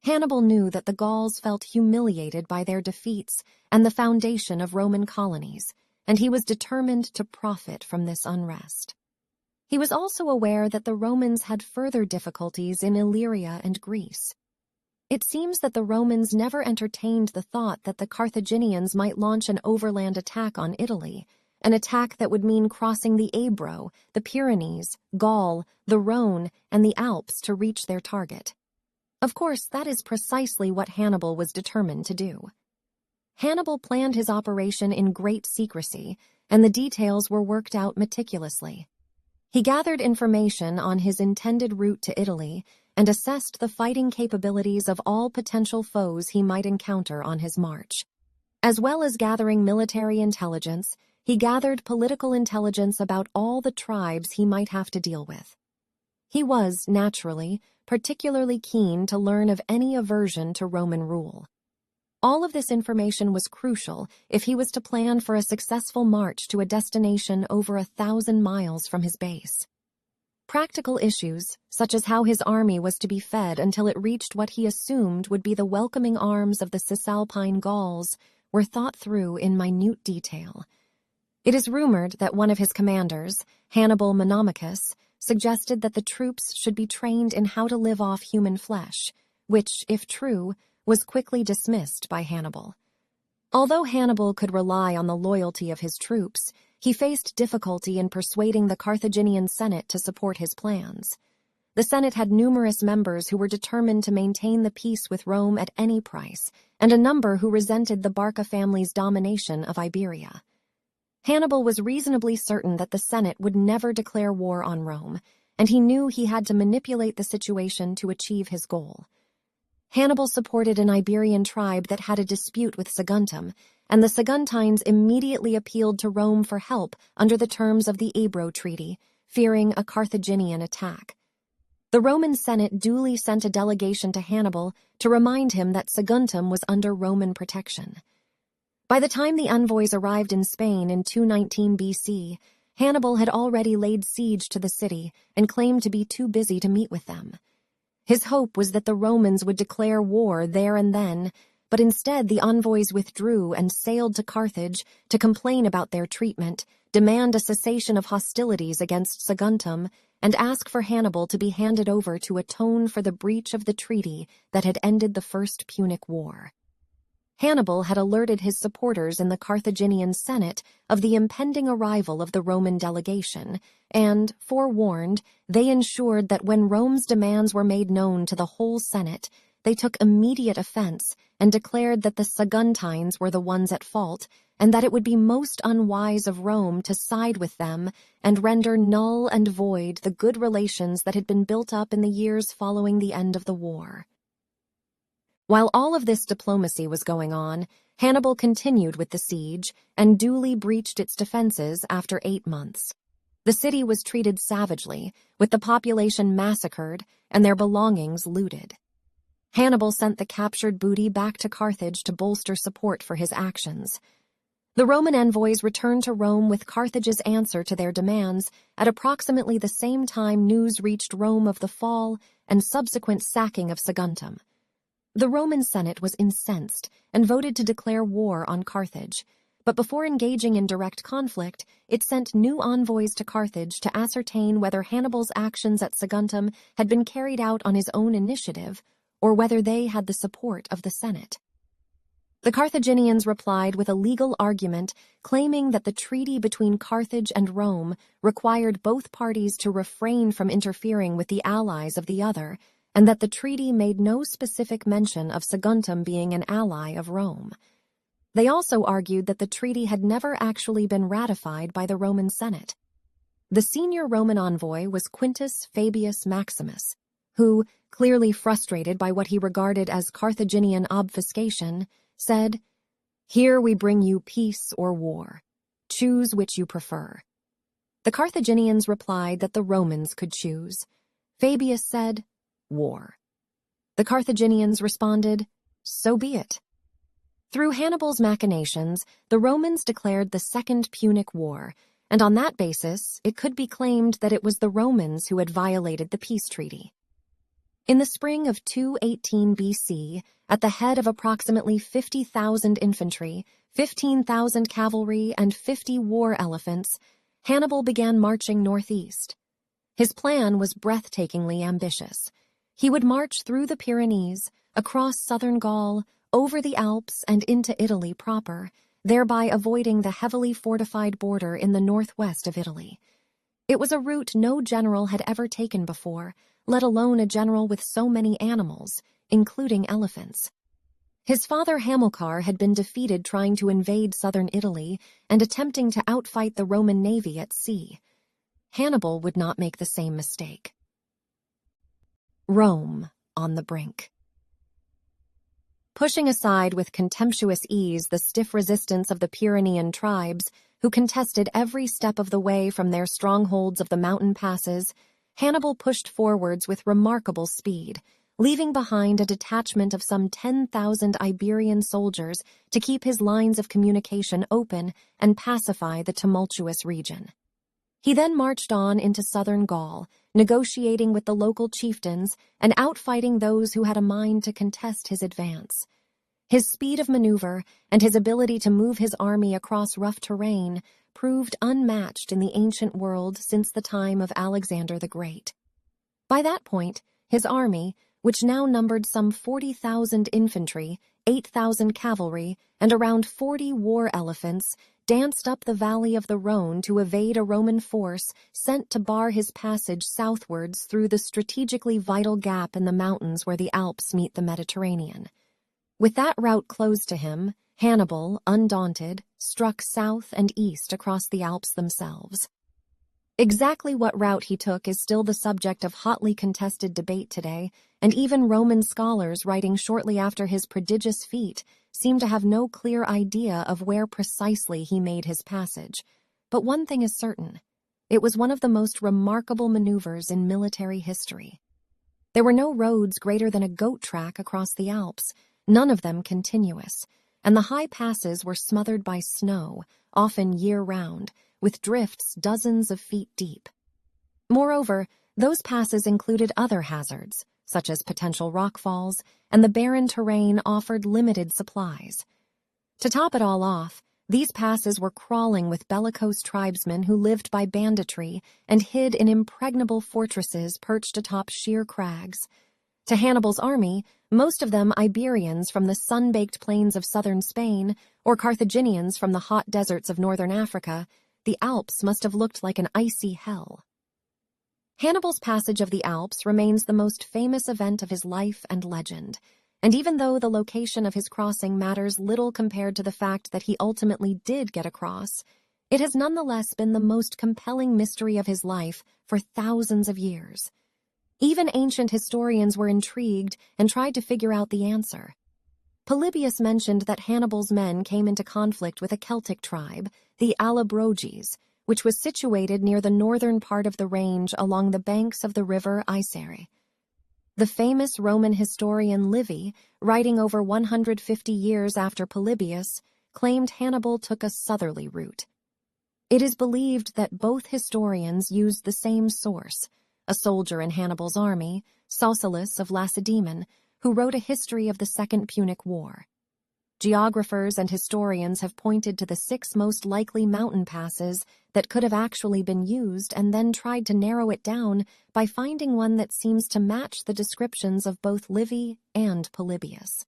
Hannibal knew that the Gauls felt humiliated by their defeats and the foundation of Roman colonies, and he was determined to profit from this unrest. He was also aware that the Romans had further difficulties in Illyria and Greece. It seems that the Romans never entertained the thought that the Carthaginians might launch an overland attack on Italy, an attack that would mean crossing the Ebro, the Pyrenees, Gaul, the Rhone, and the Alps to reach their target. Of course, that is precisely what Hannibal was determined to do. Hannibal planned his operation in great secrecy, and the details were worked out meticulously. He gathered information on his intended route to Italy and assessed the fighting capabilities of all potential foes he might encounter on his march. As well as gathering military intelligence, he gathered political intelligence about all the tribes he might have to deal with. He was, naturally, particularly keen to learn of any aversion to Roman rule. All of this information was crucial if he was to plan for a successful march to a destination over 1,000 miles from his base. Practical issues, such as how his army was to be fed until it reached what he assumed would be the welcoming arms of the Cisalpine Gauls, were thought through in minute detail. It is rumored that one of his commanders, Hannibal Monomachus, suggested that the troops should be trained in how to live off human flesh, which, if true, was quickly dismissed by Hannibal. Although Hannibal could rely on the loyalty of his troops, he faced difficulty in persuading the Carthaginian Senate to support his plans. The Senate had numerous members who were determined to maintain the peace with Rome at any price, and a number who resented the Barca family's domination of Iberia. Hannibal was reasonably certain that the Senate would never declare war on Rome, and he knew he had to manipulate the situation to achieve his goal. Hannibal supported an Iberian tribe that had a dispute with Saguntum, and the Saguntines immediately appealed to Rome for help under the terms of the Ebro Treaty, fearing a Carthaginian attack. The Roman Senate duly sent a delegation to Hannibal to remind him that Saguntum was under Roman protection. By the time the envoys arrived in Spain in 219 BC, Hannibal had already laid siege to the city and claimed to be too busy to meet with them. His hope was that the Romans would declare war there and then, but instead the envoys withdrew and sailed to Carthage to complain about their treatment, demand a cessation of hostilities against Saguntum, and ask for Hannibal to be handed over to atone for the breach of the treaty that had ended the First Punic War. Hannibal had alerted his supporters in the Carthaginian Senate of the impending arrival of the Roman delegation, and, forewarned, they ensured that when Rome's demands were made known to the whole Senate, they took immediate offense and declared that the Saguntines were the ones at fault, and that it would be most unwise of Rome to side with them and render null and void the good relations that had been built up in the years following the end of the war. While all of this diplomacy was going on, Hannibal continued with the siege and duly breached its defenses after 8 months. The city was treated savagely, with the population massacred and their belongings looted. Hannibal sent the captured booty back to Carthage to bolster support for his actions. The Roman envoys returned to Rome with Carthage's answer to their demands at approximately the same time news reached Rome of the fall and subsequent sacking of Saguntum. The Roman Senate was incensed and voted to declare war on Carthage, but before engaging in direct conflict, it sent new envoys to Carthage to ascertain whether Hannibal's actions at Saguntum had been carried out on his own initiative or whether they had the support of the Senate. The Carthaginians replied with a legal argument claiming that the treaty between Carthage and Rome required both parties to refrain from interfering with the allies of the other, and that the treaty made no specific mention of Saguntum being an ally of Rome. They also argued that the treaty had never actually been ratified by the Roman Senate. The senior Roman envoy was Quintus Fabius Maximus, who, clearly frustrated by what he regarded as Carthaginian obfuscation, said, "Here we bring you peace or war. Choose which you prefer." The Carthaginians replied that the Romans could choose. Fabius said, "War." The Carthaginians responded, "So be it." Through Hannibal's machinations, the Romans declared the Second Punic War, and on that basis, it could be claimed that it was the Romans who had violated the peace treaty. In the spring of 218 BC, at the head of approximately 50,000 infantry, 15,000 cavalry, and 50 war elephants, Hannibal began marching northeast. His plan was breathtakingly ambitious. He would march through the Pyrenees, across southern Gaul, over the Alps, and into Italy proper, thereby avoiding the heavily fortified border in the northwest of Italy. It was a route no general had ever taken before, let alone a general with so many animals, including elephants. His father Hamilcar had been defeated trying to invade southern Italy and attempting to outfight the Roman navy at sea. Hannibal would not make the same mistake. Rome on the brink. Pushing aside with contemptuous ease the stiff resistance of the Pyrenean tribes, who contested every step of the way from their strongholds of the mountain passes, Hannibal pushed forwards with remarkable speed, leaving behind a detachment of some 10,000 Iberian soldiers to keep his lines of communication open and pacify the tumultuous region. He then marched on into southern Gaul, negotiating with the local chieftains and outfighting those who had a mind to contest his advance. His speed of maneuver and his ability to move his army across rough terrain proved unmatched in the ancient world since the time of Alexander the Great. By that point, his army, which now numbered some 40,000 infantry, 8,000 cavalry, and around 40 war elephants, danced up the valley of the Rhone to evade a Roman force sent to bar his passage southwards through the strategically vital gap in the mountains where the Alps meet the Mediterranean. With that route closed to him, Hannibal, undaunted, struck south and east across the Alps themselves. Exactly what route he took is still the subject of hotly contested debate today, and even Roman scholars writing shortly after his prodigious feat seem to have no clear idea of where precisely he made his passage. But one thing is certain: it was one of the most remarkable maneuvers in military history. There were no roads greater than a goat track across the Alps, none of them continuous, and the high passes were smothered by snow, often year-round, with drifts dozens of feet deep. Moreover, those passes included other hazards, such as potential rockfalls, and the barren terrain offered limited supplies. To top it all off, these passes were crawling with bellicose tribesmen who lived by banditry and hid in impregnable fortresses perched atop sheer crags. To Hannibal's army, most of them Iberians from the sun-baked plains of southern Spain or Carthaginians from the hot deserts of northern Africa, the Alps must have looked like an icy hell. Hannibal's passage of the Alps remains the most famous event of his life and legend, and even though the location of his crossing matters little compared to the fact that he ultimately did get across, it has nonetheless been the most compelling mystery of his life for thousands of years. Even ancient historians were intrigued and tried to figure out the answer. Polybius mentioned that Hannibal's men came into conflict with a Celtic tribe, the Allobroges, which was situated near the northern part of the range along the banks of the river Isere. The famous Roman historian Livy, writing over 150 years after Polybius, claimed Hannibal took a southerly route. It is believed that both historians used the same source, a soldier in Hannibal's army, Sosilas of Lacedaemon, who wrote a history of the Second Punic War. Geographers and historians have pointed to the 6 most likely mountain passes that could have actually been used and then tried to narrow it down by finding one that seems to match the descriptions of both Livy and Polybius.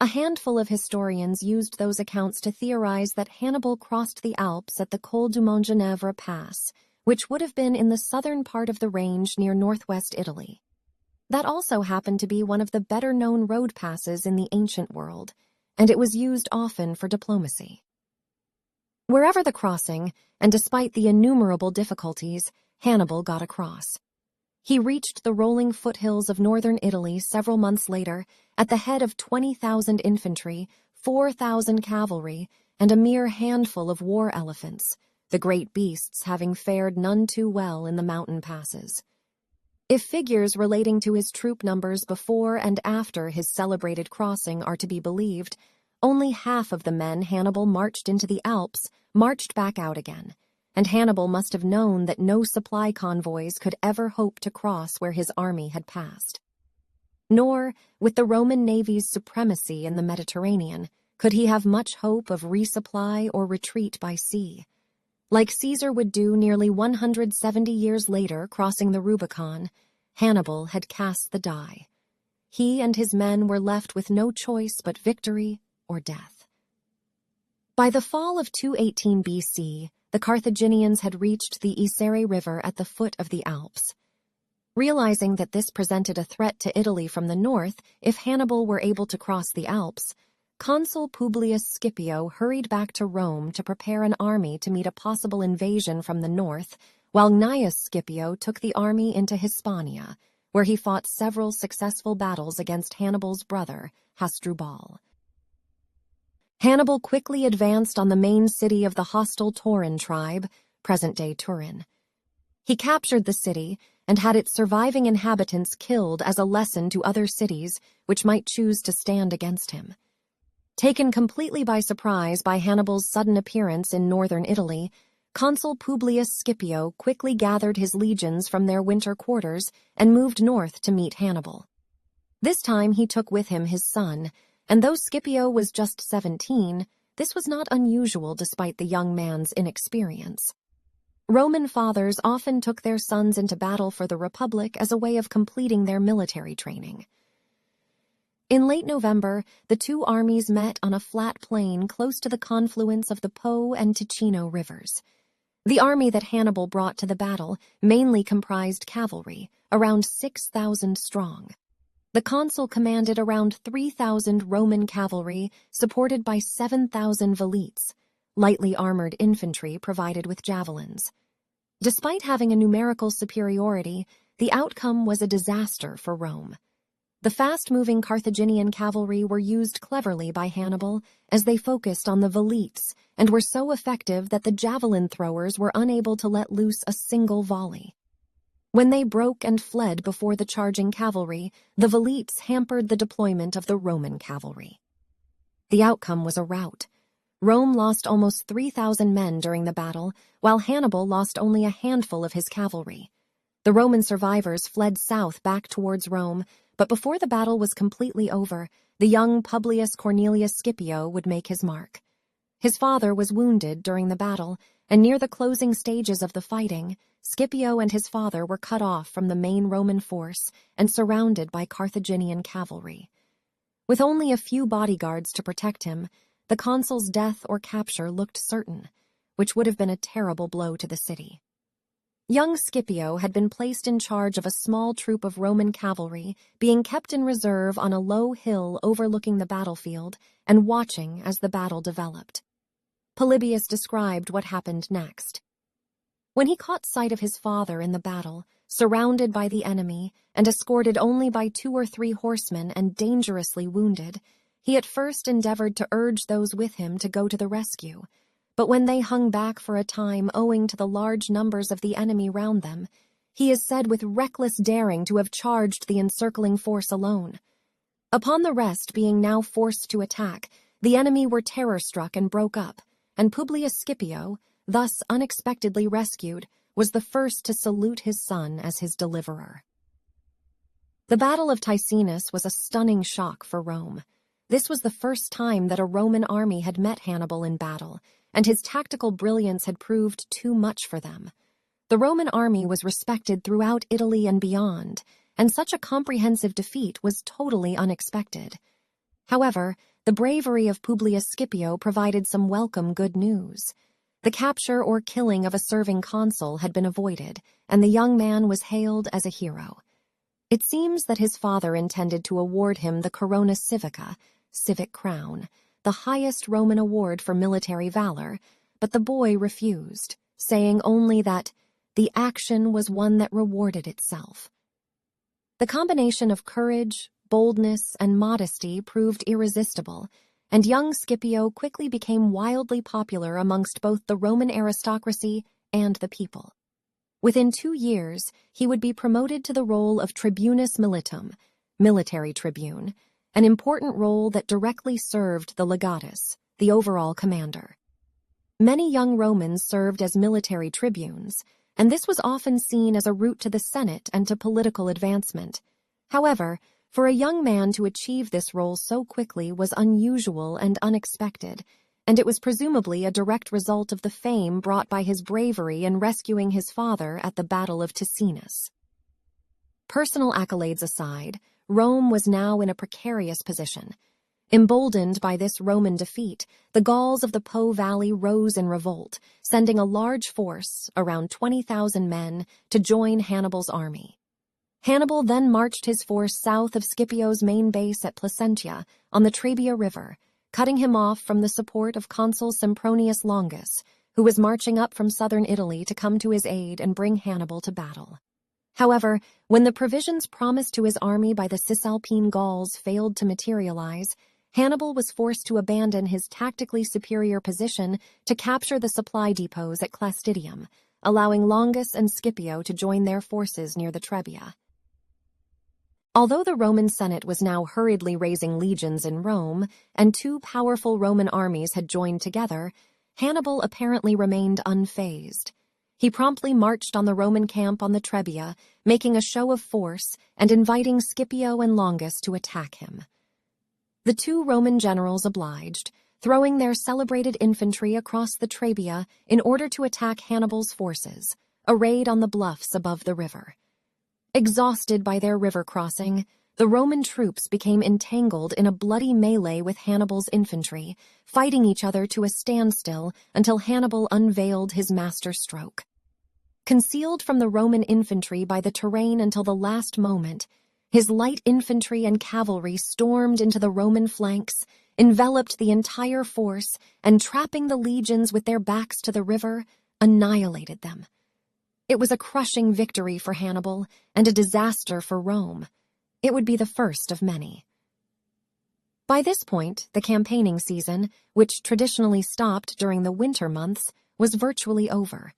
A handful of historians used those accounts to theorize that Hannibal crossed the Alps at the Col du Montgenèvre Pass, which would have been in the southern part of the range near northwest Italy. That also happened to be one of the better-known road passes in the ancient world, and it was used often for diplomacy. Wherever the crossing, and despite the innumerable difficulties, Hannibal got across. He reached the rolling foothills of northern Italy several months later at the head of 20,000 infantry, 4,000 cavalry, and a mere handful of war elephants, the great beasts having fared none too well in the mountain passes. If figures relating to his troop numbers before and after his celebrated crossing are to be believed, only half of the men Hannibal marched into the Alps marched back out again, and Hannibal must have known that no supply convoys could ever hope to cross where his army had passed. Nor, with the Roman navy's supremacy in the Mediterranean, could he have much hope of resupply or retreat by sea. Like Caesar would do nearly 170 years later crossing the Rubicon, Hannibal had cast the die. He and his men were left with no choice but victory or death. By the fall of 218 BC, the Carthaginians had reached the Isere River at the foot of the Alps. Realizing that this presented a threat to Italy from the north if Hannibal were able to cross the Alps, Consul Publius Scipio hurried back to Rome to prepare an army to meet a possible invasion from the north, while Gnaeus Scipio took the army into Hispania, where he fought several successful battles against Hannibal's brother, Hasdrubal. Hannibal quickly advanced on the main city of the hostile Tauran tribe, present-day Turin. He captured the city and had its surviving inhabitants killed as a lesson to other cities which might choose to stand against him. Taken completely by surprise by Hannibal's sudden appearance in northern Italy, Consul Publius Scipio quickly gathered his legions from their winter quarters and moved north to meet Hannibal. This time he took with him his son, and though Scipio was just 17, this was not unusual despite the young man's inexperience. Roman fathers often took their sons into battle for the Republic as a way of completing their military training. In late November, the two armies met on a flat plain close to the confluence of the Po and Ticino rivers. The army that Hannibal brought to the battle mainly comprised cavalry, around 6,000 strong. The consul commanded around 3,000 Roman cavalry, supported by 7,000 velites, lightly armored infantry provided with javelins. Despite having a numerical superiority, the outcome was a disaster for Rome. The fast-moving Carthaginian cavalry were used cleverly by Hannibal as they focused on the velites and were so effective that the javelin throwers were unable to let loose a single volley. When they broke and fled before the charging cavalry, the velites hampered the deployment of the Roman cavalry. The outcome was a rout. Rome lost almost 3,000 men during the battle, while Hannibal lost only a handful of his cavalry. The Roman survivors fled south back towards Rome, but before the battle was completely over, the young Publius Cornelius Scipio would make his mark. His father was wounded during the battle, and near the closing stages of the fighting, Scipio and his father were cut off from the main Roman force and surrounded by Carthaginian cavalry. With only a few bodyguards to protect him, the consul's death or capture looked certain, which would have been a terrible blow to the city. Young Scipio had been placed in charge of a small troop of Roman cavalry, being kept in reserve on a low hill overlooking the battlefield and watching as the battle developed. Polybius described what happened next. When he caught sight of his father in the battle, surrounded by the enemy and escorted only by 2 or 3 horsemen and dangerously wounded, he at first endeavored to urge those with him to go to the rescue. But when they hung back for a time owing to the large numbers of the enemy round them, he is said with reckless daring to have charged the encircling force alone. Upon the rest being now forced to attack, the enemy were terror-struck and broke up, and Publius Scipio, thus unexpectedly rescued, was the first to salute his son as his deliverer. The Battle of Ticinus was a stunning shock for Rome. This was the first time that a Roman army had met Hannibal in battle, and his tactical brilliance had proved too much for them. The Roman army was respected throughout Italy and beyond, and such a comprehensive defeat was totally unexpected. However, the bravery of Publius Scipio provided some welcome good news. The capture or killing of a serving consul had been avoided, and the young man was hailed as a hero. It seems that his father intended to award him the Corona Civica, civic crown, the highest Roman award for military valor, but the boy refused, saying only that the action was one that rewarded itself. The combination of courage, boldness, and modesty proved irresistible, and young Scipio quickly became wildly popular amongst both the Roman aristocracy and the people. Within 2 years, he would be promoted to the role of tribunus militum, military tribune, an important role that directly served the legatus, the overall commander. Many young Romans served as military tribunes, and this was often seen as a route to the Senate and to political advancement. However, for a young man to achieve this role so quickly was unusual and unexpected, and it was presumably a direct result of the fame brought by his bravery in rescuing his father at the Battle of Ticinus. Personal accolades aside, Rome was now in a precarious position. Emboldened by this Roman defeat, the Gauls of the Po Valley rose in revolt, sending a large force, around 20,000 men, to join Hannibal's army. Hannibal then marched his force south of Scipio's main base at Placentia on the Trebia River, cutting him off from the support of consul Sempronius Longus, who was marching up from southern Italy to come to his aid and bring Hannibal to battle. However, when the provisions promised to his army by the Cisalpine Gauls failed to materialize, Hannibal was forced to abandon his tactically superior position to capture the supply depots at Clastidium, allowing Longus and Scipio to join their forces near the Trebia. Although the Roman Senate was now hurriedly raising legions in Rome, and 2 powerful Roman armies had joined together, Hannibal apparently remained unfazed. He promptly marched on the Roman camp on the Trebia, making a show of force and inviting Scipio and Longus to attack him. The 2 Roman generals obliged, throwing their celebrated infantry across the Trebia in order to attack Hannibal's forces, arrayed on the bluffs above the river. Exhausted by their river crossing, the Roman troops became entangled in a bloody melee with Hannibal's infantry, fighting each other to a standstill until Hannibal unveiled his master stroke. Concealed from the Roman infantry by the terrain until the last moment, his light infantry and cavalry stormed into the Roman flanks, enveloped the entire force, and trapping the legions with their backs to the river, annihilated them. It was a crushing victory for Hannibal and a disaster for Rome. It would be the first of many. By this point, the campaigning season, which traditionally stopped during the winter months, was virtually over.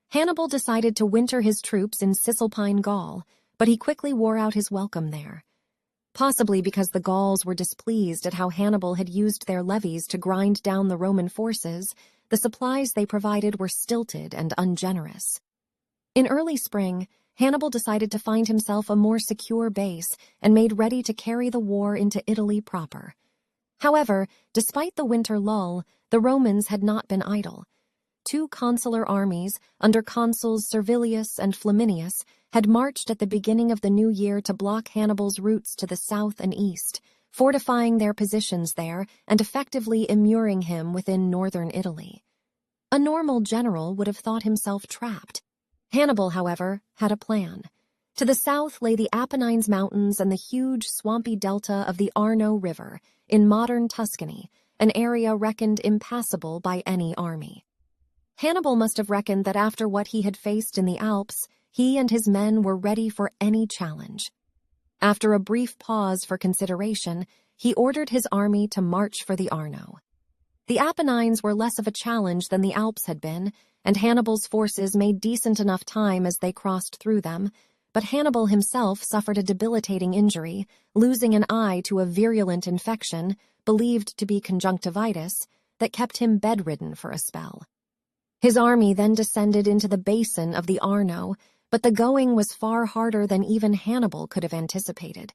Hannibal decided to winter his troops in Cisalpine Gaul, but he quickly wore out his welcome there. Possibly because the Gauls were displeased at how Hannibal had used their levies to grind down the Roman forces, the supplies they provided were stilted and ungenerous. In early spring, Hannibal decided to find himself a more secure base and made ready to carry the war into Italy proper. However, despite the winter lull, the Romans had not been idle. 2 consular armies, under consuls Servilius and Flaminius, had marched at the beginning of the new year to block Hannibal's routes to the south and east, fortifying their positions there and effectively immuring him within northern Italy. A normal general would have thought himself trapped. Hannibal, however, had a plan. To the south lay the Apennines Mountains and the huge swampy delta of the Arno River in modern Tuscany, an area reckoned impassable by any army. Hannibal must have reckoned that after what he had faced in the Alps, he and his men were ready for any challenge. After a brief pause for consideration, he ordered his army to march for the Arno. The Apennines were less of a challenge than the Alps had been, and Hannibal's forces made decent enough time as they crossed through them, but Hannibal himself suffered a debilitating injury, losing an eye to a virulent infection, believed to be conjunctivitis, that kept him bedridden for a spell. His army then descended into the basin of the Arno, but the going was far harder than even Hannibal could have anticipated.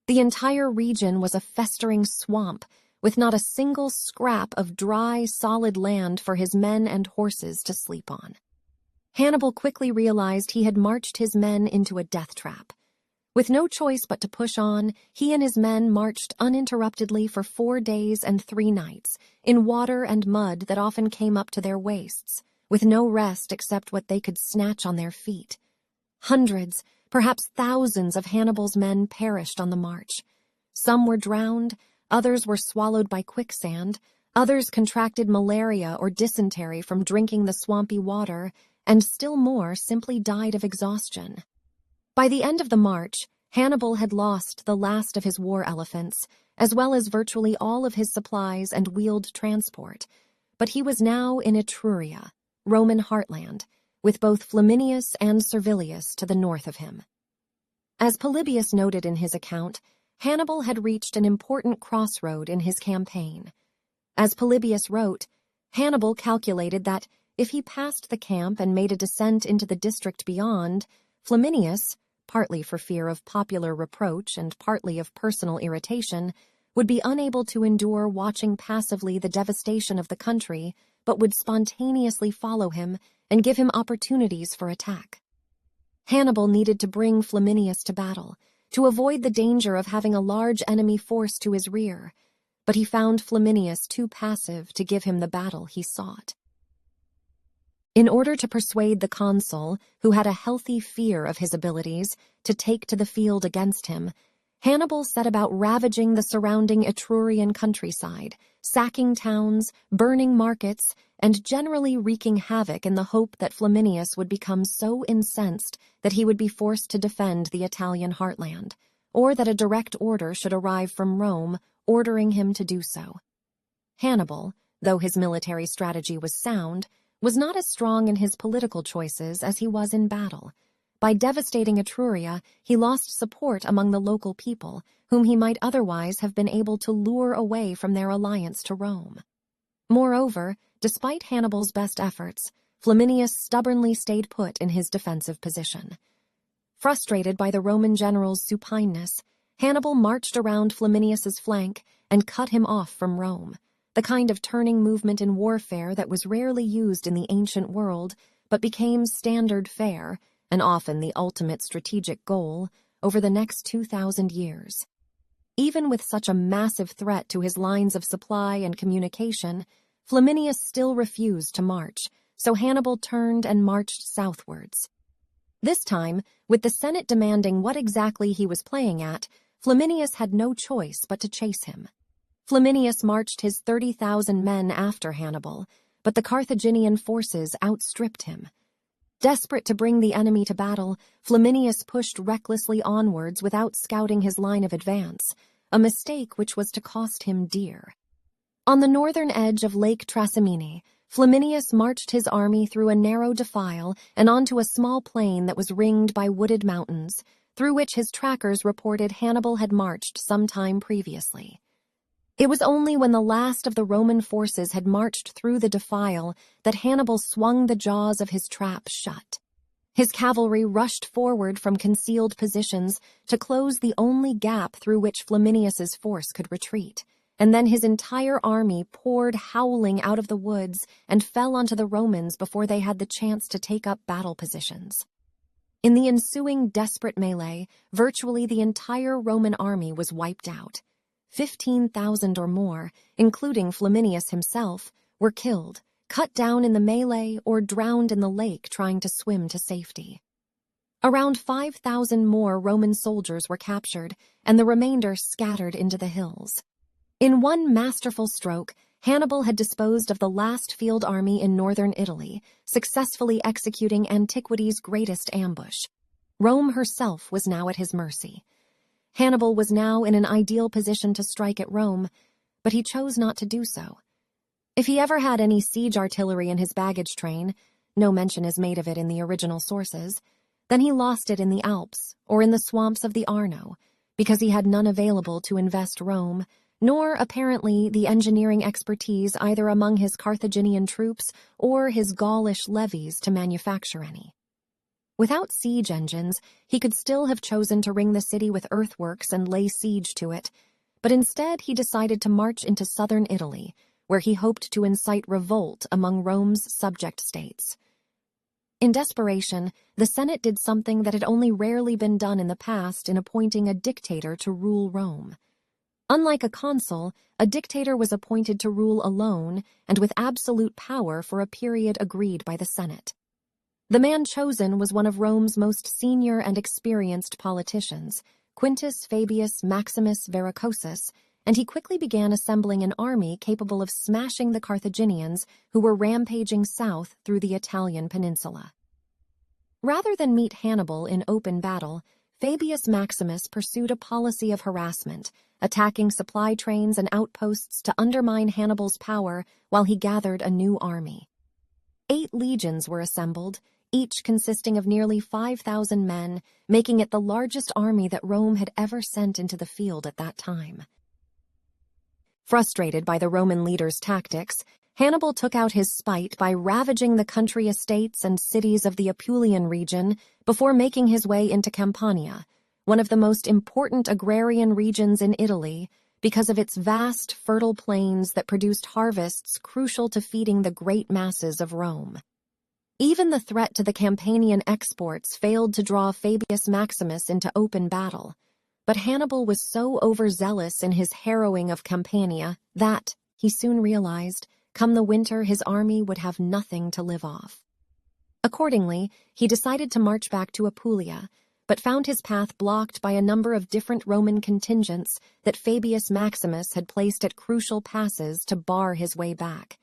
The entire region was a festering swamp, with not a single scrap of dry, solid land for his men and horses to sleep on. Hannibal quickly realized he had marched his men into a death trap. With no choice but to push on, he and his men marched uninterruptedly for 4 days and 3 nights, in water and mud that often came up to their waists, with no rest except what they could snatch on their feet. Hundreds, perhaps thousands of Hannibal's men perished on the march. Some were drowned, others were swallowed by quicksand, others contracted malaria or dysentery from drinking the swampy water, and still more simply died of exhaustion. By the end of the march, Hannibal had lost the last of his war elephants, as well as virtually all of his supplies and wheeled transport, but he was now in Etruria, Roman heartland, with both Flaminius and Servilius to the north of him. As Polybius noted in his account, Hannibal had reached an important crossroad in his campaign. As Polybius wrote, Hannibal calculated that if he passed the camp and made a descent into the district beyond, Flaminius, partly for fear of popular reproach and partly of personal irritation, would be unable to endure watching passively the devastation of the country, but would spontaneously follow him and give him opportunities for attack. Hannibal needed to bring Flaminius to battle, to avoid the danger of having a large enemy force to his rear, but he found Flaminius too passive to give him the battle he sought. In order to persuade the consul, who had a healthy fear of his abilities, to take to the field against him, Hannibal set about ravaging the surrounding Etrurian countryside, sacking towns, burning markets, and generally wreaking havoc in the hope that Flaminius would become so incensed that he would be forced to defend the Italian heartland, or that a direct order should arrive from Rome ordering him to do so. Hannibal, though his military strategy was sound, was not as strong in his political choices as he was in battle. By devastating Etruria, he lost support among the local people, whom he might otherwise have been able to lure away from their alliance to Rome. Moreover, despite Hannibal's best efforts, Flaminius stubbornly stayed put in his defensive position. Frustrated by the Roman general's supineness, Hannibal marched around Flaminius's flank and cut him off from Rome, the kind of turning movement in warfare that was rarely used in the ancient world but became standard fare, and often the ultimate strategic goal, over the next 2,000 years. Even with such a massive threat to his lines of supply and communication, Flaminius still refused to march, so Hannibal turned and marched southwards. This time, with the Senate demanding what exactly he was playing at, Flaminius had no choice but to chase him. Flaminius marched his 30,000 men after Hannibal, but the Carthaginian forces outstripped him. Desperate to bring the enemy to battle, Flaminius pushed recklessly onwards without scouting his line of advance, a mistake which was to cost him dear. On the northern edge of Lake Trasimene, Flaminius marched his army through a narrow defile and onto a small plain that was ringed by wooded mountains, through which his trackers reported Hannibal had marched some time previously. It was only when the last of the Roman forces had marched through the defile that Hannibal swung the jaws of his trap shut. His cavalry rushed forward from concealed positions to close the only gap through which Flaminius's force could retreat, and then his entire army poured howling out of the woods and fell onto the Romans before they had the chance to take up battle positions. In the ensuing desperate melee, virtually the entire Roman army was wiped out. 15,000 or more, including Flaminius himself, were killed, cut down in the melee, or drowned in the lake trying to swim to safety. Around 5,000 more Roman soldiers were captured, and the remainder scattered into the hills. In one masterful stroke, Hannibal had disposed of the last field army in northern Italy, successfully executing antiquity's greatest ambush. Rome herself was now at his mercy. Hannibal was now in an ideal position to strike at Rome, but he chose not to do so. If he ever had any siege artillery in his baggage train, no mention is made of it in the original sources, then he lost it in the Alps or in the swamps of the Arno, because he had none available to invest Rome, nor, apparently, the engineering expertise either among his Carthaginian troops or his Gaulish levies to manufacture any. Without siege engines, he could still have chosen to ring the city with earthworks and lay siege to it, but instead he decided to march into southern Italy, where he hoped to incite revolt among Rome's subject states. In desperation, the Senate did something that had only rarely been done in the past in appointing a dictator to rule Rome. Unlike a consul, a dictator was appointed to rule alone and with absolute power for a period agreed by the Senate. The man chosen was one of Rome's most senior and experienced politicians, Quintus Fabius Maximus Verrucosus, and he quickly began assembling an army capable of smashing the Carthaginians who were rampaging south through the Italian peninsula. Rather than meet Hannibal in open battle, Fabius Maximus pursued a policy of harassment, attacking supply trains and outposts to undermine Hannibal's power while he gathered a new army. 8 legions were assembled, each consisting of nearly 5,000 men, making it the largest army that Rome had ever sent into the field at that time. Frustrated by the Roman leaders' tactics, Hannibal took out his spite by ravaging the country estates and cities of the Apulian region before making his way into Campania, one of the most important agrarian regions in Italy, because of its vast, fertile plains that produced harvests crucial to feeding the great masses of Rome. Even the threat to the Campanian exports failed to draw Fabius Maximus into open battle, but Hannibal was so overzealous in his harrowing of Campania that, he soon realized, come the winter his army would have nothing to live off. Accordingly, he decided to march back to Apulia, but found his path blocked by a number of different Roman contingents that Fabius Maximus had placed at crucial passes to bar his way back.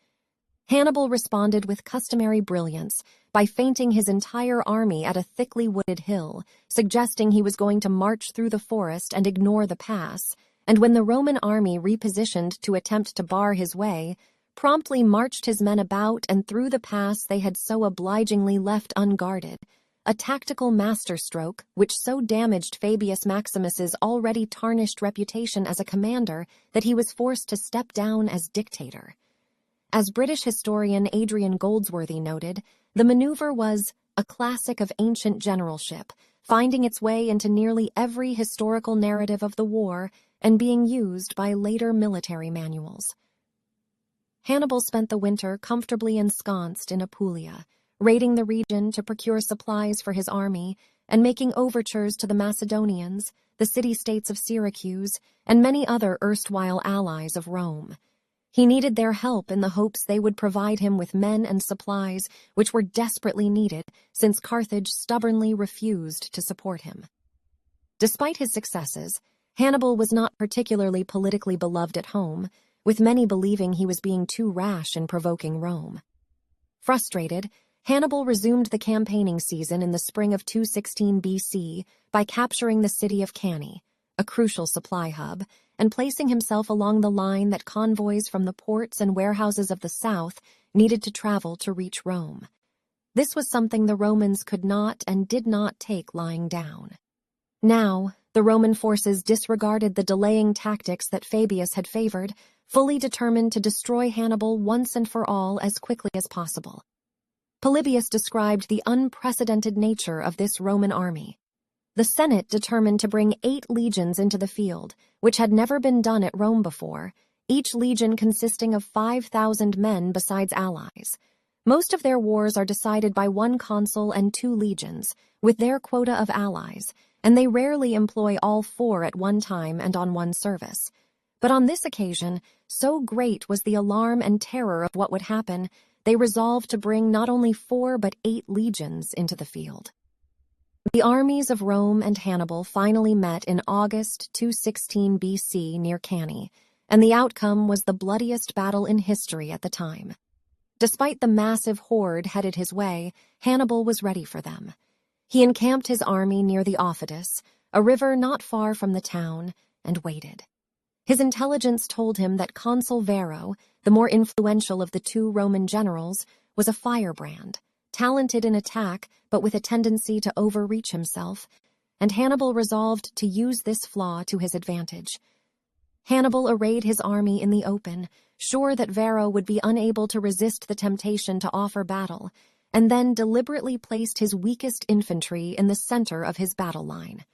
Hannibal responded with customary brilliance by feinting his entire army at a thickly wooded hill, suggesting he was going to march through the forest and ignore the pass, and when the Roman army repositioned to attempt to bar his way, promptly marched his men about and through the pass they had so obligingly left unguarded, a tactical masterstroke which so damaged Fabius Maximus's already tarnished reputation as a commander that he was forced to step down as dictator. As British historian Adrian Goldsworthy noted, the maneuver was a classic of ancient generalship, finding its way into nearly every historical narrative of the war and being used by later military manuals. Hannibal spent the winter comfortably ensconced in Apulia, raiding the region to procure supplies for his army and making overtures to the Macedonians, the city-states of Syracuse, and many other erstwhile allies of Rome. He needed their help in the hopes they would provide him with men and supplies which were desperately needed since Carthage stubbornly refused to support him. Despite his successes, Hannibal was not particularly politically beloved at home, with many believing he was being too rash in provoking Rome. Frustrated, Hannibal resumed the campaigning season in the spring of 216 BC by capturing the city of Cannae, a crucial supply hub, and placing himself along the line that convoys from the ports and warehouses of the south needed to travel to reach Rome. This was something the Romans could not and did not take lying down. Now, the Roman forces disregarded the delaying tactics that Fabius had favored, fully determined to destroy Hannibal once and for all as quickly as possible. Polybius described the unprecedented nature of this Roman army. The Senate determined to bring 8 legions into the field, which had never been done at Rome before, each legion consisting of 5,000 men besides allies. Most of their wars are decided by one consul and 2 legions, with their quota of allies, and they rarely employ all 4 at one time and on one service. But on this occasion, so great was the alarm and terror of what would happen, they resolved to bring not only 4 but 8 legions into the field. The armies of Rome and Hannibal finally met in August 216 BC near Cannae, and the outcome was the bloodiest battle in history at the time. Despite the massive horde headed his way, Hannibal was ready for them. He encamped his army near the Aufidus, a river not far from the town, and waited. His intelligence told him that Consul Varro, the more influential of the 2 Roman generals, was a firebrand, talented in attack but with a tendency to overreach himself, and Hannibal resolved to use this flaw to his advantage. Hannibal arrayed his army in the open, sure that Varro would be unable to resist the temptation to offer battle, and then deliberately placed his weakest infantry in the center of his battle line.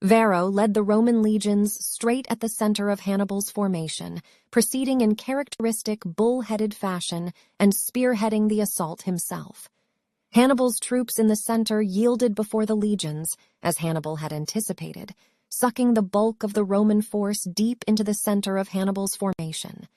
Varro led the Roman legions straight at the center of Hannibal's formation, proceeding in characteristic bull-headed fashion and spearheading the assault himself. Hannibal's troops in the center yielded before the legions, as Hannibal had anticipated, sucking the bulk of the Roman force deep into the center of Hannibal's formation.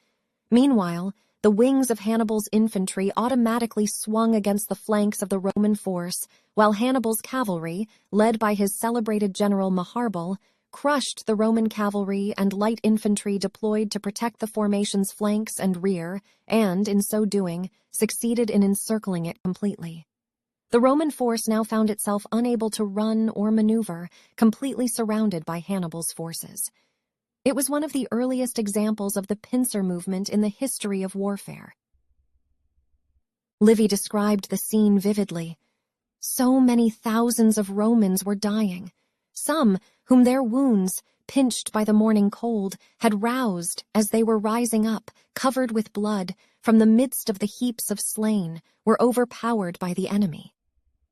Meanwhile, the wings of Hannibal's infantry automatically swung against the flanks of the Roman force, while Hannibal's cavalry, led by his celebrated general Maharbal, crushed the Roman cavalry and light infantry deployed to protect the formation's flanks and rear, and, in so doing, succeeded in encircling it completely. The Roman force now found itself unable to run or maneuver, completely surrounded by Hannibal's forces. It was one of the earliest examples of the pincer movement in the history of warfare. Livy described the scene vividly. So many thousands of Romans were dying, some whom their wounds, pinched by the morning cold, had roused as they were rising up, covered with blood, from the midst of the heaps of slain, were overpowered by the enemy.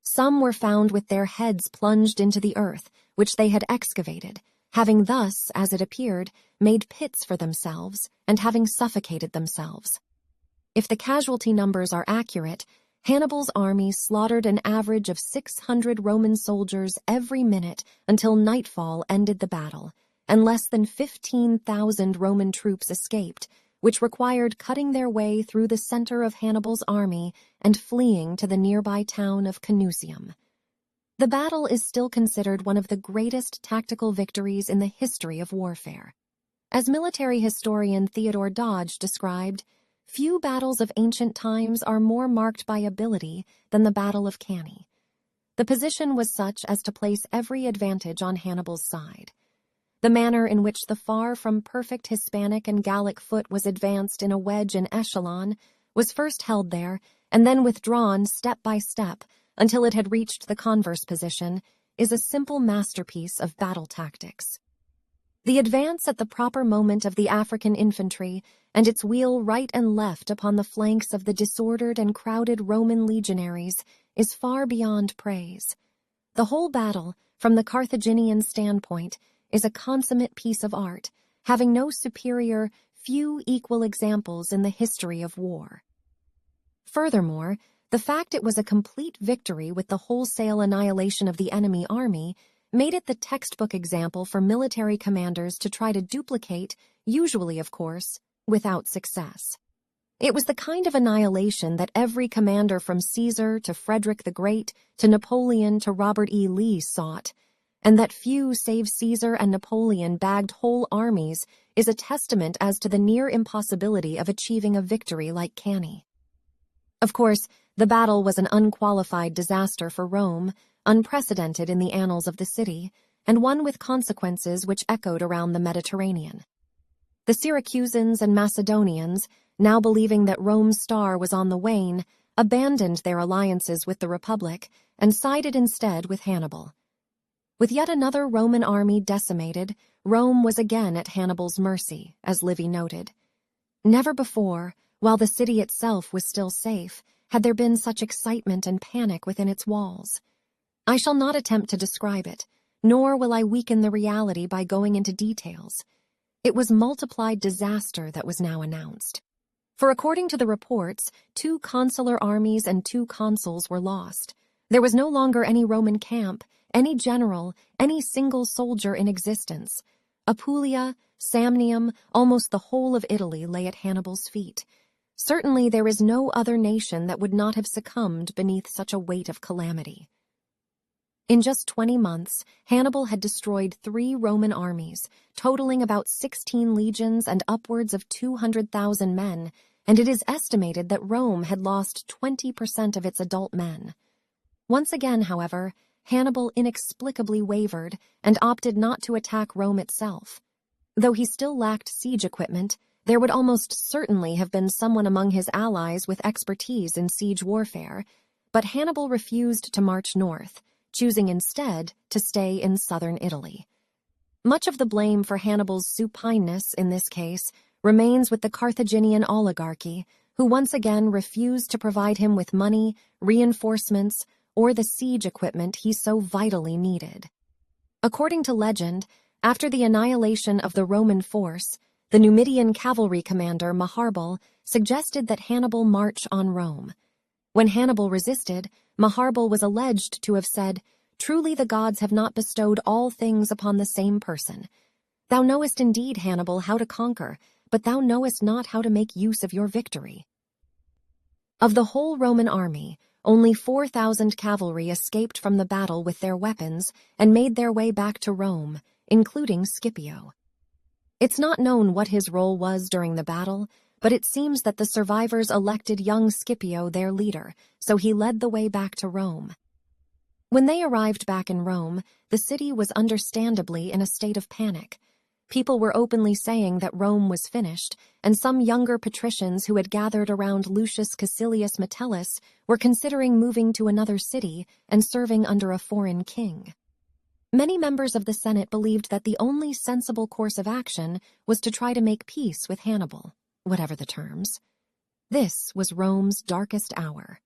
Some were found with their heads plunged into the earth, which they had excavated, having thus, as it appeared, made pits for themselves, and having suffocated themselves. If the casualty numbers are accurate, Hannibal's army slaughtered an average of 600 Roman soldiers every minute until nightfall ended the battle, and less than 15,000 Roman troops escaped, which required cutting their way through the center of Hannibal's army and fleeing to the nearby town of Canusium. The battle is still considered one of the greatest tactical victories in the history of warfare. As military historian Theodore Dodge described, few battles of ancient times are more marked by ability than the Battle of Cannae. The position was such as to place every advantage on Hannibal's side. The manner in which the far from perfect Hispanic and Gallic foot was advanced in a wedge and echelon was first held there and then withdrawn step by step until it had reached the converse position is a simple masterpiece of battle tactics. The advance at the proper moment of the African infantry and its wheel right and left upon the flanks of the disordered and crowded Roman legionaries is far beyond praise. The whole battle, from the Carthaginian standpoint, is a consummate piece of art, having no superior, few equal examples in the history of war. Furthermore, the fact it was a complete victory with the wholesale annihilation of the enemy army made it the textbook example for military commanders to try to duplicate, usually, of course, without success. It was the kind of annihilation that every commander from Caesar to Frederick the Great to Napoleon to Robert E. Lee sought, and that few save Caesar and Napoleon bagged whole armies is a testament as to the near impossibility of achieving a victory like Cannae. Of course, the battle was an unqualified disaster for Rome, unprecedented in the annals of the city, and one with consequences which echoed around the Mediterranean. The Syracusans and Macedonians, now believing that Rome's star was on the wane, abandoned their alliances with the Republic and sided instead with Hannibal. With yet another Roman army decimated, Rome was again at Hannibal's mercy, as Livy noted. Never before, while the city itself was still safe, had there been such excitement and panic within its walls. I shall not attempt to describe it, nor will I weaken the reality by going into details. It was multiplied disaster that was now announced. For according to the reports, 2 consular armies and 2 consuls were lost. There was no longer any Roman camp, any general, any single soldier in existence. Apulia, Samnium, almost the whole of Italy lay at Hannibal's feet. Certainly there is no other nation that would not have succumbed beneath such a weight of calamity. In just 20 months, Hannibal had destroyed 3 Roman armies, totaling about 16 legions and upwards of 200,000 men, and it is estimated that Rome had lost 20% of its adult men. Once again, however, Hannibal inexplicably wavered and opted not to attack Rome itself. Though he still lacked siege equipment, there would almost certainly have been someone among his allies with expertise in siege warfare, but Hannibal refused to march north, choosing instead to stay in southern Italy. Much of the blame for Hannibal's supineness in this case remains with the Carthaginian oligarchy, who once again refused to provide him with money, reinforcements, or the siege equipment he so vitally needed. According to legend, after the annihilation of the Roman force, the Numidian cavalry commander Maharbal suggested that Hannibal march on Rome. When Hannibal resisted, Maharbal was alleged to have said, "Truly the gods have not bestowed all things upon the same person. Thou knowest indeed, Hannibal, how to conquer, but thou knowest not how to make use of your victory." Of the whole Roman army, only 4,000 cavalry escaped from the battle with their weapons and made their way back to Rome, including Scipio. It's not known what his role was during the battle, but it seems that the survivors elected young Scipio their leader, so he led the way back to Rome. When they arrived back in Rome, the city was understandably in a state of panic. People were openly saying that Rome was finished, and some younger patricians who had gathered around Lucius Caecilius Metellus were considering moving to another city and serving under a foreign king. Many members of the Senate believed that the only sensible course of action was to try to make peace with Hannibal, whatever the terms. This was Rome's darkest hour.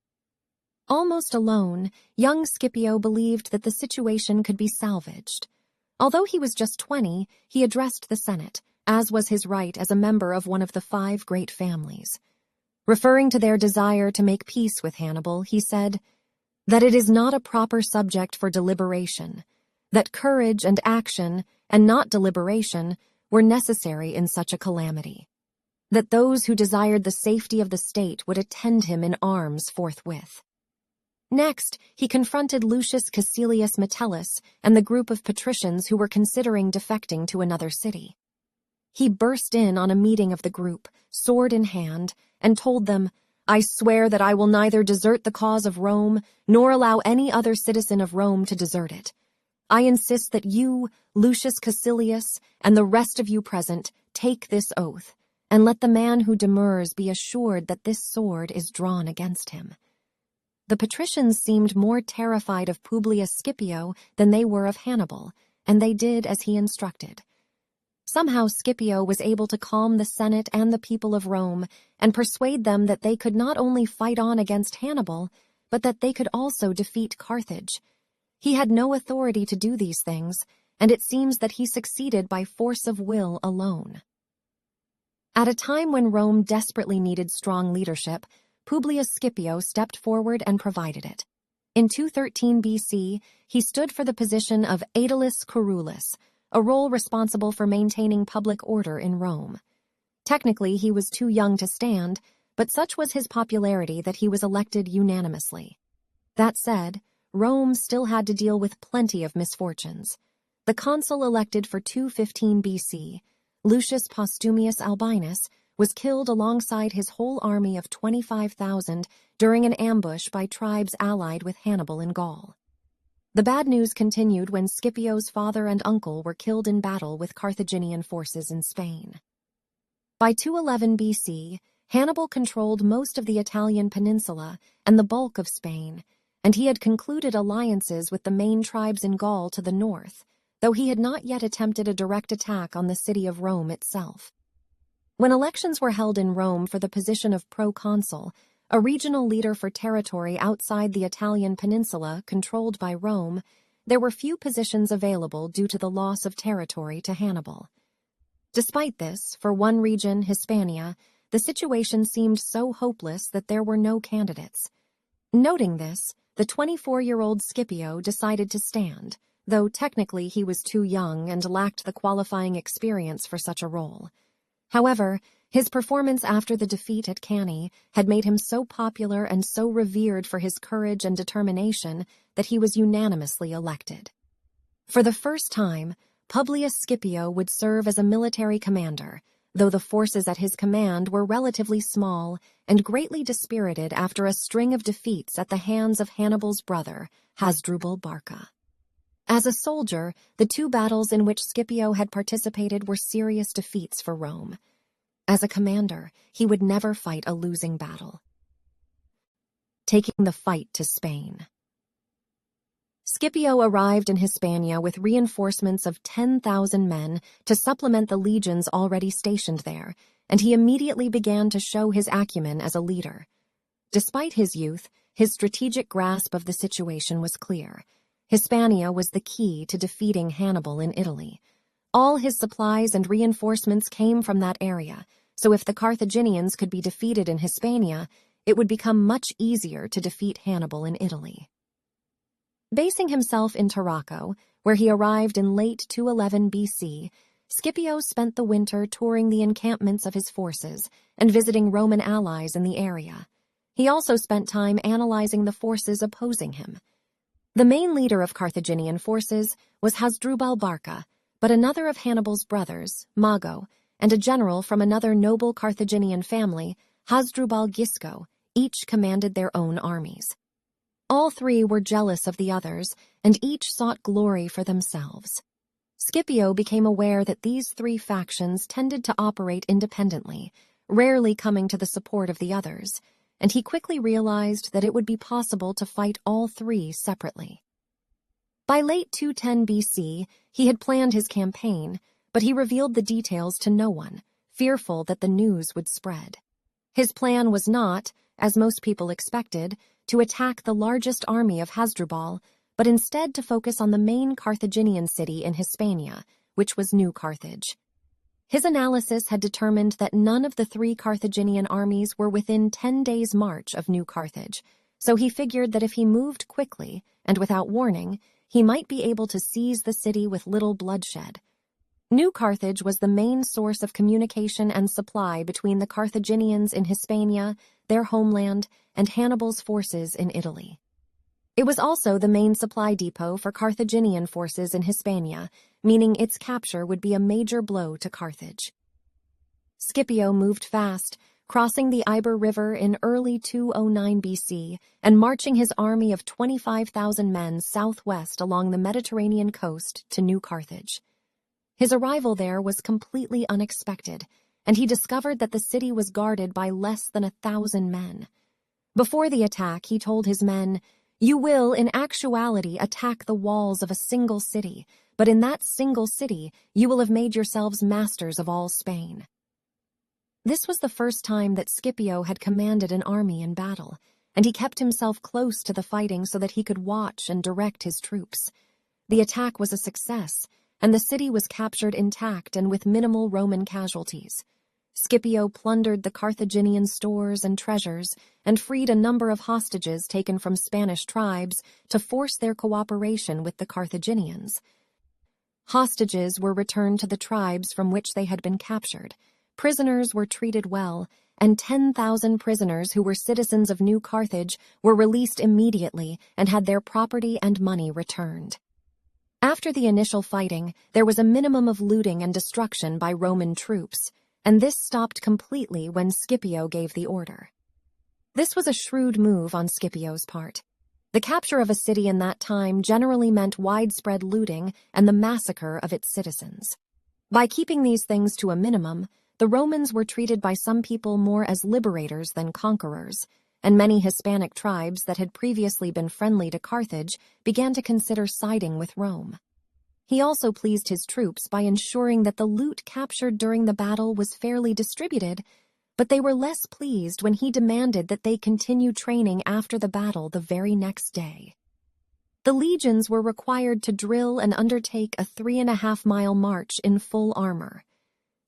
Almost alone, young Scipio believed that the situation could be salvaged. Although he was just 20, he addressed the Senate, as was his right as a member of one of the 5 great families. Referring to their desire to make peace with Hannibal, he said that it is not a proper subject for deliberation, that courage and action, and not deliberation, were necessary in such a calamity, that those who desired the safety of the state would attend him in arms forthwith. Next, he confronted Lucius Caecilius Metellus and the group of patricians who were considering defecting to another city. He burst in on a meeting of the group, sword in hand, and told them, "I swear that I will neither desert the cause of Rome, nor allow any other citizen of Rome to desert it. I insist that you, Lucius Caecilius, and the rest of you present, take this oath, and let the man who demurs be assured that this sword is drawn against him." The patricians seemed more terrified of Publius Scipio than they were of Hannibal, and they did as he instructed. Somehow Scipio was able to calm the Senate and the people of Rome and persuade them that they could not only fight on against Hannibal, but that they could also defeat Carthage. He had no authority to do these things, and it seems that he succeeded by force of will alone. At a time when Rome desperately needed strong leadership, Publius Scipio stepped forward and provided it. In 213 BC, he stood for the position of aedilus curulus, a role responsible for maintaining public order in Rome. Technically, he was too young to stand, but such was his popularity that he was elected unanimously. That said, Rome still had to deal with plenty of misfortunes. The consul elected for 215 BC, Lucius Postumius Albinus, was killed alongside his whole army of 25,000 during an ambush by tribes allied with Hannibal in Gaul. The bad news continued when Scipio's father and uncle were killed in battle with Carthaginian forces in Spain. By 211 BC, Hannibal controlled most of the Italian peninsula and the bulk of Spain, and he had concluded alliances with the main tribes in Gaul to the north, though he had not yet attempted a direct attack on the city of Rome itself. When elections were held in Rome for the position of proconsul, a regional leader for territory outside the Italian peninsula controlled by Rome, there were few positions available due to the loss of territory to Hannibal. Despite this, for one region, Hispania, the situation seemed so hopeless that there were no candidates. Noting this, the 24-year-old Scipio decided to stand, though technically he was too young and lacked the qualifying experience for such a role. However, his performance after the defeat at Cannae had made him so popular and so revered for his courage and determination that he was unanimously elected. For the first time, Publius Scipio would serve as a military commander, though the forces at his command were relatively small and greatly dispirited after a string of defeats at the hands of Hannibal's brother, Hannibal Barca. As a soldier, the 2 battles in which Scipio had participated were serious defeats for Rome. As a commander, he would never fight a losing battle. Taking the fight to Spain. Scipio arrived in Hispania with reinforcements of 10,000 men to supplement the legions already stationed there, and he immediately began to show his acumen as a leader. Despite his youth, his strategic grasp of the situation was clear. Hispania was the key to defeating Hannibal in Italy. All his supplies and reinforcements came from that area, so if the Carthaginians could be defeated in Hispania, it would become much easier to defeat Hannibal in Italy. Basing himself in Tarraco, where he arrived in late 211 BC, Scipio spent the winter touring the encampments of his forces and visiting Roman allies in the area. He also spent time analyzing the forces opposing him. The main leader of Carthaginian forces was Hannibal Barca, but another of Hannibal's brothers, Mago, and a general from another noble Carthaginian family, Hasdrubal Gisco, each commanded their own armies. All three were jealous of the others, and each sought glory for themselves. Scipio became aware that these three factions tended to operate independently, rarely coming to the support of the others, and he quickly realized that it would be possible to fight all three separately. By late 210 BC, he had planned his campaign, but he revealed the details to no one, fearful that the news would spread. His plan was not, as most people expected, to attack the largest army of Hasdrubal, but instead to focus on the main Carthaginian city in Hispania, which was New Carthage. His analysis had determined that none of the three Carthaginian armies were within 10 days' march of New Carthage, so he figured that if he moved quickly and without warning, he might be able to seize the city with little bloodshed. New Carthage was the main source of communication and supply between the Carthaginians in Hispania, their homeland, and Hannibal's forces in Italy. It was also the main supply depot for Carthaginian forces in Hispania, meaning its capture would be a major blow to Carthage. Scipio moved fast, crossing the Iber River in early 209 BC and marching his army of 25,000 men southwest along the Mediterranean coast to New Carthage. His arrival there was completely unexpected, and he discovered that the city was guarded by less than 1,000 men. Before the attack, he told his men, "You will, in actuality, attack the walls of a single city, but in that single city you will have made yourselves masters of all Spain." This was the first time that Scipio had commanded an army in battle, and he kept himself close to the fighting so that he could watch and direct his troops. The attack was a success, and the city was captured intact and with minimal Roman casualties. Scipio plundered the Carthaginian stores and treasures and freed a number of hostages taken from Spanish tribes to force their cooperation with the Carthaginians. Hostages were returned to the tribes from which they had been captured. Prisoners were treated well, and 10,000 prisoners who were citizens of New Carthage were released immediately and had their property and money returned. After the initial fighting, there was a minimum of looting and destruction by Roman troops, and this stopped completely when Scipio gave the order. This was a shrewd move on Scipio's part. The capture of a city in that time generally meant widespread looting and the massacre of its citizens. By keeping these things to a minimum, the Romans were treated by some people more as liberators than conquerors, and many Hispanic tribes that had previously been friendly to Carthage began to consider siding with Rome. He also pleased his troops by ensuring that the loot captured during the battle was fairly distributed, but they were less pleased when he demanded that they continue training after the battle the very next day. The legions were required to drill and undertake a 3.5-mile march in full armor.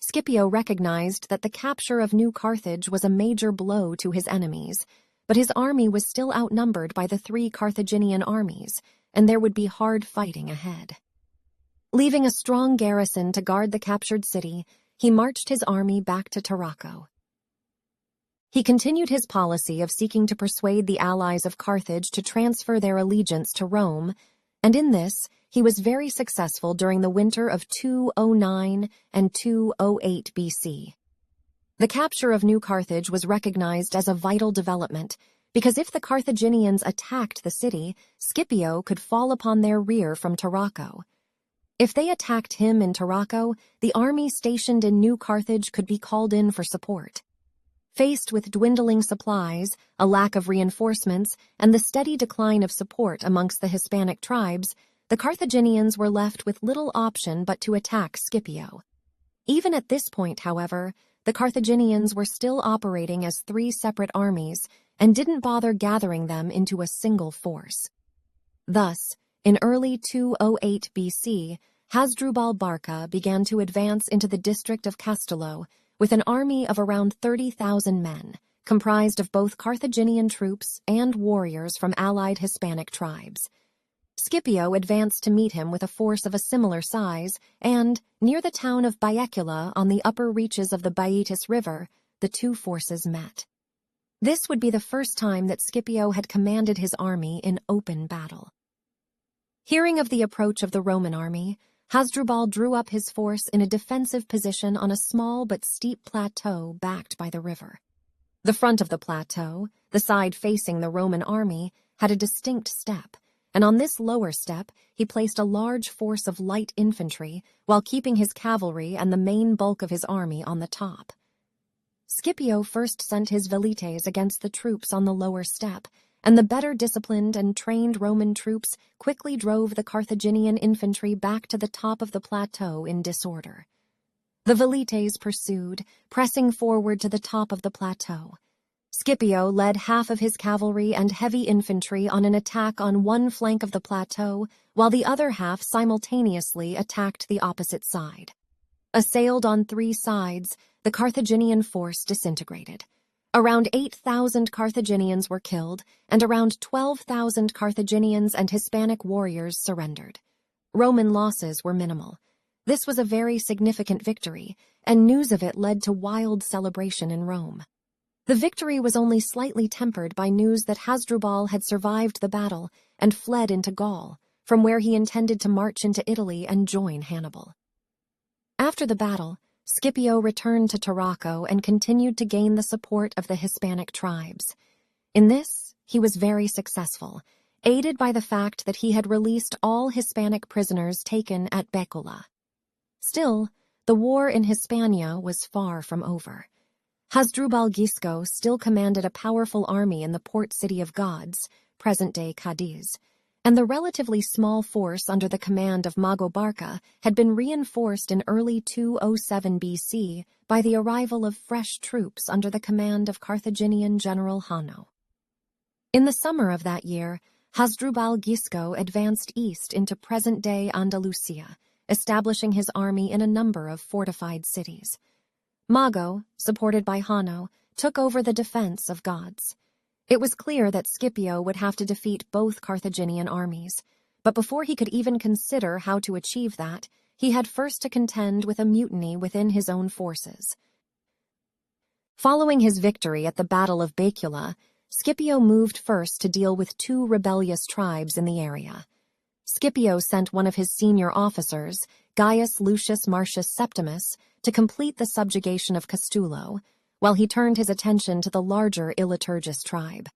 Scipio recognized that the capture of New Carthage was a major blow to his enemies, but his army was still outnumbered by the three Carthaginian armies, and there would be hard fighting ahead. Leaving a strong garrison to guard the captured city, he marched his army back to Tarraco. He continued his policy of seeking to persuade the allies of Carthage to transfer their allegiance to Rome, and in this, he was very successful during the winter of 209 and 208 BC. The capture of New Carthage was recognized as a vital development, because if the Carthaginians attacked the city, Scipio could fall upon their rear from Tarraco. If they attacked him in Tarraco, the army stationed in New Carthage could be called in for support. Faced with dwindling supplies, a lack of reinforcements, and the steady decline of support amongst the Hispanic tribes, the Carthaginians were left with little option but to attack Scipio. Even at this point, however, the Carthaginians were still operating as three separate armies and didn't bother gathering them into a single force. Thus, in early 208 BC, Hasdrubal Barca began to advance into the district of Castello with an army of around 30,000 men, comprised of both Carthaginian troops and warriors from allied Hispanic tribes. Scipio advanced to meet him with a force of a similar size, and, near the town of Baecula on the upper reaches of the Baetis River, the two forces met. This would be the first time that Scipio had commanded his army in open battle. Hearing of the approach of the Roman army, Hasdrubal drew up his force in a defensive position on a small but steep plateau backed by the river. The front of the plateau, the side facing the Roman army, had a distinct step, and on this lower step he placed a large force of light infantry while keeping his cavalry and the main bulk of his army on the top. Scipio first sent his velites against the troops on the lower step, and the better disciplined and trained Roman troops quickly drove the Carthaginian infantry back to the top of the plateau in disorder. The velites pursued, pressing forward to the top of the plateau. Scipio led half of his cavalry and heavy infantry on an attack on one flank of the plateau, while the other half simultaneously attacked the opposite side. Assailed on three sides, the Carthaginian force disintegrated. Around 8,000 Carthaginians were killed, and around 12,000 Carthaginians and Hispanic warriors surrendered. Roman losses were minimal. This was a very significant victory, and news of it led to wild celebration in Rome. The victory was only slightly tempered by news that Hasdrubal had survived the battle and fled into Gaul, from where he intended to march into Italy and join Hannibal. After the battle, Scipio returned to Tarraco and continued to gain the support of the Hispanic tribes. In this, he was very successful, aided by the fact that he had released all Hispanic prisoners taken at Becula. Still, the war in Hispania was far from over. Hasdrubal Gisco still commanded a powerful army in the port city of Gods, present-day Cadiz, and the relatively small force under the command of Mago Barca had been reinforced in early 207 BC by the arrival of fresh troops under the command of Carthaginian general Hanno. In the summer of that year, Hasdrubal Gisco advanced east into present-day Andalusia, establishing his army in a number of fortified cities. Mago, supported by Hanno, took over the defense of Gods. It was clear that Scipio would have to defeat both Carthaginian armies, but before he could even consider how to achieve that, he had first to contend with a mutiny within his own forces. Following his victory at the Battle of Becula, Scipio moved first to deal with two rebellious tribes in the area. Scipio sent one of his senior officers, Gaius Lucius Marcius Septimus, to complete the subjugation of Castulo, while he turned his attention to the larger illustrious tribe.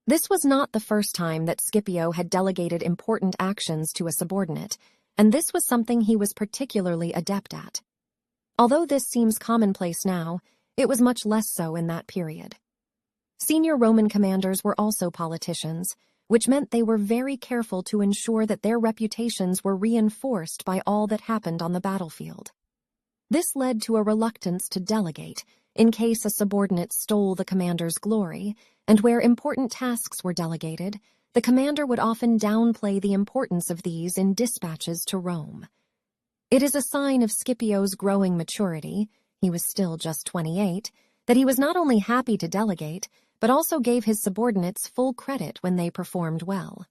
This was not the first time that Scipio had delegated important actions to a subordinate, and this was something he was particularly adept at. Although this seems commonplace now, it was much less so in that period. Senior Roman commanders were also politicians, which meant they were very careful to ensure that their reputations were reinforced by all that happened on the battlefield. This led to a reluctance to delegate, in case a subordinate stole the commander's glory, and where important tasks were delegated, the commander would often downplay the importance of these in dispatches to Rome. It is a sign of Scipio's growing maturity, he was still just 28, that he was not only happy to delegate, but also gave his subordinates full credit when they performed well.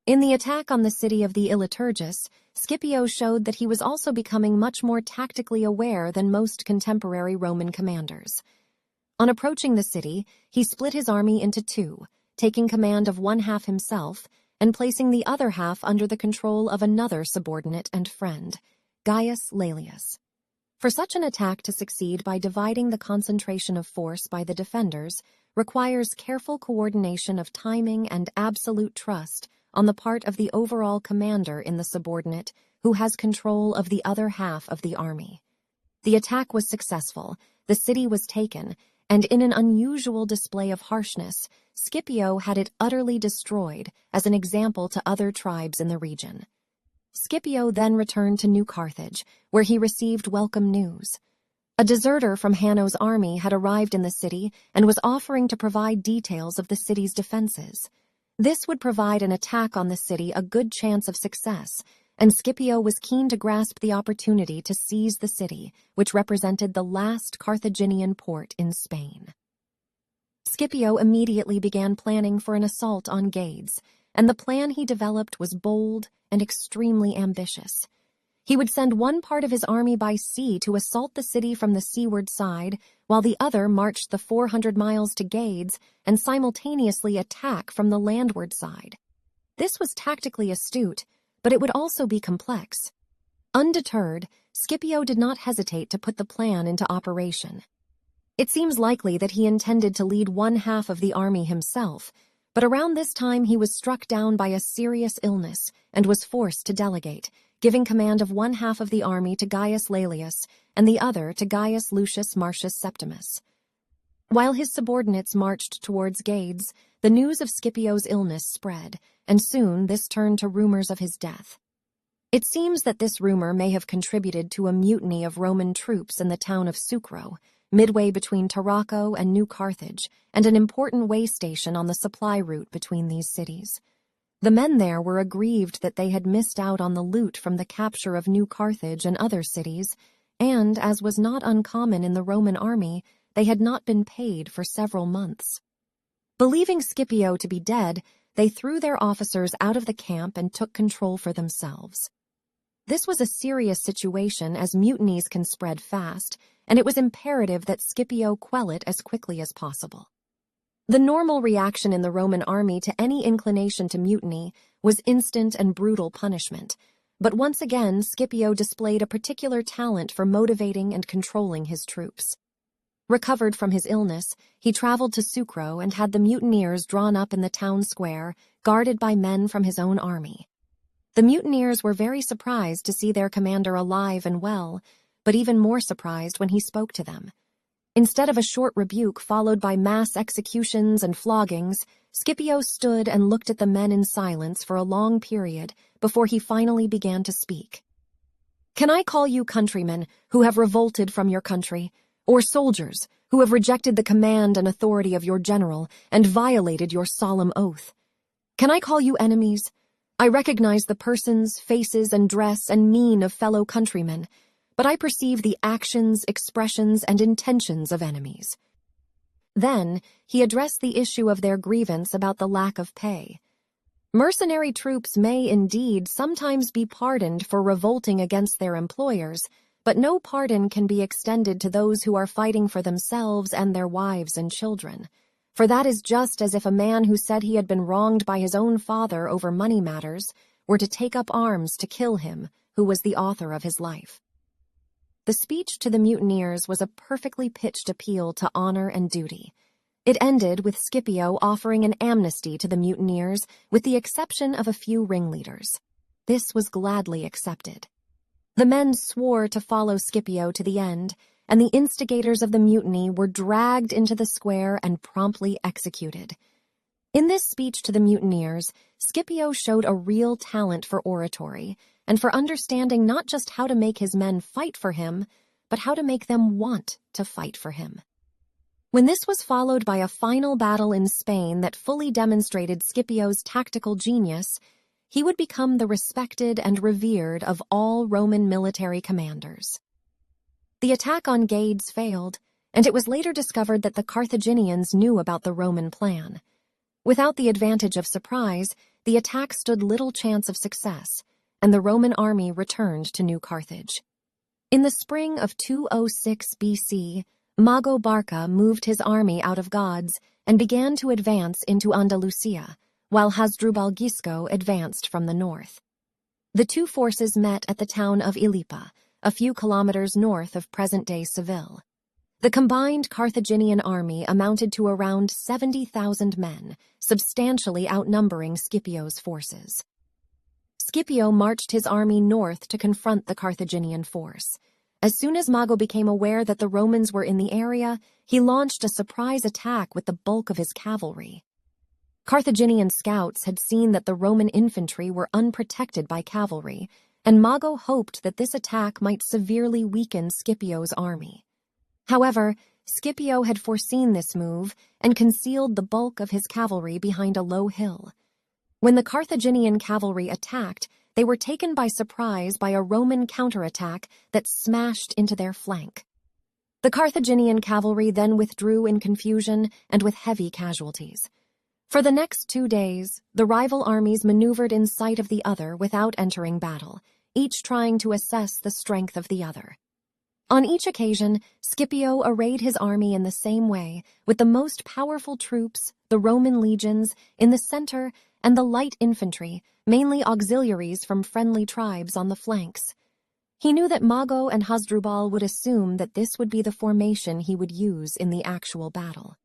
In the attack on the city of the Illiturgus, Scipio showed that he was also becoming much more tactically aware than most contemporary Roman commanders. On approaching the city, he split his army into two, taking command of one half himself and placing the other half under the control of another subordinate and friend, Gaius Laelius. For such an attack to succeed by dividing the concentration of force by the defenders requires careful coordination of timing and absolute trust on the part of the overall commander in the subordinate who has control of the other half of the army. The attack was successful, the city was taken, and in an unusual display of harshness, Scipio had it utterly destroyed as an example to other tribes in the region. Scipio then returned to New Carthage, where he received welcome news. A deserter from Hanno's army had arrived in the city and was offering to provide details of the city's defenses. This would provide an attack on the city a good chance of success, and Scipio was keen to grasp the opportunity to seize the city, which represented the last Carthaginian port in Spain. Scipio immediately began planning for an assault on Gades, and the plan he developed was bold and extremely ambitious. He would send one part of his army by sea to assault the city from the seaward side, while the other marched the 400 miles to Gades and simultaneously attack from the landward side. This was tactically astute, but it would also be complex. Undeterred, Scipio did not hesitate to put the plan into operation. It seems likely that he intended to lead one half of the army himself, but around this time he was struck down by a serious illness and was forced to delegate, giving command of one half of the army to Gaius Laelius and the other to Gaius Lucius Marcius Septimus. While his subordinates marched towards Gades, the news of Scipio's illness spread, and soon this turned to rumors of his death. It seems that this rumor may have contributed to a mutiny of Roman troops in the town of Sucro, midway between Tarraco and New Carthage, and an important way station on the supply route between these cities. The men there were aggrieved that they had missed out on the loot from the capture of New Carthage and other cities, and, as was not uncommon in the Roman army, they had not been paid for several months. Believing Scipio to be dead, they threw their officers out of the camp and took control for themselves. This was a serious situation, as mutinies can spread fast, and it was imperative that Scipio quell it as quickly as possible. The normal reaction in the Roman army to any inclination to mutiny was instant and brutal punishment, but once again Scipio displayed a particular talent for motivating and controlling his troops. Recovered from his illness, he traveled to Sucro and had the mutineers drawn up in the town square, guarded by men from his own army. The mutineers were very surprised to see their commander alive and well, but even more surprised when he spoke to them. Instead of a short rebuke followed by mass executions and floggings, Scipio stood and looked at the men in silence for a long period before he finally began to speak. "Can I call you countrymen who have revolted from your country, or soldiers who have rejected the command and authority of your general and violated your solemn oath? Can I call you enemies? I recognize the persons, faces, and dress and mien of fellow countrymen, but I perceive the actions, expressions, and intentions of enemies." Then he addressed the issue of their grievance about the lack of pay. Mercenary troops may indeed sometimes be pardoned for revolting against their employers, but no pardon can be extended to those who are fighting for themselves and their wives and children. For that is just as if a man who said he had been wronged by his own father over money matters were to take up arms to kill him, who was the author of his life. The speech to the mutineers was a perfectly pitched appeal to honor and duty. It ended with Scipio offering an amnesty to the mutineers, with the exception of a few ringleaders. This was gladly accepted. The men swore to follow Scipio to the end, and the instigators of the mutiny were dragged into the square and promptly executed. In this speech to the mutineers, Scipio showed a real talent for oratory and for understanding not just how to make his men fight for him, but how to make them want to fight for him. When this was followed by a final battle in Spain that fully demonstrated Scipio's tactical genius, he would become the respected and revered of all Roman military commanders. The attack on Gades failed, and it was later discovered that the Carthaginians knew about the Roman plan. Without the advantage of surprise, the attack stood little chance of success, and the Roman army returned to New Carthage. In the spring of 206 BC, Mago Barca moved his army out of Gades and began to advance into Andalusia, while Hasdrubal Gisco advanced from the north. The two forces met at the town of Ilipa, a few kilometers north of present-day Seville. The combined Carthaginian army amounted to around 70,000 men, substantially outnumbering Scipio's forces. Scipio marched his army north to confront the Carthaginian force. As soon as Mago became aware that the Romans were in the area, he launched a surprise attack with the bulk of his cavalry. Carthaginian scouts had seen that the Roman infantry were unprotected by cavalry, and Mago hoped that this attack might severely weaken Scipio's army. However, Scipio had foreseen this move and concealed the bulk of his cavalry behind a low hill. When the Carthaginian cavalry attacked, they were taken by surprise by a Roman counterattack that smashed into their flank. The Carthaginian cavalry then withdrew in confusion and with heavy casualties. For the next 2 days, the rival armies maneuvered in sight of the other without entering battle, each trying to assess the strength of the other. On each occasion, Scipio arrayed his army in the same way, with the most powerful troops, the Roman legions, in the center, and the light infantry, mainly auxiliaries from friendly tribes, on the flanks. He knew that Mago and Hasdrubal would assume that this would be the formation he would use in the actual battle.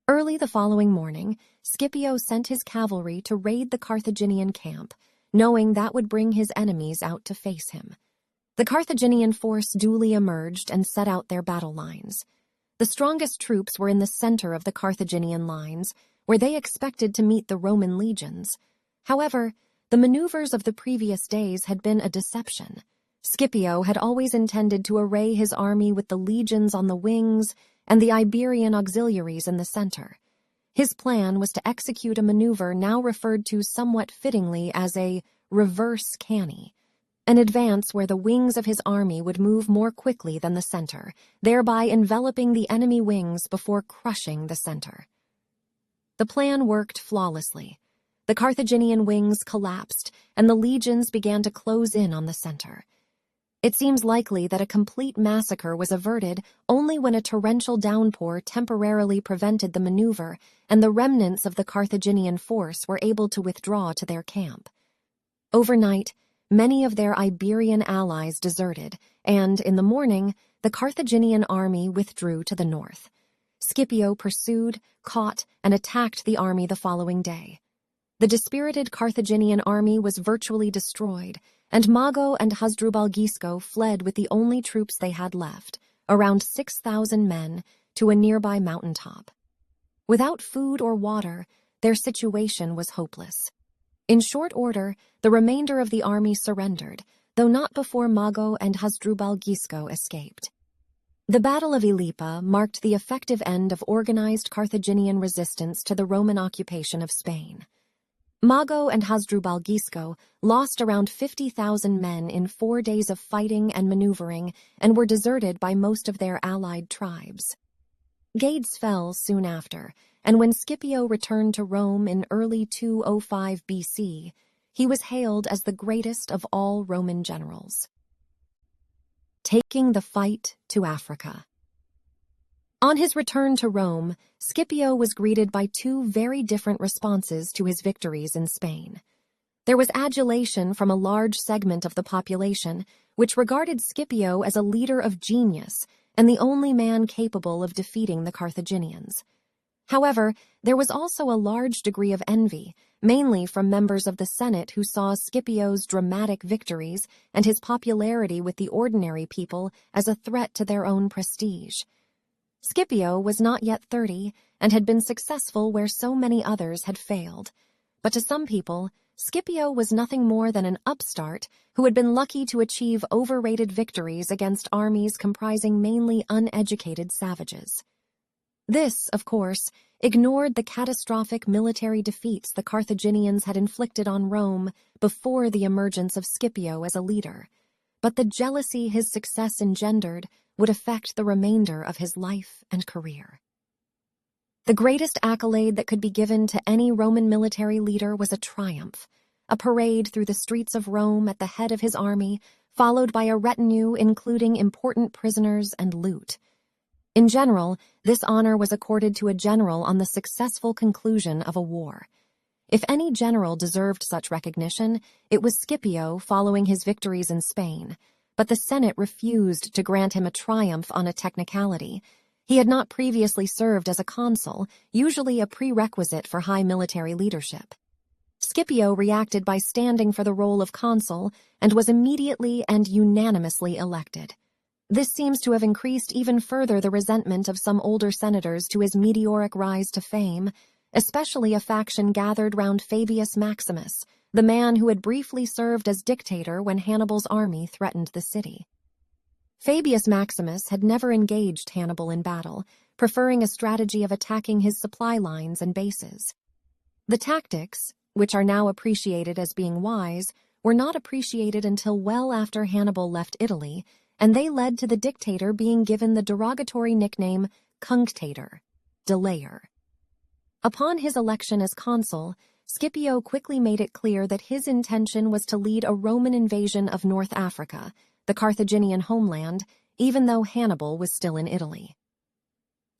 Early the following morning, Scipio sent his cavalry to raid the Carthaginian camp, knowing that would bring his enemies out to face him. The Carthaginian force duly emerged and set out their battle lines. The strongest troops were in the center of the Carthaginian lines, where they expected to meet the Roman legions. However, the maneuvers of the previous days had been a deception. Scipio had always intended to array his army with the legions on the wings and the Iberian auxiliaries in the center. His plan was to execute a maneuver now referred to somewhat fittingly as a reverse Cannae, an advance where the wings of his army would move more quickly than the center, thereby enveloping the enemy wings before crushing the center. The plan worked flawlessly. The Carthaginian wings collapsed, and the legions began to close in on the center. It seems likely that a complete massacre was averted only when a torrential downpour temporarily prevented the maneuver and the remnants of the Carthaginian force were able to withdraw to their camp. Overnight, many of their Iberian allies deserted, and in the morning, the Carthaginian army withdrew to the north. Scipio pursued, caught, and attacked the army the following day. The dispirited Carthaginian army was virtually destroyed, and Mago and Hasdrubal Gisco fled with the only troops they had left, around 6,000 men, to a nearby mountaintop. Without food or water, their situation was hopeless. In short order, the remainder of the army surrendered, though not before Mago and Hasdrubal Gisco escaped. The Battle of Ilipa marked the effective end of organized Carthaginian resistance to the Roman occupation of Spain. Mago and Hasdrubal Gisco lost around 50,000 men in 4 days of fighting and maneuvering and were deserted by most of their allied tribes. Gades fell soon after, and when Scipio returned to Rome in early 205 BC, he was hailed as the greatest of all Roman generals. Taking the fight to Africa. On his return to Rome, Scipio was greeted by 2 very different responses to his victories in Spain. There was adulation from a large segment of the population, which regarded Scipio as a leader of genius and the only man capable of defeating the Carthaginians. However, there was also a large degree of envy, mainly from members of the Senate who saw Scipio's dramatic victories and his popularity with the ordinary people as a threat to their own prestige. Scipio was not yet 30 and had been successful where so many others had failed. But to some people, Scipio was nothing more than an upstart who had been lucky to achieve overrated victories against armies comprising mainly uneducated savages. This, of course, ignored the catastrophic military defeats the Carthaginians had inflicted on Rome before the emergence of Scipio as a leader, but the jealousy his success engendered would affect the remainder of his life and career. The greatest accolade that could be given to any Roman military leader was a triumph, a parade through the streets of Rome at the head of his army, followed by a retinue including important prisoners and loot. In general, this honor was accorded to a general on the successful conclusion of a war. If any general deserved such recognition, it was Scipio following his victories in Spain, but the Senate refused to grant him a triumph on a technicality. He had not previously served as a consul, usually a prerequisite for high military leadership. Scipio reacted by standing for the role of consul and was immediately and unanimously elected. This seems to have increased even further the resentment of some older senators to his meteoric rise to fame, especially a faction gathered round Fabius Maximus, the man who had briefly served as dictator when Hannibal's army threatened the city. Fabius Maximus had never engaged Hannibal in battle, preferring a strategy of attacking his supply lines and bases. The tactics, which are now appreciated as being wise, were not appreciated until well after Hannibal left Italy, and they led to the dictator being given the derogatory nickname Cunctator, delayer. Upon his election as consul, Scipio quickly made it clear that his intention was to lead a Roman invasion of North Africa, the Carthaginian homeland, even though Hannibal was still in Italy.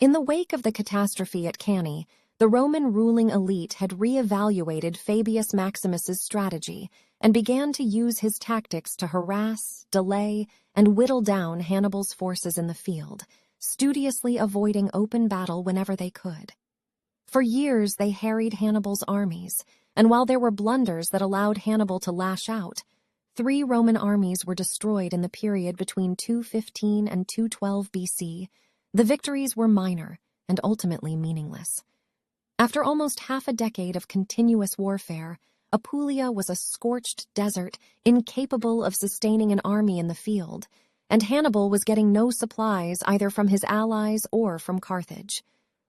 In the wake of the catastrophe at Cannae, the Roman ruling elite had re-evaluated Fabius Maximus's strategy and began to use his tactics to harass, delay, and whittle down Hannibal's forces in the field, studiously avoiding open battle whenever they could. For years they harried Hannibal's armies, and while there were blunders that allowed Hannibal to lash out, 3 Roman armies were destroyed in the period between 215 and 212 BC. The victories were minor and ultimately meaningless. After almost half a decade of continuous warfare, Apulia was a scorched desert, incapable of sustaining an army in the field, and Hannibal was getting no supplies either from his allies or from Carthage.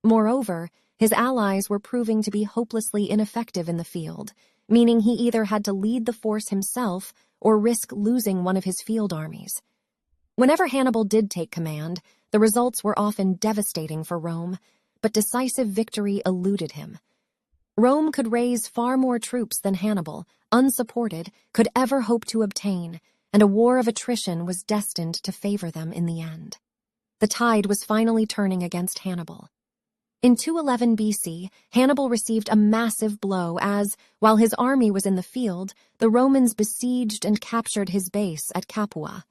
Moreover, his allies were proving to be hopelessly ineffective in the field, meaning he either had to lead the force himself or risk losing one of his field armies. Whenever Hannibal did take command, the results were often devastating for Rome, but decisive victory eluded him. Rome could raise far more troops than Hannibal, unsupported, could ever hope to obtain, and a war of attrition was destined to favor them in the end. The tide was finally turning against Hannibal. In 211 BC, Hannibal received a massive blow as, while his army was in the field, the Romans besieged and captured his base at Capua.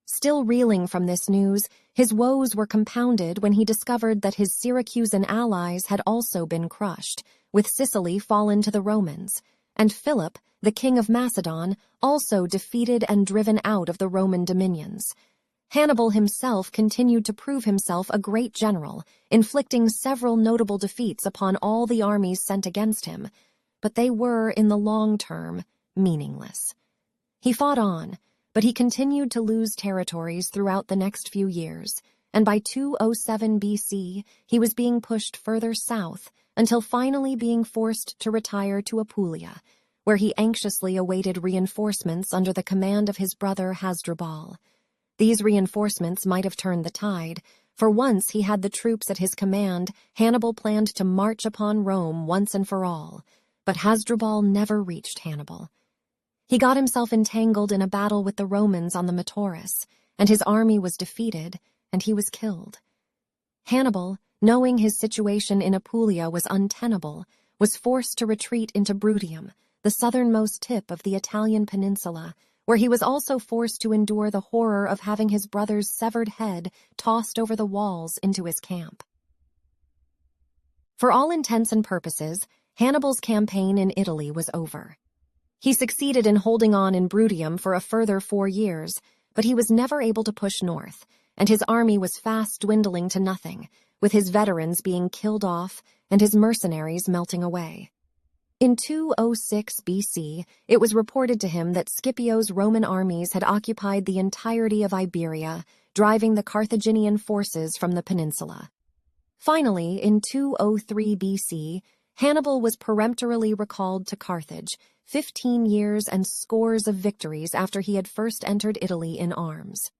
Still reeling from this news, his woes were compounded when he discovered that his Syracusan allies had also been crushed, with Sicily fallen to the Romans, and Philip, the king of Macedon, also defeated and driven out of the Roman dominions. Hannibal himself continued to prove himself a great general, inflicting several notable defeats upon all the armies sent against him, but they were, in the long term, meaningless. He fought on, but he continued to lose territories throughout the next few years, and by 207 BC, he was being pushed further south until finally being forced to retire to Apulia, where he anxiously awaited reinforcements under the command of his brother Hasdrubal. These reinforcements might have turned the tide, for once he had the troops at his command, Hannibal planned to march upon Rome once and for all, but Hasdrubal never reached Hannibal. He got himself entangled in a battle with the Romans on the Metaurus, and his army was defeated, and he was killed. Hannibal, knowing his situation in Apulia was untenable, was forced to retreat into Bruttium, the southernmost tip of the Italian peninsula, where he was also forced to endure the horror of having his brother's severed head tossed over the walls into his camp. For all intents and purposes, Hannibal's campaign in Italy was over. He succeeded in holding on in Bruttium for a further 4 years, but he was never able to push north, and his army was fast dwindling to nothing, with his veterans being killed off and his mercenaries melting away. In 206 BC, it was reported to him that Scipio's Roman armies had occupied the entirety of Iberia, driving the Carthaginian forces from the peninsula. Finally, in 203 BC, Hannibal was peremptorily recalled to Carthage, 15 years and scores of victories after he had first entered Italy in arms.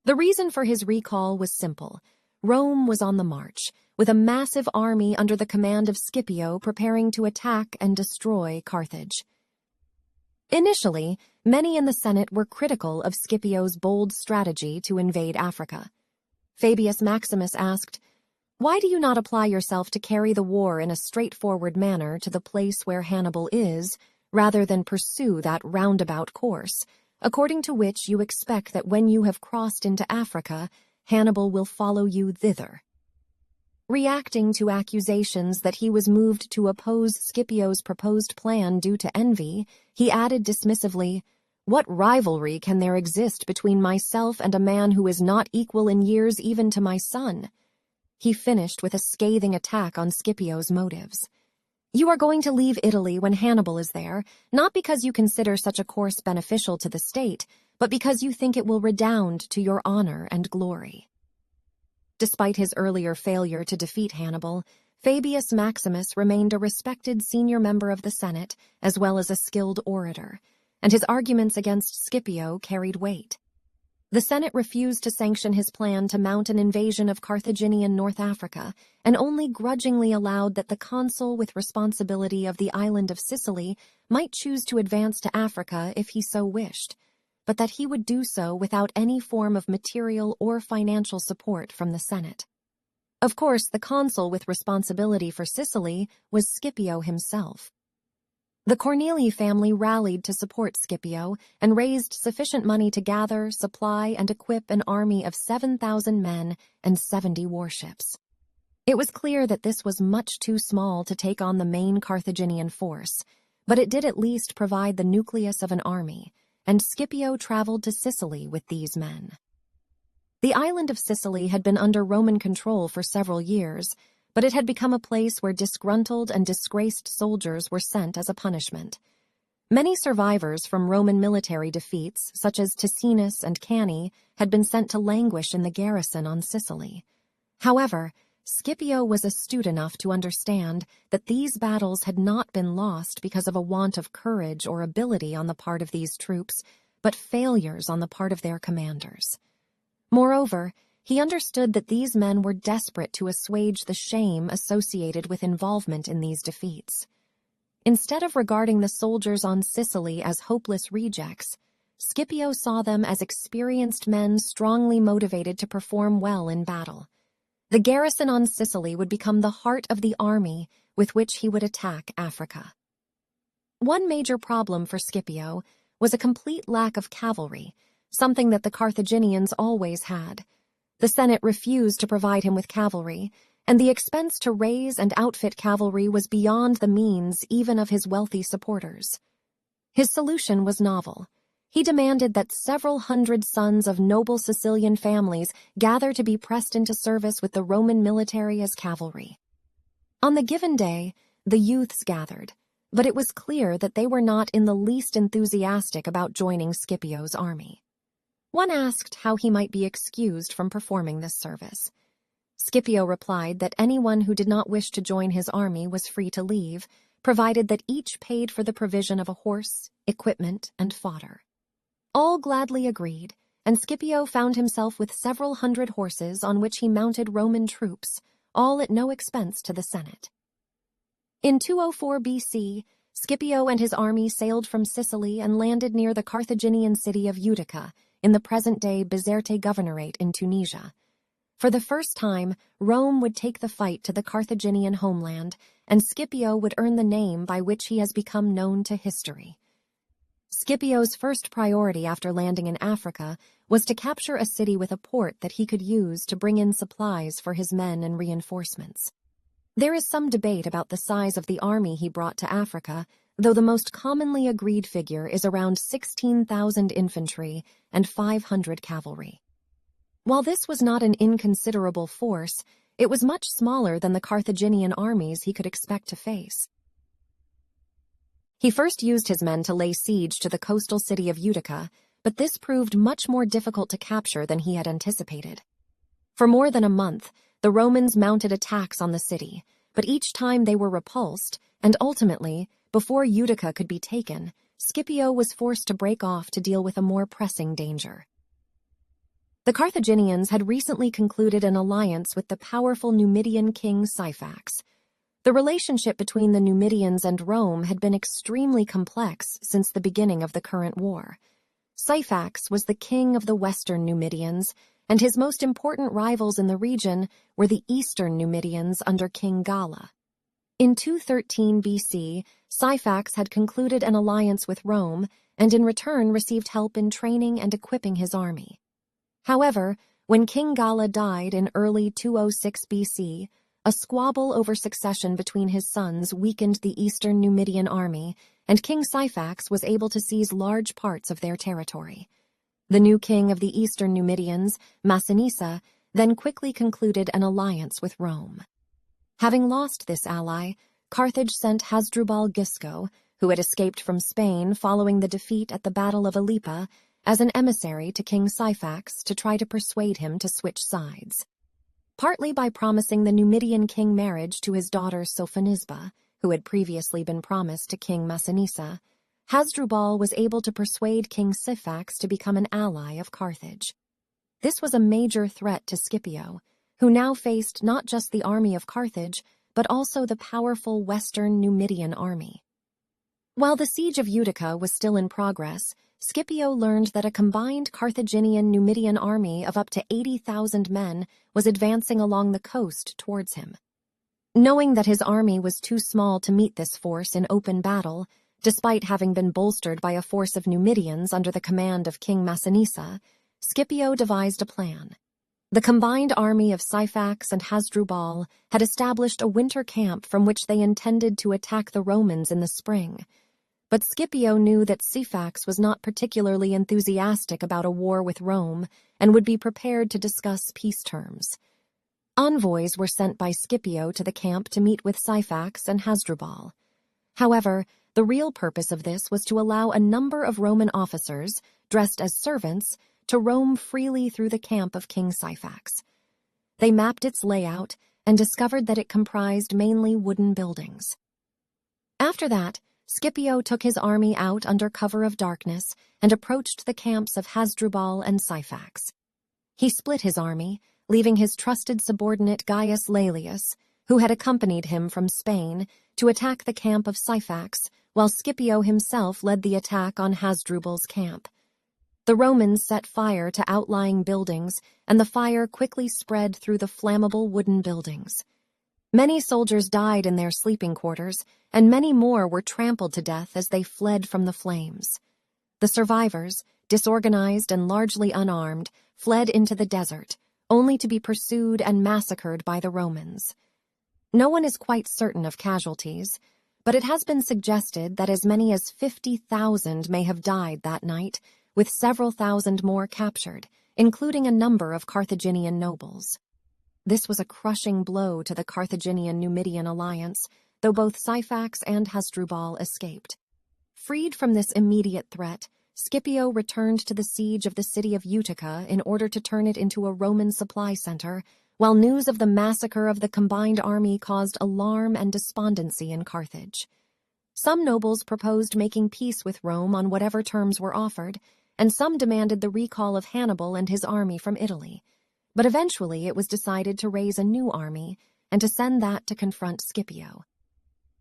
The reason for his recall was simple. Rome was on the march, with a massive army under the command of Scipio preparing to attack and destroy Carthage. Initially, many in the Senate were critical of Scipio's bold strategy to invade Africa. Fabius Maximus asked, "Why do you not apply yourself to carry the war in a straightforward manner to the place where Hannibal is, rather than pursue that roundabout course, according to which you expect that when you have crossed into Africa, Hannibal will follow you thither?" Reacting to accusations that he was moved to oppose Scipio's proposed plan due to envy, he added dismissively, "What rivalry can there exist between myself and a man who is not equal in years even to my son?" He finished with a scathing attack on Scipio's motives. "You are going to leave Italy when Hannibal is there, not because you consider such a course beneficial to the state, but because you think it will redound to your honor and glory." Despite his earlier failure to defeat Hannibal, Fabius Maximus remained a respected senior member of the Senate as well as a skilled orator, and his arguments against Scipio carried weight. The Senate refused to sanction his plan to mount an invasion of Carthaginian North Africa and only grudgingly allowed that the consul with responsibility of the island of Sicily might choose to advance to Africa if he so wished, but that he would do so without any form of material or financial support from the Senate. Of course, the consul with responsibility for Sicily was Scipio himself. The Cornelii family rallied to support Scipio and raised sufficient money to gather, supply, and equip an army of 7,000 men and 70 warships. It was clear that this was much too small to take on the main Carthaginian force, but it did at least provide the nucleus of an army, and Scipio traveled to Sicily with these men. The island of Sicily had been under Roman control for several years, but it had become a place where disgruntled and disgraced soldiers were sent as a punishment. Many survivors from Roman military defeats, such as Ticinus and Cannae, had been sent to languish in the garrison on Sicily. However, Scipio was astute enough to understand that these battles had not been lost because of a want of courage or ability on the part of these troops, but failures on the part of their commanders. Moreover, he understood that these men were desperate to assuage the shame associated with involvement in these defeats. Instead of regarding the soldiers on Sicily as hopeless rejects, Scipio saw them as experienced men strongly motivated to perform well in battle. The garrison on Sicily would become the heart of the army with which he would attack Africa. One major problem for Scipio was a complete lack of cavalry, something that the Carthaginians always had. The Senate refused to provide him with cavalry, and the expense to raise and outfit cavalry was beyond the means even of his wealthy supporters. His solution was novel. He demanded that several hundred sons of noble Sicilian families gather to be pressed into service with the Roman military as cavalry. On the given day, the youths gathered, but it was clear that they were not in the least enthusiastic about joining Scipio's army. One asked how he might be excused from performing this service. Scipio replied that anyone who did not wish to join his army was free to leave, provided that each paid for the provision of a horse, equipment, and fodder. All gladly agreed, and Scipio found himself with several hundred horses on which he mounted Roman troops, all at no expense to the Senate. In 204 BC, Scipio and his army sailed from Sicily and landed near the Carthaginian city of Utica, in the present-day Bizerte Governorate in Tunisia. For the first time, Rome would take the fight to the Carthaginian homeland, and Scipio would earn the name by which he has become known to history. Scipio's first priority after landing in Africa was to capture a city with a port that he could use to bring in supplies for his men and reinforcements. There is some debate about the size of the army he brought to Africa, though the most commonly agreed figure is around 16,000 infantry and 500 cavalry. While this was not an inconsiderable force, it was much smaller than the Carthaginian armies he could expect to face. He first used his men to lay siege to the coastal city of Utica, but this proved much more difficult to capture than he had anticipated. For more than a month, the Romans mounted attacks on the city, but each time they were repulsed, and ultimately, before Utica could be taken, Scipio was forced to break off to deal with a more pressing danger. The Carthaginians had recently concluded an alliance with the powerful Numidian king Syphax. The relationship between the Numidians and Rome had been extremely complex since the beginning of the current war. Syphax was the king of the western Numidians, and his most important rivals in the region were the eastern Numidians under King Galla. In 213 BC, Syphax had concluded an alliance with Rome and in return received help in training and equipping his army. However, when King Galla died in early 206 BC, a squabble over succession between his sons weakened the eastern Numidian army, and King Syphax was able to seize large parts of their territory. The new king of the eastern Numidians, Massinissa, then quickly concluded an alliance with Rome. Having lost this ally, Carthage sent Hasdrubal Gisco, who had escaped from Spain following the defeat at the Battle of Alypa, as an emissary to King Syphax to try to persuade him to switch sides. Partly by promising the Numidian king marriage to his daughter Sophonisba, who had previously been promised to King Massinissa, Hasdrubal was able to persuade King Syphax to become an ally of Carthage. This was a major threat to Scipio, who now faced not just the army of Carthage, but also the powerful western Numidian army. While the siege of Utica was still in progress, Scipio learned that a combined Carthaginian-Numidian army of up to 80,000 men was advancing along the coast towards him. Knowing that his army was too small to meet this force in open battle, despite having been bolstered by a force of Numidians under the command of King Massinissa, Scipio devised a plan. The combined army of Syphax and Hasdrubal had established a winter camp from which they intended to attack the Romans in the spring. But Scipio knew that Syphax was not particularly enthusiastic about a war with Rome and would be prepared to discuss peace terms. Envoys were sent by Scipio to the camp to meet with Syphax and Hasdrubal. However, the real purpose of this was to allow a number of Roman officers, dressed as servants, to roam freely through the camp of King Syphax. They mapped its layout and discovered that it comprised mainly wooden buildings. After that, Scipio took his army out under cover of darkness and approached the camps of Hasdrubal and Syphax. He split his army, leaving his trusted subordinate Gaius Laelius, who had accompanied him from Spain, to attack the camp of Syphax, while Scipio himself led the attack on Hasdrubal's camp. The Romans set fire to outlying buildings, and the fire quickly spread through the flammable wooden buildings. Many soldiers died in their sleeping quarters, and many more were trampled to death as they fled from the flames. The survivors, disorganized and largely unarmed, fled into the desert, only to be pursued and massacred by the Romans. No one is quite certain of casualties, but it has been suggested that as many as 50,000 may have died that night, with several thousand more captured, including a number of Carthaginian nobles. This was a crushing blow to the Carthaginian-Numidian alliance, though both Syphax and Hasdrubal escaped. Freed from this immediate threat, Scipio returned to the siege of the city of Utica in order to turn it into a Roman supply center, while news of the massacre of the combined army caused alarm and despondency in Carthage. Some nobles proposed making peace with Rome on whatever terms were offered, and some demanded the recall of Hannibal and his army from Italy. But eventually it was decided to raise a new army and to send that to confront Scipio.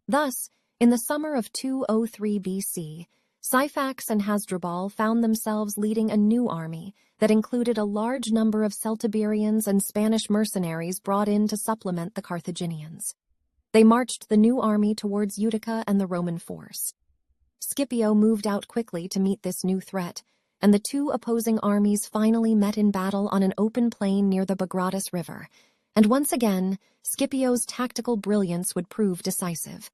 Thus, in the summer of 203 BC, Syphax and Hasdrubal found themselves leading a new army that included a large number of Celtiberians and Spanish mercenaries brought in to supplement the Carthaginians. They marched the new army towards Utica and the Roman force. Scipio moved out quickly to meet this new threat, and the two opposing armies finally met in battle on an open plain near the Bagratis River, and once again, Scipio's tactical brilliance would prove decisive.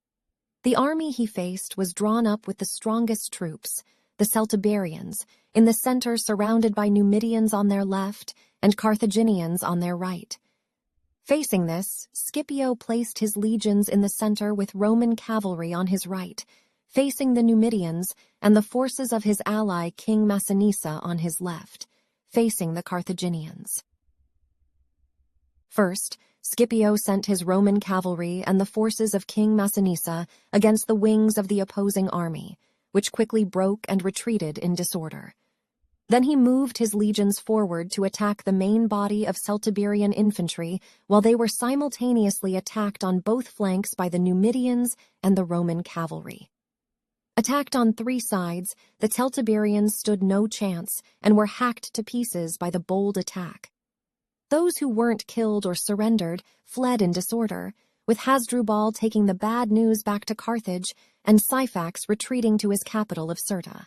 The army he faced was drawn up with the strongest troops, the Celtiberians, in the center surrounded by Numidians on their left and Carthaginians on their right. Facing this, Scipio placed his legions in the center with Roman cavalry on his right, facing the Numidians and the forces of his ally King Massinissa on his left, facing the Carthaginians. First, Scipio sent his Roman cavalry and the forces of King Massinissa against the wings of the opposing army, which quickly broke and retreated in disorder. Then he moved his legions forward to attack the main body of Celtiberian infantry while they were simultaneously attacked on both flanks by the Numidians and the Roman cavalry. Attacked on three sides, the Celtiberians stood no chance and were hacked to pieces by the bold attack. Those who weren't killed or surrendered fled in disorder, with Hasdrubal taking the bad news back to Carthage and Syphax retreating to his capital of Cirta.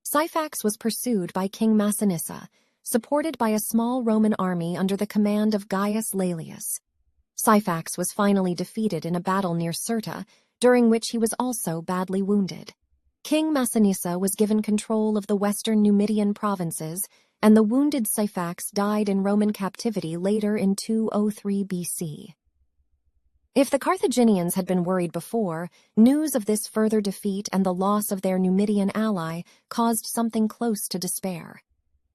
Syphax was pursued by King Massinissa, supported by a small Roman army under the command of Gaius Laelius. Syphax was finally defeated in a battle near Cirta, during which he was also badly wounded. King Massinissa was given control of the western Numidian provinces, and the wounded Syphax died in Roman captivity later in 203 BC. If the Carthaginians had been worried before, news of this further defeat and the loss of their Numidian ally caused something close to despair.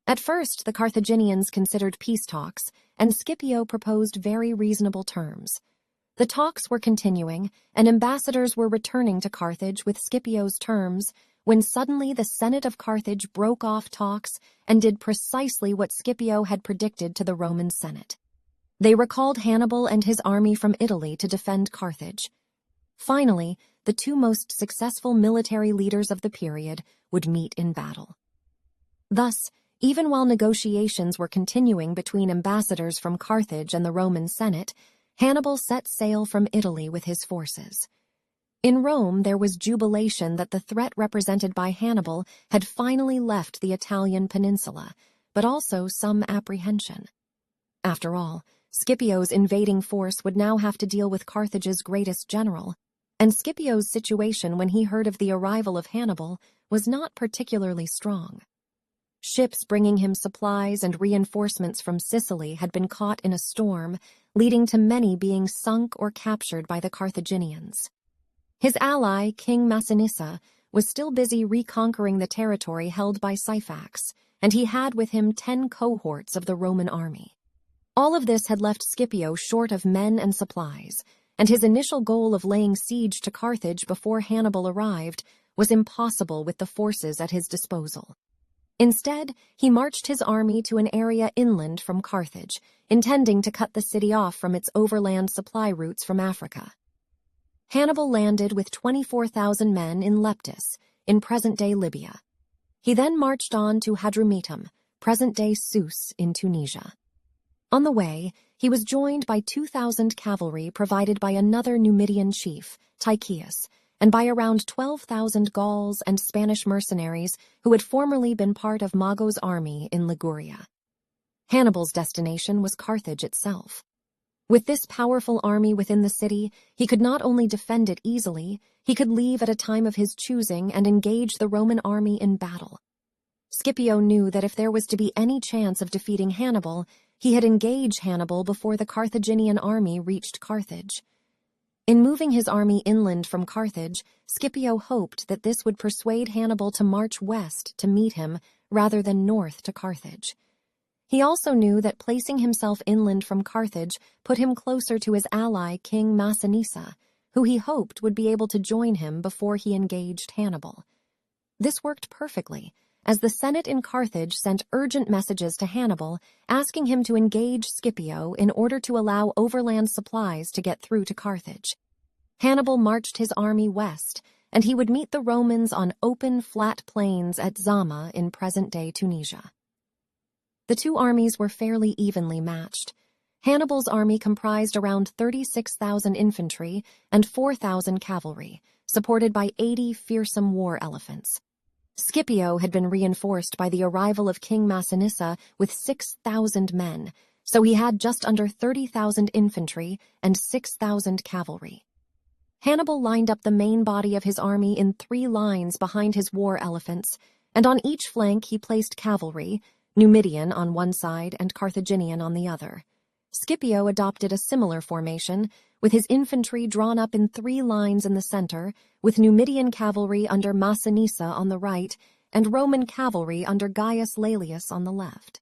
At first, the Carthaginians considered peace talks, and Scipio proposed very reasonable terms. The talks were continuing, and ambassadors were returning to Carthage with Scipio's terms, when suddenly the Senate of Carthage broke off talks and did precisely what Scipio had predicted to the Roman Senate. They recalled Hannibal and his army from Italy to defend Carthage. Finally, the two most successful military leaders of the period would meet in battle. Thus, even while negotiations were continuing between ambassadors from Carthage and the Roman Senate, Hannibal set sail from Italy with his forces. In Rome, there was jubilation that the threat represented by Hannibal had finally left the Italian peninsula, but also some apprehension. After all, Scipio's invading force would now have to deal with Carthage's greatest general, and Scipio's situation when he heard of the arrival of Hannibal was not particularly strong. Ships bringing him supplies and reinforcements from Sicily had been caught in a storm, leading to many being sunk or captured by the Carthaginians. His ally, King Massinissa, was still busy reconquering the territory held by Syphax, and he had with him 10 cohorts of the Roman army. All of this had left Scipio short of men and supplies, and his initial goal of laying siege to Carthage before Hannibal arrived was impossible with the forces at his disposal. Instead, he marched his army to an area inland from Carthage, intending to cut the city off from its overland supply routes from Africa. Hannibal landed with 24,000 men in Leptis, in present-day Libya. He then marched on to Hadrumetum, present-day Sousse in Tunisia. On the way, he was joined by 2,000 cavalry provided by another Numidian chief, Tychius, and by around 12,000 Gauls and Spanish mercenaries who had formerly been part of Mago's army in Liguria. Hannibal's destination was Carthage itself. With this powerful army within the city, he could not only defend it easily, he could leave at a time of his choosing and engage the Roman army in battle. Scipio knew that if there was to be any chance of defeating Hannibal, he had engaged Hannibal before the Carthaginian army reached Carthage. In moving his army inland from Carthage, Scipio hoped that this would persuade Hannibal to march west to meet him rather than north to Carthage. He also knew that placing himself inland from Carthage put him closer to his ally King Massinissa, who he hoped would be able to join him before he engaged Hannibal. This worked perfectly, as the Senate in Carthage sent urgent messages to Hannibal asking him to engage Scipio in order to allow overland supplies to get through to Carthage. Hannibal marched his army west, and he would meet the Romans on open, flat plains at Zama in present-day Tunisia. The two armies were fairly evenly matched. Hannibal's army comprised around 36,000 infantry and 4,000 cavalry, supported by 80 fearsome war elephants. Scipio had been reinforced by the arrival of King Massinissa with 6,000 men, so he had just under 30,000 infantry and 6,000 cavalry. Hannibal lined up the main body of his army in 3 lines behind his war elephants, and on each flank he placed cavalry, Numidian on one side and Carthaginian on the other. Scipio adopted a similar formation, with his infantry drawn up in 3 lines in the center, with Numidian cavalry under Massinissa on the right, and Roman cavalry under Gaius Laelius on the left.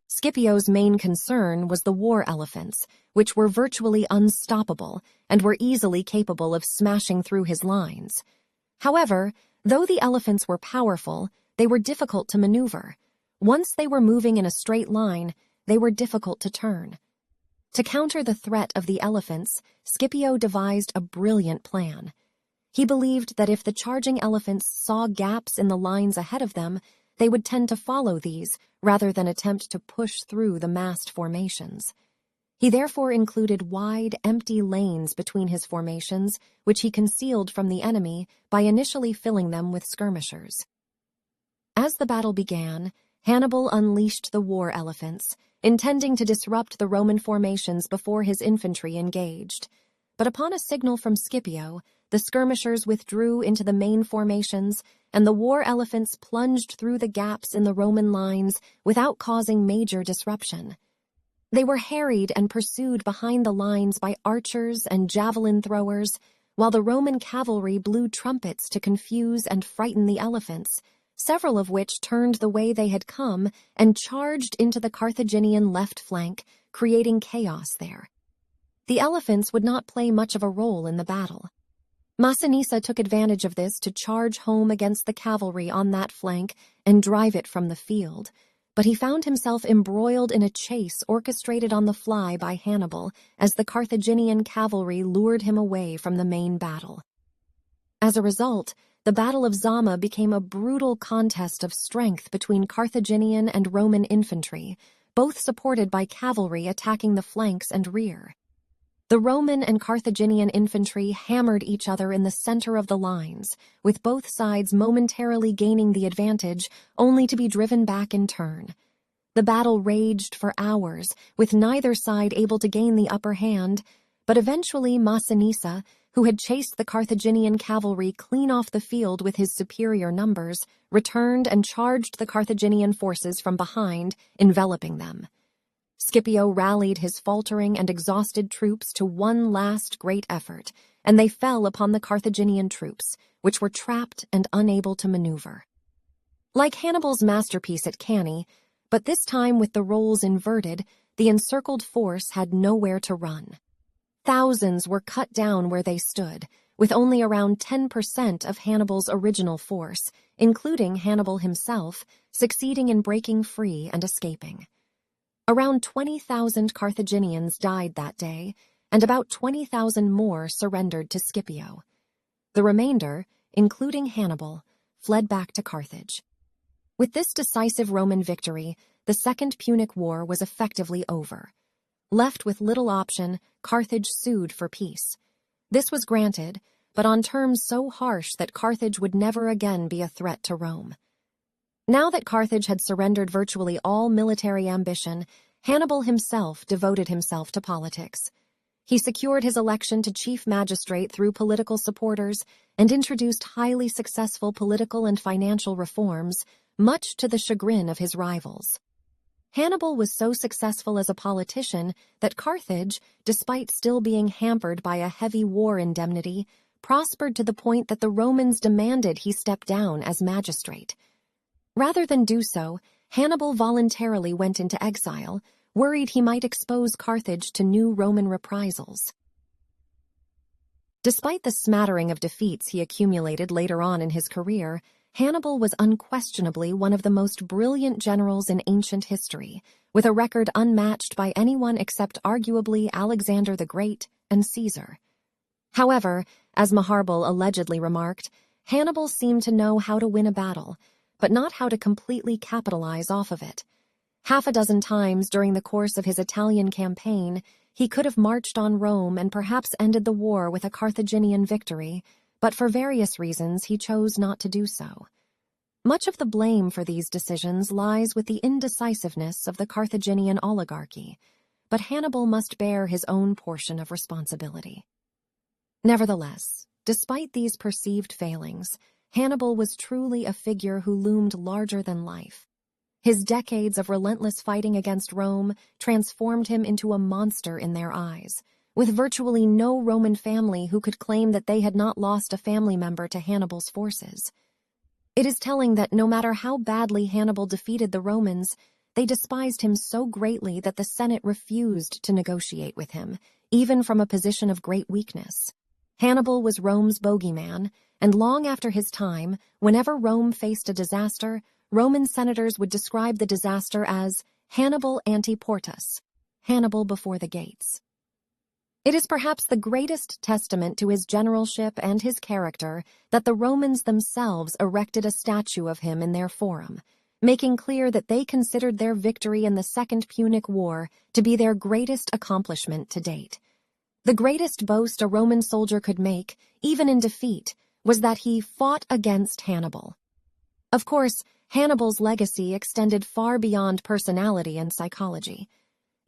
Scipio's main concern was the war elephants, which were virtually unstoppable and were easily capable of smashing through his lines. However, though the elephants were powerful, they were difficult to maneuver. Once they were moving in a straight line, they were difficult to turn. To counter the threat of the elephants, Scipio devised a brilliant plan. He believed that if the charging elephants saw gaps in the lines ahead of them, they would tend to follow these rather than attempt to push through the massed formations. He therefore included wide, empty lanes between his formations, which he concealed from the enemy by initially filling them with skirmishers. As the battle began, Hannibal unleashed the war elephants, intending to disrupt the Roman formations before his infantry engaged. But upon a signal from Scipio, the skirmishers withdrew into the main formations, and the war elephants plunged through the gaps in the Roman lines without causing major disruption. They were harried and pursued behind the lines by archers and javelin throwers, while the Roman cavalry blew trumpets to confuse and frighten the elephants, several of which turned the way they had come and charged into the Carthaginian left flank, creating chaos there. The elephants would not play much of a role in the battle. Massinissa took advantage of this to charge home against the cavalry on that flank and drive it from the field, but he found himself embroiled in a chase orchestrated on the fly by Hannibal as the Carthaginian cavalry lured him away from the main battle. As a result, the Battle of Zama became a brutal contest of strength between Carthaginian and Roman infantry, both supported by cavalry attacking the flanks and rear. The Roman and Carthaginian infantry hammered each other in the center of the lines, with both sides momentarily gaining the advantage, only to be driven back in turn. The battle raged for hours, with neither side able to gain the upper hand, but eventually Massinissa, who had chased the Carthaginian cavalry clean off the field with his superior numbers, returned and charged the Carthaginian forces from behind, enveloping them. Scipio rallied his faltering and exhausted troops to one last great effort, and they fell upon the Carthaginian troops, which were trapped and unable to maneuver. Like Hannibal's masterpiece at Cannae, but this time with the roles inverted, the encircled force had nowhere to run. Thousands were cut down where they stood, with only around 10% of Hannibal's original force, including Hannibal himself, succeeding in breaking free and escaping. Around 20,000 Carthaginians died that day, and about 20,000 more surrendered to Scipio. The remainder, including Hannibal, fled back to Carthage. With this decisive Roman victory, the Second Punic War was effectively over. Left with little option, Carthage sued for peace. This was granted, but on terms so harsh that Carthage would never again be a threat to Rome. Now that Carthage had surrendered virtually all military ambition, Hannibal himself devoted himself to politics. He secured his election to chief magistrate through political supporters and introduced highly successful political and financial reforms, much to the chagrin of his rivals. Hannibal was so successful as a politician that Carthage, despite still being hampered by a heavy war indemnity, prospered to the point that the Romans demanded he step down as magistrate. Rather than do so, Hannibal voluntarily went into exile, worried he might expose Carthage to new Roman reprisals. Despite the smattering of defeats he accumulated later on in his career, Hannibal was unquestionably one of the most brilliant generals in ancient history, with a record unmatched by anyone except arguably Alexander the Great and Caesar. However, as Maharbal allegedly remarked, Hannibal seemed to know how to win a battle, but not how to completely capitalize off of it. Half a dozen times during the course of his Italian campaign, he could have marched on Rome and perhaps ended the war with a Carthaginian victory, but for various reasons he chose not to do so. Much of the blame for these decisions lies with the indecisiveness of the Carthaginian oligarchy, but Hannibal must bear his own portion of responsibility. Nevertheless, despite these perceived failings, Hannibal was truly a figure who loomed larger than life. His decades of relentless fighting against Rome transformed him into a monster in their eyes, with virtually no Roman family who could claim that they had not lost a family member to Hannibal's forces. It is telling that no matter how badly Hannibal defeated the Romans, they despised him so greatly that the Senate refused to negotiate with him, even from a position of great weakness. Hannibal was Rome's bogeyman, and long after his time, whenever Rome faced a disaster, Roman senators would describe the disaster as Hannibal ante portas, Hannibal before the gates. It is perhaps the greatest testament to his generalship and his character that the Romans themselves erected a statue of him in their forum, making clear that they considered their victory in the Second Punic War to be their greatest accomplishment to date. The greatest boast a Roman soldier could make, even in defeat, was that he fought against Hannibal. Of course, Hannibal's legacy extended far beyond personality and psychology.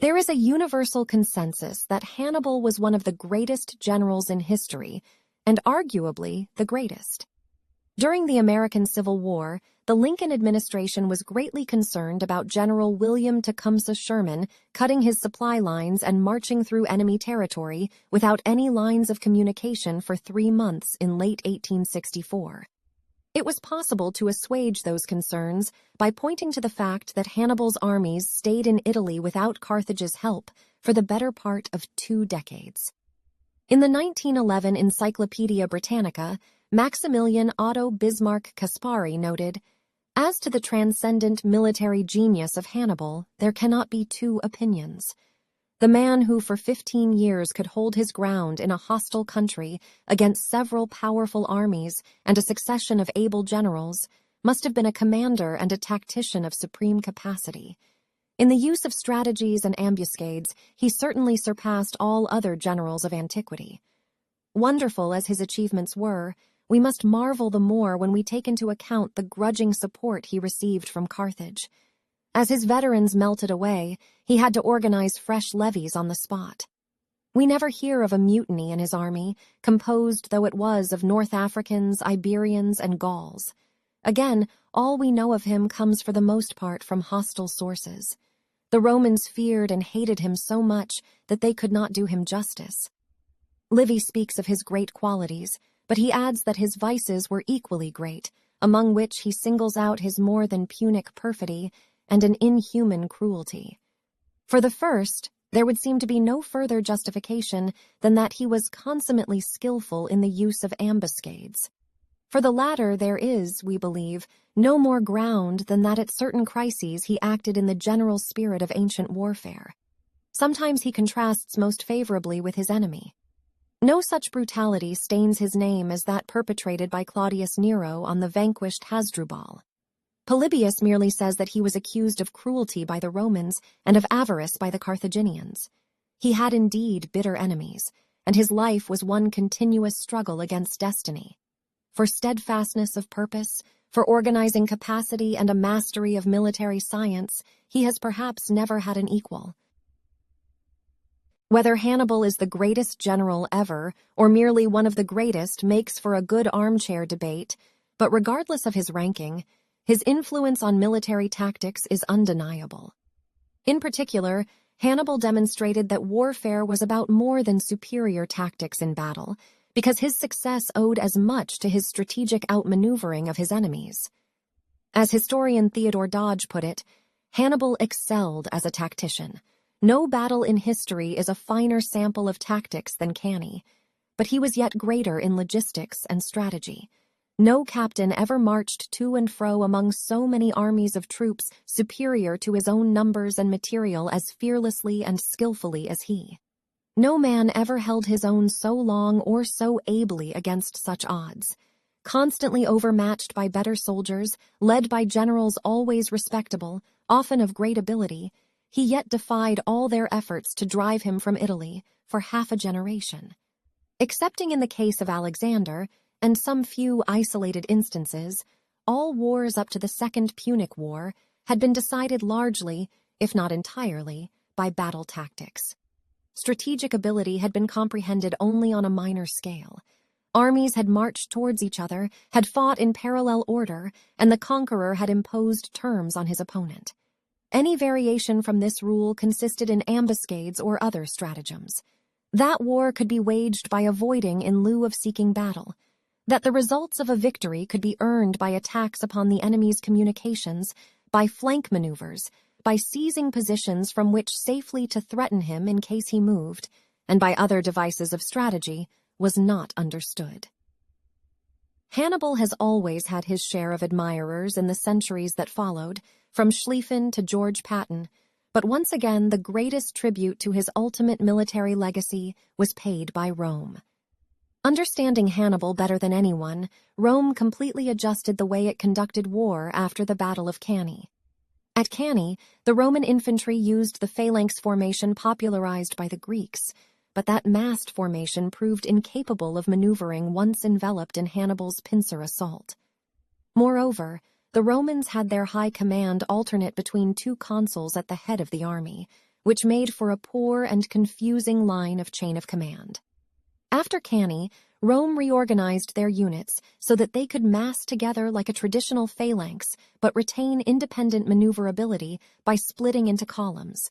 There is a universal consensus that Hannibal was one of the greatest generals in history, and arguably the greatest. During the American Civil War, the Lincoln administration was greatly concerned about General William Tecumseh Sherman cutting his supply lines and marching through enemy territory without any lines of communication for 3 months in late 1864. It was possible to assuage those concerns by pointing to the fact that Hannibal's armies stayed in Italy without Carthage's help for the better part of 2 decades. In the 1911 Encyclopedia Britannica, Maximilian Otto Bismarck Caspari noted, As to the transcendent military genius of Hannibal, there cannot be two opinions. The man who for 15 years could hold his ground in a hostile country against several powerful armies and a succession of able generals must have been a commander and a tactician of supreme capacity. In the use of strategies and ambuscades, he certainly surpassed all other generals of antiquity. Wonderful as his achievements were, we must marvel the more when we take into account the grudging support he received from Carthage. As his veterans melted away, he had to organize fresh levies on the spot. We never hear of a mutiny in his army, composed though it was of North Africans, Iberians, and Gauls. Again, all we know of him comes for the most part from hostile sources. The Romans feared and hated him so much that they could not do him justice. Livy speaks of his great qualities, but he adds that his vices were equally great, among which he singles out his more than Punic perfidy and an inhuman cruelty. For the first, there would seem to be no further justification than that he was consummately skillful in the use of ambuscades. For the latter, there is, we believe, no more ground than that at certain crises he acted in the general spirit of ancient warfare. Sometimes he contrasts most favorably with his enemy. No such brutality stains his name as that perpetrated by Claudius Nero on the vanquished Hasdrubal. Polybius merely says that he was accused of cruelty by the Romans and of avarice by the Carthaginians. He had indeed bitter enemies, and his life was one continuous struggle against destiny. For steadfastness of purpose, for organizing capacity and a mastery of military science, he has perhaps never had an equal. Whether Hannibal is the greatest general ever, or merely one of the greatest, makes for a good armchair debate, but regardless of his ranking, his influence on military tactics is undeniable. In particular, Hannibal demonstrated that warfare was about more than superior tactics in battle, because his success owed as much to his strategic outmaneuvering of his enemies. As historian Theodore Dodge put it, Hannibal excelled as a tactician. No battle in history is a finer sample of tactics than Cannae, but he was yet greater in logistics and strategy. No captain ever marched to and fro among so many armies of troops superior to his own numbers and material as fearlessly and skillfully as he. No man ever held his own so long or so ably against such odds. Constantly overmatched by better soldiers, led by generals always respectable, often of great ability, he yet defied all their efforts to drive him from Italy for half a generation. Excepting in the case of Alexander, and some few isolated instances, all wars up to the Second Punic War had been decided largely, if not entirely, by battle tactics. Strategic ability had been comprehended only on a minor scale. Armies had marched towards each other, had fought in parallel order, and the conqueror had imposed terms on his opponent. Any variation from this rule consisted in ambuscades or other stratagems. That war could be waged by avoiding in lieu of seeking battle. That the results of a victory could be earned by attacks upon the enemy's communications, by flank maneuvers, by seizing positions from which safely to threaten him in case he moved, and by other devices of strategy, was not understood. Hannibal has always had his share of admirers in the centuries that followed, from Schlieffen to George Patton, but once again the greatest tribute to his ultimate military legacy was paid by Rome. Understanding Hannibal better than anyone, Rome completely adjusted the way it conducted war after the Battle of Cannae. At Cannae, the Roman infantry used the phalanx formation popularized by the Greeks, but that massed formation proved incapable of maneuvering once enveloped in Hannibal's pincer assault. Moreover, the Romans had their high command alternate between two consuls at the head of the army, which made for a poor and confusing line of chain of command. After Cannae, Rome reorganized their units so that they could mass together like a traditional phalanx but retain independent maneuverability by splitting into columns.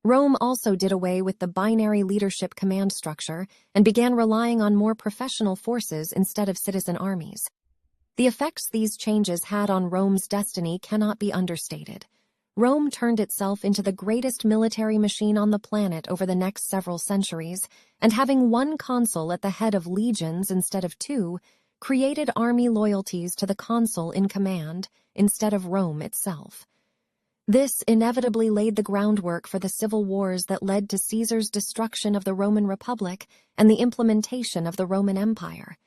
Rome also did away with the binary leadership command structure and began relying on more professional forces instead of citizen armies. The effects these changes had on Rome's destiny cannot be understated. Rome turned itself into the greatest military machine on the planet over the next several centuries, and having one consul at the head of legions instead of two, created army loyalties to the consul in command instead of Rome itself. This inevitably laid the groundwork for the civil wars that led to Caesar's destruction of the Roman Republic and the implementation of the Roman Empire.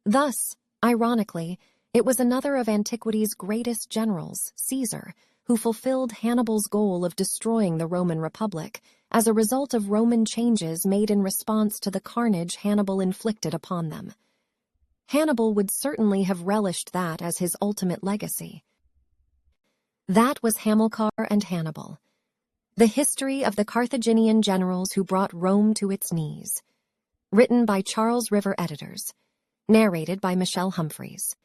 Thus, ironically, it was another of antiquity's greatest generals, Caesar, who fulfilled Hannibal's goal of destroying the Roman Republic as a result of Roman changes made in response to the carnage Hannibal inflicted upon them. Hannibal would certainly have relished that as his ultimate legacy. That was Hamilcar and Hannibal, the history of the Carthaginian generals who brought Rome to its knees. Written by Charles River editors. Narrated by Michelle Humphreys.